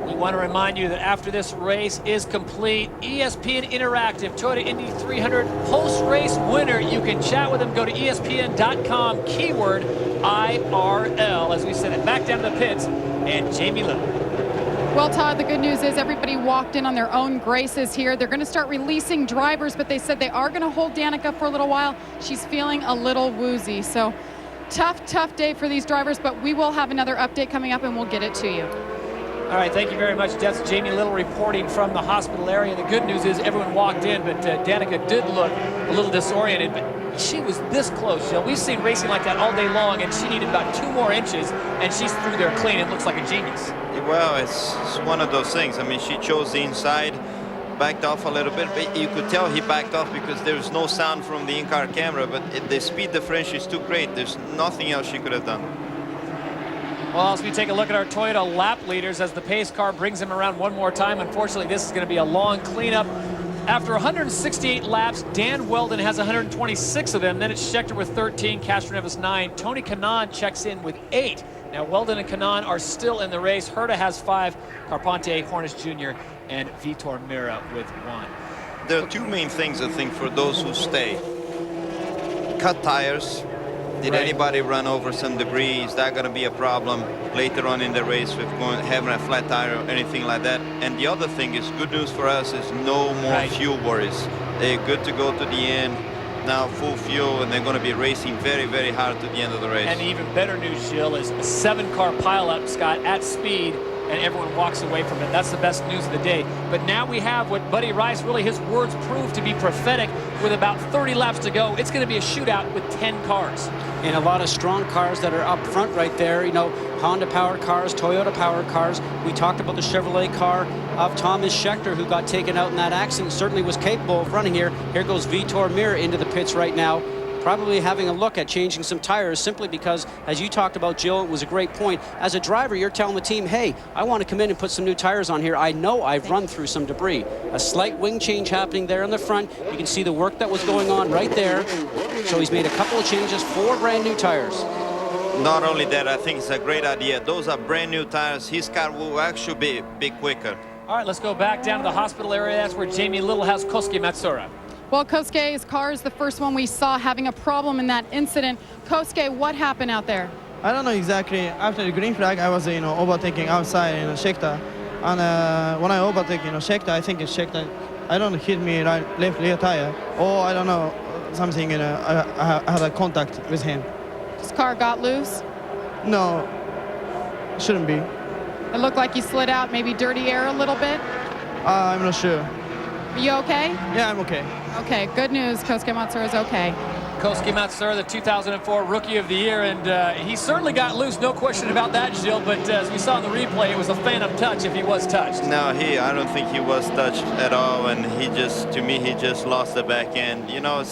We want to remind you that after this race is complete, ESPN Interactive Toyota Indy 300 post-race winner. You can chat with him. Go to ESPN.com, keyword IRL. As we send it back down to the pits, and Jamie Little. Well, Todd, the good news is everybody walked in on their own graces here. They're going to start releasing drivers, but they said they are going to hold Danica for a little while. She's feeling a little woozy. So tough day for these drivers, but we will have another update coming up, and we'll get it to you. All right, thank you very much. That's Jamie Little reporting from the hospital area. The good news is everyone walked in, but Danica did look a little disoriented, but she was this close. You know, we've seen racing like that all day long, and she needed about 2 more inches, and she's through there clean. It looks like a genius. Well, it's one of those things. I mean, she chose the inside, backed off a little bit, but you could tell he backed off because there's no sound from the in-car camera, but the speed differential is too great. There's nothing else she could have done. Well, as we take a look at our Toyota lap leaders as the pace car brings him around one more time, unfortunately, this is going to be a long cleanup. After 168 laps, Dan Weldon has 126 of them. Then it's Scheckter with 13, Castroneves 9. Tony Kanaan checks in with 8. Now, Weldon and Kanaan are still in the race. Herta has 5, Carpentier, Hornish Jr., and Vitor Mira with 1. There are 2 main things, I think, for those who stay. Cut tires. Did anybody run over some debris? Is that going to be a problem later on in the race with having a flat tire or anything like that? And the other thing is, good news for us is no more fuel worries. They're good to go to the end. Now full fuel, and they're going to be racing very, very hard to the end of the race. And even better news, Jill, is a 7-car pileup, Scott, at speed, and everyone walks away from it. That's the best news of the day. But now we have what Buddy Rice, really his words proved to be prophetic. With about 30 laps to go, it's going to be a shootout with 10 cars. And a lot of strong cars that are up front right there. You know, Honda powered cars, Toyota powered cars. We talked about the Chevrolet car of Thomas Scheckter, who got taken out in that accident, certainly was capable of running here. Here goes Vitor Mira into the pits right now, probably having a look at changing some tires, simply because, as you talked about, Jill, it was a great point. As a driver, you're telling the team, hey, I want to come in and put some new tires on here. I know I've run through some debris. A slight wing change happening there in the front. You can see the work that was going on right there. So he's made a couple of changes, 4 brand new tires. Not only that, I think it's a great idea. Those are brand new tires. His car will actually be quicker. All right, let's go back down to the hospital area. That's where Jamie Little has Kosuke Matsura. Well, Kosuke's car is the first one we saw having a problem in that incident. Kosuke, what happened out there? I don't know exactly. After the green flag, I was, overtaking outside in Scheckter. And when I overtake, Scheckter, I think it's Scheckter. I don't hit me left rear tire. Or I don't know, something, I had a contact with him. His car got loose? No, shouldn't be. It looked like he slid out, maybe dirty air a little bit? I'm not sure. Are you okay? Yeah, I'm okay. Okay, good news. Kosuke Matsura is okay. Kosuke Matsura, the 2004 Rookie of the Year, and he certainly got loose, no question about that, Jill, but as we saw in the replay, it was a phantom touch if he was touched. No, I don't think he was touched at all, and to me, he just lost the back end. You know,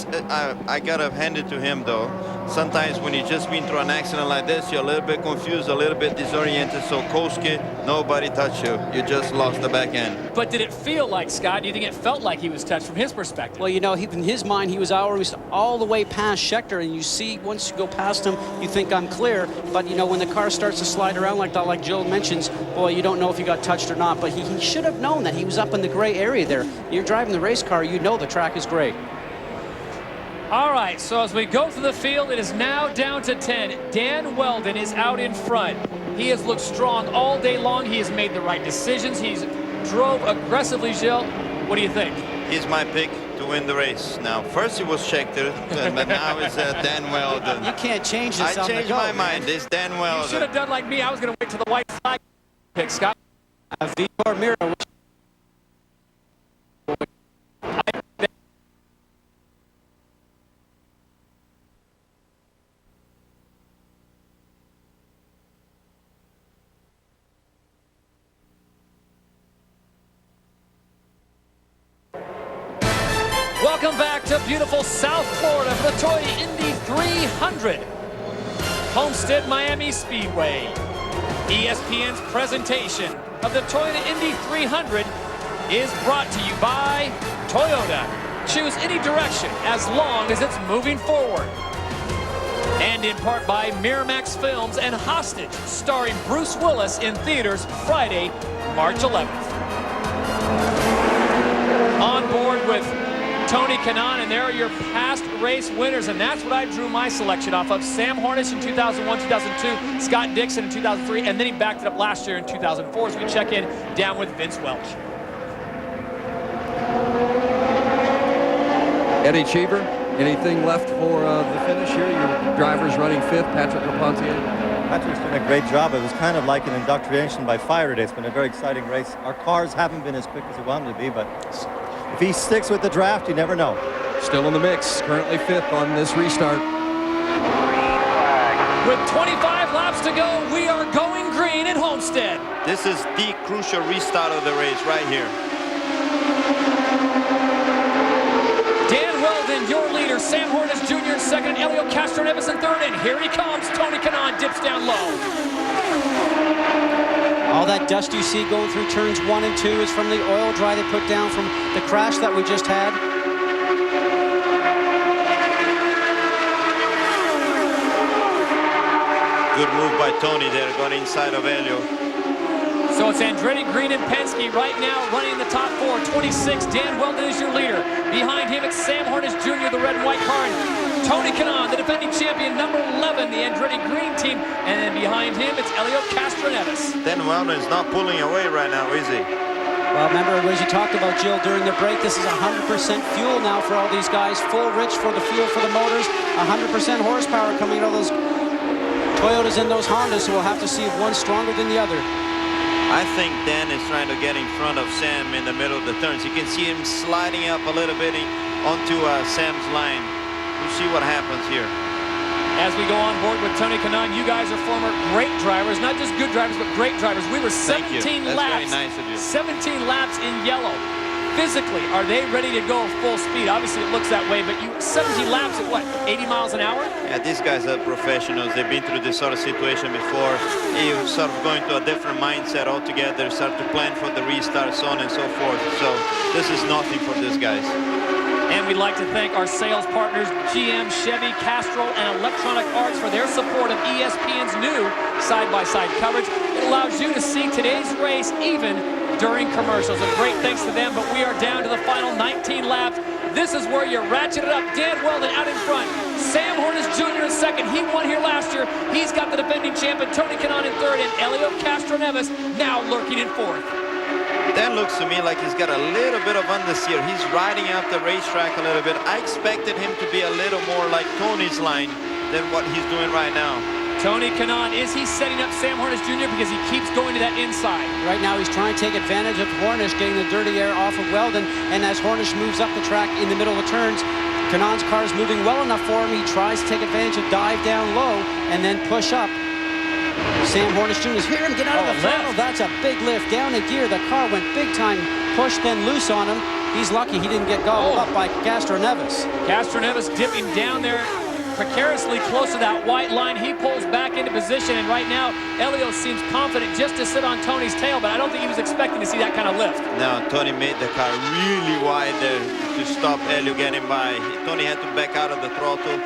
I gotta hand it to him, though. Sometimes when you just been through an accident like this, you're a little bit confused, a little bit disoriented. So Kosuke, nobody touched you. You just lost the back end. But did it feel like, Scott, do you think it felt like he was touched from his perspective? Well, in his mind, he was always all the way past Scheckter, and you see, once you go past him, you think I'm clear. But, when the car starts to slide around like that, like Jill mentions, boy, you don't know if he got touched or not. But he should have known that he was up in the gray area there. You're driving the race car, you know the track is gray. All right, so as we go through the field, it is now down to 10. Dan Weldon is out in front. He has looked strong all day long. He has made the right decisions. He's drove aggressively, Jill. What do you think? He's my pick to win the race. Now, first it was Scheckter, but now it's Dan Weldon. You can't change this. I changed my mind. It's Dan Weldon. You should have done like me. I was going to wait till the white flag pick, Scott. Vitor Mira. Welcome back to beautiful South Florida for the Toyota Indy 300. Homestead-Miami Speedway. ESPN's presentation of the Toyota Indy 300 is brought to you by Toyota. Choose any direction as long as it's moving forward. And in part by Miramax Films and Hostage, starring Bruce Willis in theaters Friday, March 11th. On board with Tony Kanaan, and there are your past race winners, and that's what I drew my selection off of. Sam Hornish in 2001, 2002, Scott Dixon in 2003, and then he backed it up last year in 2004 as we check in down with Vince Welch. Eddie Cheever, anything left for the finish here? Your driver's running 5th, Patrick Carpentier. Patrick's done a great job. It was kind of like an indoctrination by fire today. It's been a very exciting race. Our cars haven't been as quick as we wanted to be, but if he sticks with the draft, you never know. Still in the mix, currently 5th on this restart. With 25 laps to go, we are going green at Homestead. This is the crucial restart of the race right here. Dan Weldon, your leader. Sam Hornish Jr. in second. Elio Castroneves in third. And here he comes. Tony Kanaan dips down low. All that dust you see going through turns 1 and 2 is from the oil dry they put down from the crash that we just had. Good move by Tony there, going inside of Elio. So it's Andretti, Green, and Penske right now running the top 4. 26, Dan Weldon is your leader. Behind him, it's Sam Hornish Jr., the red and white car. And Tony Kanaan, the defending champion, number 11, the Andretti Green team. And then behind him, it's Elio Castroneves. Dan Weldon is not pulling away right now, is he? Well, remember, as you talked about, Jill, during the break, this is 100% fuel now for all these guys. Full rich for the fuel for the motors. 100% horsepower coming out of those Toyotas and those Hondas, so we'll have to see if one's stronger than the other. I think Dan is trying to get in front of Sam in the middle of the turns. You can see him sliding up a little bit onto Sam's line. We'll see what happens here. As we go on board with Tony Kanaan, you guys are former great drivers, not just good drivers, but great drivers. We were 17 laps, very nice of you. 17 laps in yellow. Physically, are they ready to go full speed? Obviously, it looks that way, but 17 laps at what, 80 miles an hour? Yeah, these guys are professionals. They've been through this sort of situation before. You sort of go into a different mindset altogether, start to plan for the restart, so on and so forth. So this is nothing for these guys. And we'd like to thank our sales partners, GM, Chevy, Castrol, and Electronic Arts for their support of ESPN's new side-by-side coverage. It allows you to see today's race even during commercials. A great thanks to them, but we are down to the final 19 laps. This is where you ratchet it up. Dan Weldon out in front. Sam Hornish Jr. in second. He won here last year. He's got the defending champion, Tony Kanaan, in third, and Elio Castroneves now lurking in fourth. That looks to me like he's got a little bit of understeer. He's riding out the racetrack a little bit. I expected him to be a little more like Tony's line than what he's doing right now. Tony Kanaan, is he setting up Sam Hornish Jr. because he keeps going to that inside? Right now he's trying to take advantage of Hornish getting the dirty air off of Weldon, and as Hornish moves up the track in the middle of the turns, Kanaan's car is moving well enough for him. He tries to take advantage of dive down low and then push up. Sam Hornish Jr. Hear him get out of the throttle. That's a big lift down a gear. The car went big time push, then loose on him. He's lucky he didn't get gobbled up by Castroneves. Castroneves dipping down there precariously close to that white line. He pulls back into position, and right now Elio seems confident just to sit on Tony's tail, but I don't think he was expecting to see that kind of lift. No, Tony made the car really wide there to stop Elio getting by. Tony had to back out of the throttle.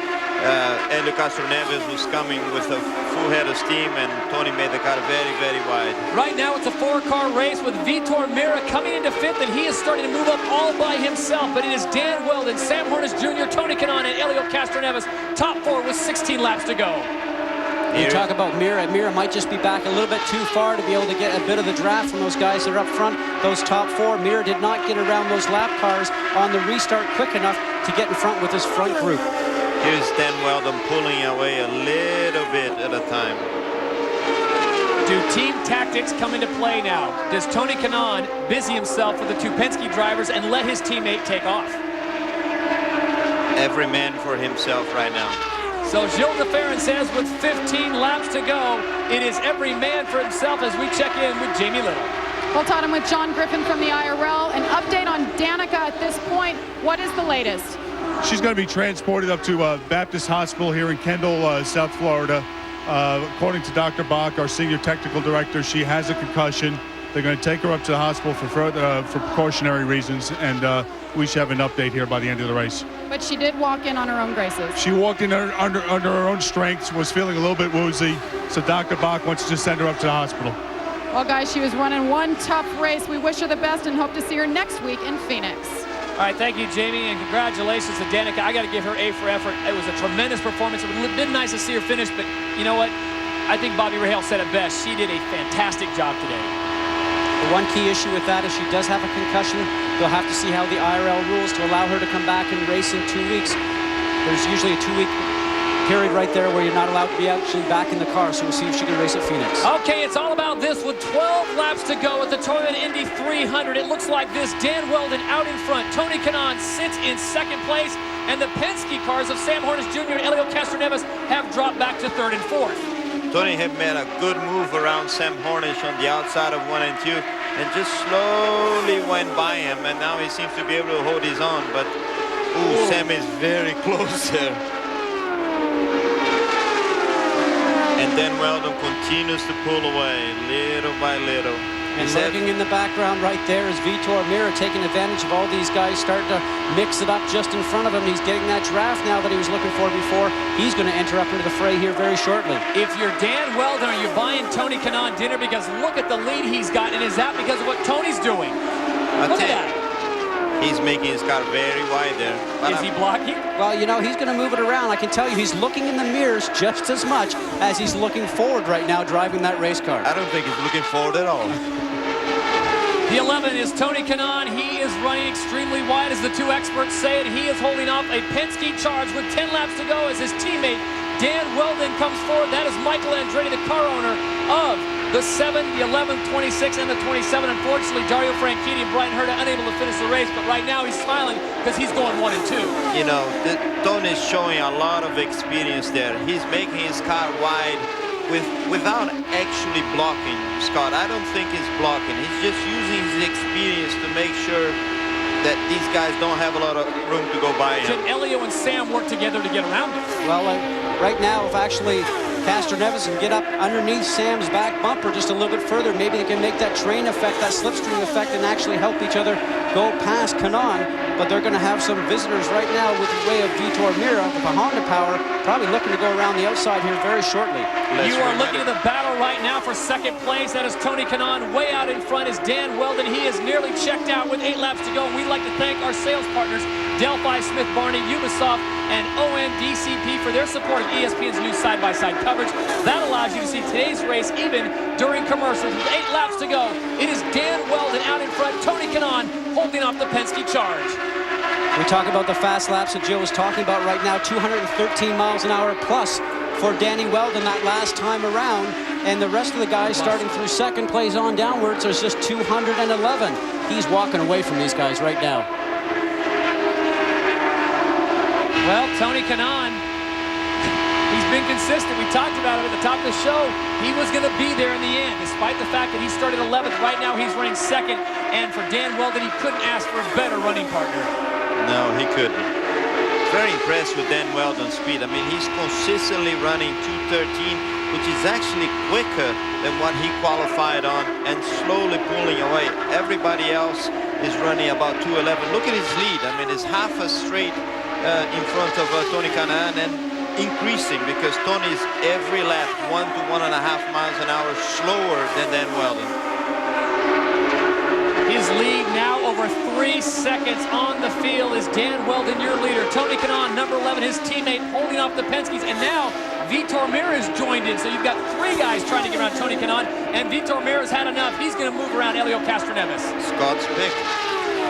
Elio Castroneves was coming with a full head of steam, and Tony made the car very, very wide. Right now it's a 4-car race with Vitor Meira coming into 5th, and he is starting to move up all by himself, but it is Dan Weldon, Sam Hornish Jr., Tony Kanaan, and Elio Castroneves, top 4 with 16 laps to go. You talk about Meira. Meira might just be back a little bit too far to be able to get a bit of the draft from those guys that are up front. Those top 4, Meira did not get around those lap cars on the restart quick enough to get in front with his front group. Here's Dan Weldon pulling away a little bit at a time. Do team tactics come into play now? Does Tony Kanaan busy himself with the two Penske drivers and let his teammate take off? Every man for himself right now. So Gilles DeFerrin says with 15 laps to go, it is every man for himself as we check in with Jamie Little. Well, Todd, I'm with John Griffin from the IRL. An update on Danica at this point. What is the latest? She's going to be transported up to Baptist Hospital here in Kendall, South Florida. According to Dr. Bach, our senior technical director, she has a concussion. They're going to take her up to the hospital for precautionary reasons, and we should have an update here by the end of the race. But she did walk in on her own graces. She walked in under her own strength, was feeling a little bit woozy, so Dr. Bach wants to send her up to the hospital. Well, guys, she was running one tough race. We wish her the best and hope to see her next week in Phoenix. All right, thank you, Jamie, and congratulations to Danica. I got to give her A for effort. It was a tremendous performance. It would have been nice to see her finish, but you know what? I think Bobby Rahal said it best. She did a fantastic job today. The one key issue with that is she does have a concussion. They'll have to see how the IRL rules to allow her to come back and race in 2 weeks. There's usually a 2-week period right there where you're not allowed to be actually back in the car, so we'll see if she can race at Phoenix. Okay, it's all about this with 12 laps to go at the Toyota Indy 300. It looks like this. Dan Weldon out in front. Tony Kanaan sits in second place, and the Penske cars of Sam Hornish Jr. and Helio Castroneves have dropped back to third and fourth. Tony had made a good move around Sam Hornish on the outside of 1 and 2 and just slowly went by him, and now he seems to be able to hold his own, but Sam is very close there. And then Weldon continues to pull away little by little. And lurking in the background right there is Vitor Meira, taking advantage of all these guys starting to mix it up just in front of him. He's getting that draft now that he was looking for before. He's going to enter up into the fray here very shortly. If you're Dan Weldon, are you buying Tony Kanaan dinner? Because look at the lead he's got, and is that because of what Tony's doing? Look at that. He's making his car very wide there. Is he blocking? Well, you know, he's going to move it around. I can tell you he's looking in the mirrors just as much as he's looking forward right now driving that race car. I don't think he's looking forward at all. The 11 is Tony Kanaan. He is running extremely wide, as the two experts say it. He is holding off a Penske charge with 10 laps to go as his teammate Dan Weldon comes forward. That is Michael Andretti, the car owner of the 7, the 11, 26, and the 27. Unfortunately, Dario Franchitti and Brian Herta unable to finish the race, but right now he's smiling because he's going 1 and 2. You know, Tony is showing a lot of experience there. He's making his car wide without actually blocking, Scott. I don't think he's blocking. He's just using his experience to make sure that these guys don't have a lot of room to go by him. Can Elio and Sam work together to get around it? Well, right now, if actually Castroneves can get up underneath Sam's back bumper just a little bit further, maybe they can make that train effect, that slipstream effect, and actually help each other go past Kanaan. But they're going to have some visitors right now with the way of Vitor Meira with the Honda power, probably looking to go around the outside here very shortly. You are looking at the battle right now for second place. That is Tony Kanaan. Way out in front is Dan Weldon. He is nearly checked out with 8 laps to go. And we'd like to thank our sales partners, Delphi, Smith Barney, Ubisoft, and ONDCP for their support of ESPN's new side-by-side coverage. That allows you to see today's race even during commercials. With 8 laps to go, it is Dan Weldon out in front, Tony Kanaan holding off the Penske charge. We talk about the fast laps that Joe was talking about right now, 213 miles an hour plus for Danny Weldon that last time around. And the rest of the guys starting through second place on downwards, there's just 211. He's walking away from these guys right now. Well, Tony Kanaan, he's been consistent. We talked about it at the top of the show. He was going to be there in the end, despite the fact that he started 11th. Right now, he's running second. And for Dan Weldon, he couldn't ask for a better running partner. No, he couldn't. Very impressed with Dan Weldon's speed. I mean, he's consistently running 213, which is actually quicker than what he qualified on, and slowly pulling away. Everybody else is running about 211. Look at his lead. I mean, it's half a straight in front of Tony Kanaan, and increasing because Tony's every lap 1 to 1.5 miles an hour slower than Dan Weldon. His lead now over 3 seconds on the field is Dan Weldon, your leader. Tony Kanaan, number 11, his teammate, holding off the Penskes. And now Vitor Meira has joined in. So you've got 3 guys trying to get around Tony Kanaan. And Vitor Meira's had enough. He's going to move around Helio Castroneves. Scott's pick.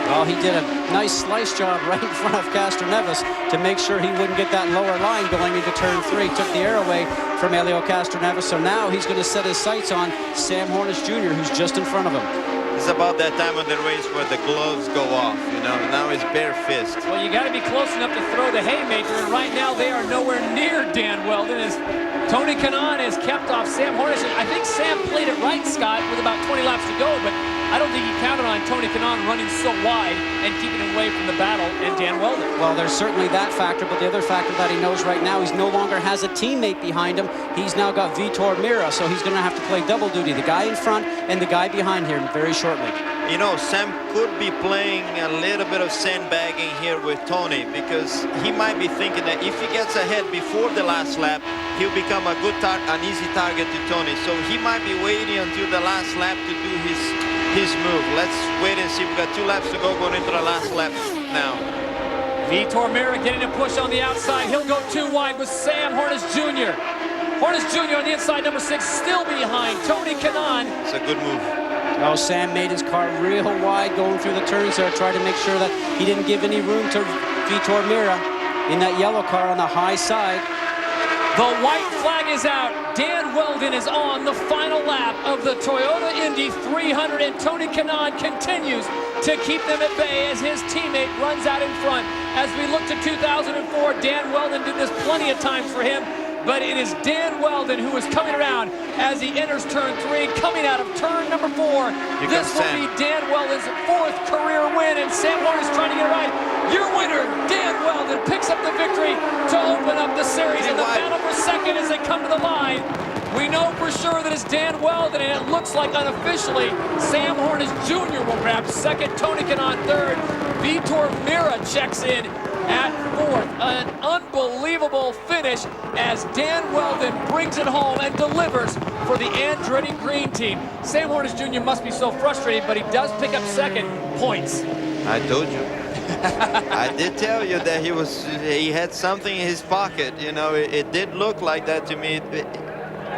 Well, he did a nice slice job right in front of Castroneves to make sure he wouldn't get that lower line going into turn 3. Took the air away from Helio Castroneves. So now he's going to set his sights on Sam Hornish Jr., who's just in front of him. It's about that time of the race where the gloves go off, you know. Now it's bare fist. Well, you got to be close enough to throw the haymaker, and right now they are nowhere near Dan Weldon as Tony Kanaan has kept off Sam Hornish. And I think Sam played it right, Scott, with about 20 laps to go, but I don't think he counted on Tony Kanaan running so wide and keeping him away from the battle and Dan Weldon. Well, there's certainly that factor, but the other factor that he knows right now, he's no longer has a teammate behind him. He's now got Vitor Mira, so he's going to have to play double duty, the guy in front and the guy behind him very shortly. You know, Sam could be playing a little bit of sandbagging here with Tony, because he might be thinking that if he gets ahead before the last lap, he'll become an easy target to Tony. So he might be waiting until the last lap to do his move. Let's wait and see. We've got 2 laps to go, going into the last lap now. Vitor Mira getting a push on the outside. He'll go 2 wide with Sam Hornish Jr. Hornish Jr. on the inside, number 6, still behind Tony Kanaan. It's a good move. Oh, Sam made his car real wide going through the turns there, tried to make sure that he didn't give any room to Vitor Mira in that yellow car on the high side. The white flag is out. Dan Weldon is on the final lap of the Toyota Indy 300, and Tony Kanaan continues to keep them at bay as his teammate runs out in front. As we look to 2004, Dan Weldon did this plenty of times for him, but it is Dan Weldon who is coming around as he enters turn 3, coming out of turn number 4. This will be Dan Weldon's 4th career win, and Sam Hornish trying to get it right. Your winner, Dan Weldon, picks up the victory to open up the series in the battle for second as they come to the line. We know for sure that it's Dan Weldon, and it looks like unofficially Sam Hornish Jr. will grab second, Tony Kanaan third. Vitor Mira checks in at 4th. An unbelievable finish as Dan Weldon brings it home and delivers for the Andretti Green team. Sam Hornish Jr. must be so frustrated, but he does pick up second. Points. I told you. I did tell you that he had something in his pocket. You know, it did look like that to me.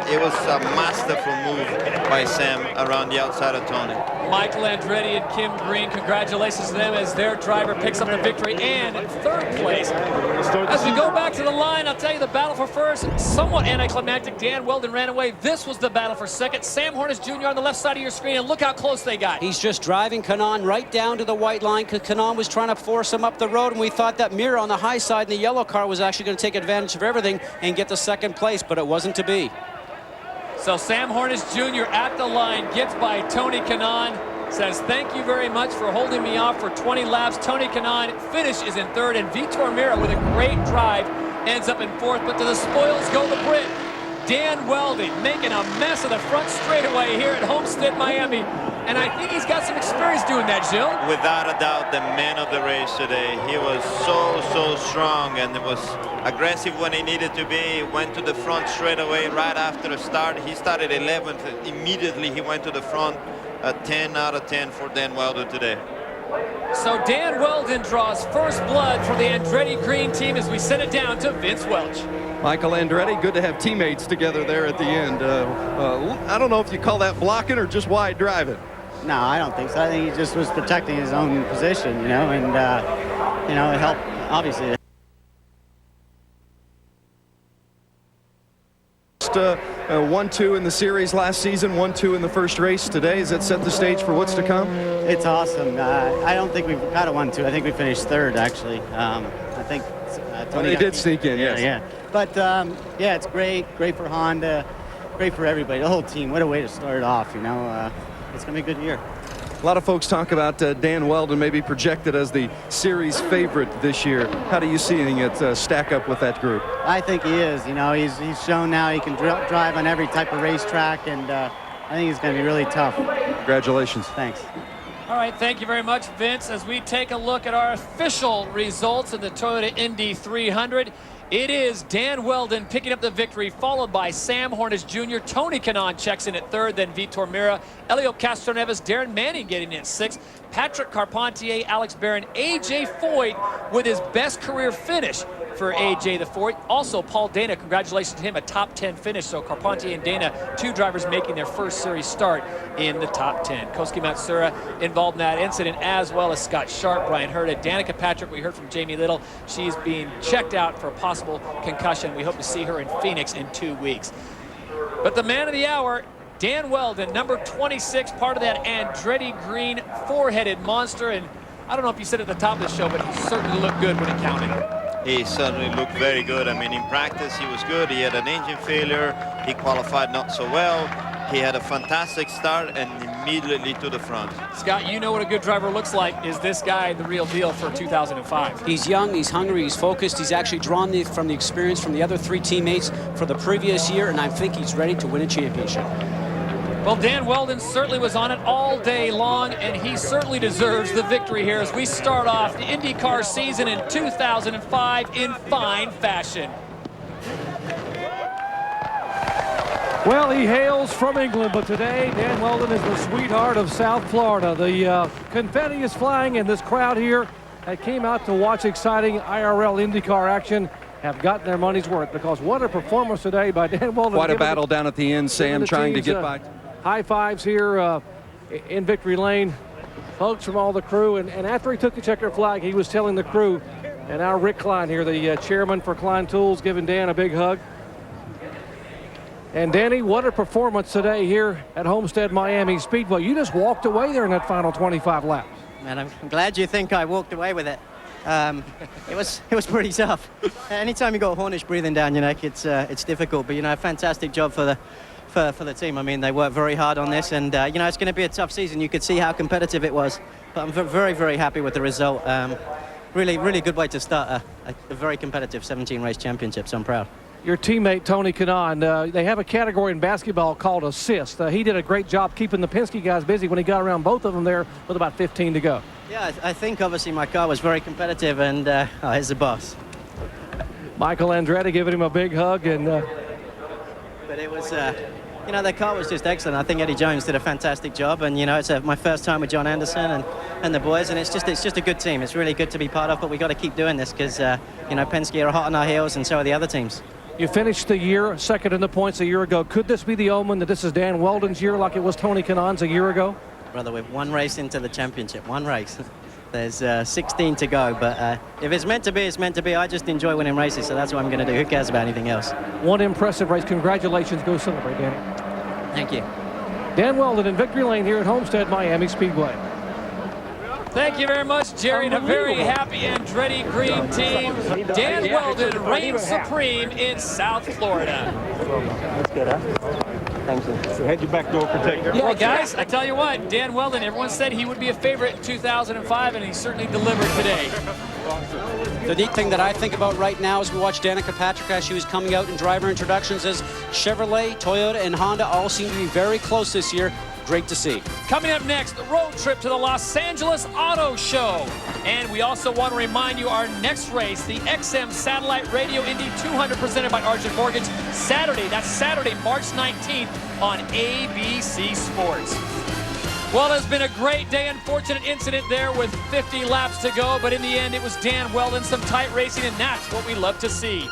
It was a masterful move by Sam around the outside of Tony. Michael Andretti and Kim Green, congratulations to them as their driver picks up the victory and 3rd place. As we go back to the line, I'll tell you the battle for first, somewhat anticlimactic. Dan Weldon ran away. This was the battle for second. Sam Hornish Jr. on the left side of your screen, and look how close they got. He's just driving Kanaan right down to the white line because Kanaan was trying to force him up the road, and we thought that Mira on the high side in the yellow car was actually going to take advantage of everything and get the 2nd place, but it wasn't to be. So Sam Hornish Jr. at the line gets by Tony Kanaan, says thank you very much for holding me off for 20 laps. Tony Kanaan finishes in 3rd, and Vitor Mira with a great drive ends up in 4th, but to the spoils go the Brit. Dan Weldon making a mess of the front straightaway here at Homestead-Miami, and I think he's got some experience doing that, Jill. Without a doubt, the man of the race today. He was so strong, and it was aggressive when he needed to be. Went to the front straight away right after the start. He started 11th. Immediately he went to the front. A 10 out of 10 for Dan Weldon today. So Dan Weldon draws first blood for the Andretti Green team as we send it down to Vince Welch. Michael Andretti, good to have teammates together there at the end. I don't know if you call that blocking or just wide driving. No, I don't think so. I think he just was protecting his own position, you know, and, you know, it helped, obviously. 1-2 in the series last season, 1-2 in the first race today. Does that set the stage for what's to come? It's awesome. I don't think we've got a 1-2. I think we finished 3rd, actually. I think Tony did sneak in, yes. Yeah. But, yeah, it's great for Honda, great for everybody, the whole team. What a way to start it off, you know. It's going to be a good year. A lot of folks talk about Dan Weldon maybe projected as the series favorite this year. How do you see it stack up with that group? I think he is. You know, he's shown now he can drive on every type of racetrack, and I think he's going to be really tough. Congratulations. Thanks. All right, thank you very much, Vince. As we take a look at our official results in the Toyota Indy 300, it is Dan Weldon picking up the victory, followed by Sam Hornish Jr. Tony Kanaan checks in at 3rd, then Vitor Mira, Elio Castroneves, Darren Manning getting in at 6th, Patrick Carpentier, Alex Barron, A.J. Foyt with his best career finish for A.J. the Foyt. Also, Paul Dana, congratulations to him, a top 10 finish. So Carpentier and Dana, 2 drivers making their first series start in the top 10. Koski Matsura involved in that incident, as well as Scott Sharp, Brian Herta, Danica Patrick. We heard from Jamie Little. She's being checked out for a possible concussion. We hope to see her in Phoenix in 2 weeks. But the man of the hour, Dan Weldon, number 26, part of that Andretti Green 4-headed monster. And I don't know if you said at the top of the show, but he certainly looked good when it counted. He certainly looked very good. I mean, in practice, he was good. He had an engine failure. He qualified not so well. He had a fantastic start and immediately to the front. Scott, you know what a good driver looks like. Is this guy the real deal for 2005? He's young, he's hungry, he's focused. He's actually drawn from the experience from the other 3 teammates for the previous year, and I think he's ready to win a championship. Well, Dan Weldon certainly was on it all day long, and he certainly deserves the victory here as we start off the IndyCar season in 2005 in fine fashion. Well, he hails from England, but today Dan Weldon is the sweetheart of South Florida. The confetti is flying, and this crowd here that came out to watch exciting IRL IndyCar action have gotten their money's worth, because what a performance today by Dan Weldon. Quite a battle down at the end, Sam, trying to get by. High fives here in victory lane. Folks from all the crew, and after he took the checkered flag, he was telling the crew, and our Rick Klein here, the chairman for Klein Tools, giving Dan a big hug. And Danny, what a performance today here at Homestead-Miami Speedway. You just walked away there in that final 25 laps. Man, I'm glad you think I walked away with it. It was pretty tough. Anytime you got Hornish breathing down your neck, it's difficult. But a fantastic job for the team. I mean, they worked very hard on this, and it's going to be a tough season. You could see how competitive it was. But I'm very, very happy with the result. Really, really good way to start a very competitive 17-race championship. So I'm proud. Your teammate, Tony Kanaan, they have a category in basketball called assist. He did a great job keeping the Penske guys busy when he got around both of them there with about 15 to go. Yeah, I think obviously my car was very competitive, and here's the boss. Michael Andretti giving him a big hug. But it was, the car was just excellent. I think Eddie Jones did a fantastic job, and it's my first time with John Anderson and the boys, and it's just a good team. It's really good to be part of, but we got to keep doing this because Penske are hot on our heels, and so are the other teams. You finished the year second in the points a year ago. Could this be the omen that this is Dan Weldon's year like it was Tony Kanaan's a year ago? Brother, we're one race into the championship, one race. There's 16 to go, but if it's meant to be, it's meant to be. I just enjoy winning races, so that's what I'm going to do. Who cares about anything else? One impressive race. Congratulations. Go celebrate, Danny. Thank you. Dan Weldon in victory lane here at Homestead-Miami Speedway. Thank you very much, Jerry, and a very happy Andretti Green team. Dan Weldon reigns supreme in South Florida. That's good, huh? Thanks. So head your back door protector. Yeah, guys, I tell you what, Dan Weldon, everyone said he would be a favorite in 2005, and he certainly delivered today. The neat thing that I think about right now as we watch Danica Patrick as she was coming out in driver introductions is Chevrolet, Toyota, and Honda all seem to be very close this year. Great to see. Coming up next, the road trip to the Los Angeles Auto Show. And we also want to remind you our next race, the XM Satellite Radio Indy 200 presented by Argent Mortgage, Saturday. That's Saturday, March 19th on ABC Sports. Well, it's been a great day. Unfortunate incident there with 50 laps to go, but in the end, it was Dan Weldon, some tight racing, and that's what we love to see.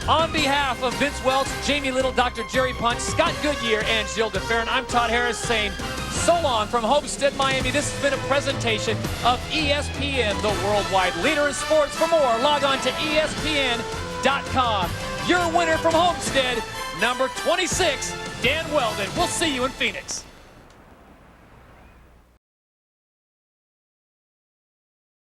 On behalf of Vince Welch, Jamie Little, Dr. Jerry Punch, Scott Goodyear, and Gilles DeFerrin, I'm Todd Harris saying so long from Homestead-Miami. This has been a presentation of ESPN, the worldwide leader in sports. For more, log on to ESPN.com. Your winner from Homestead, number 26, Dan Weldon. We'll see you in Phoenix.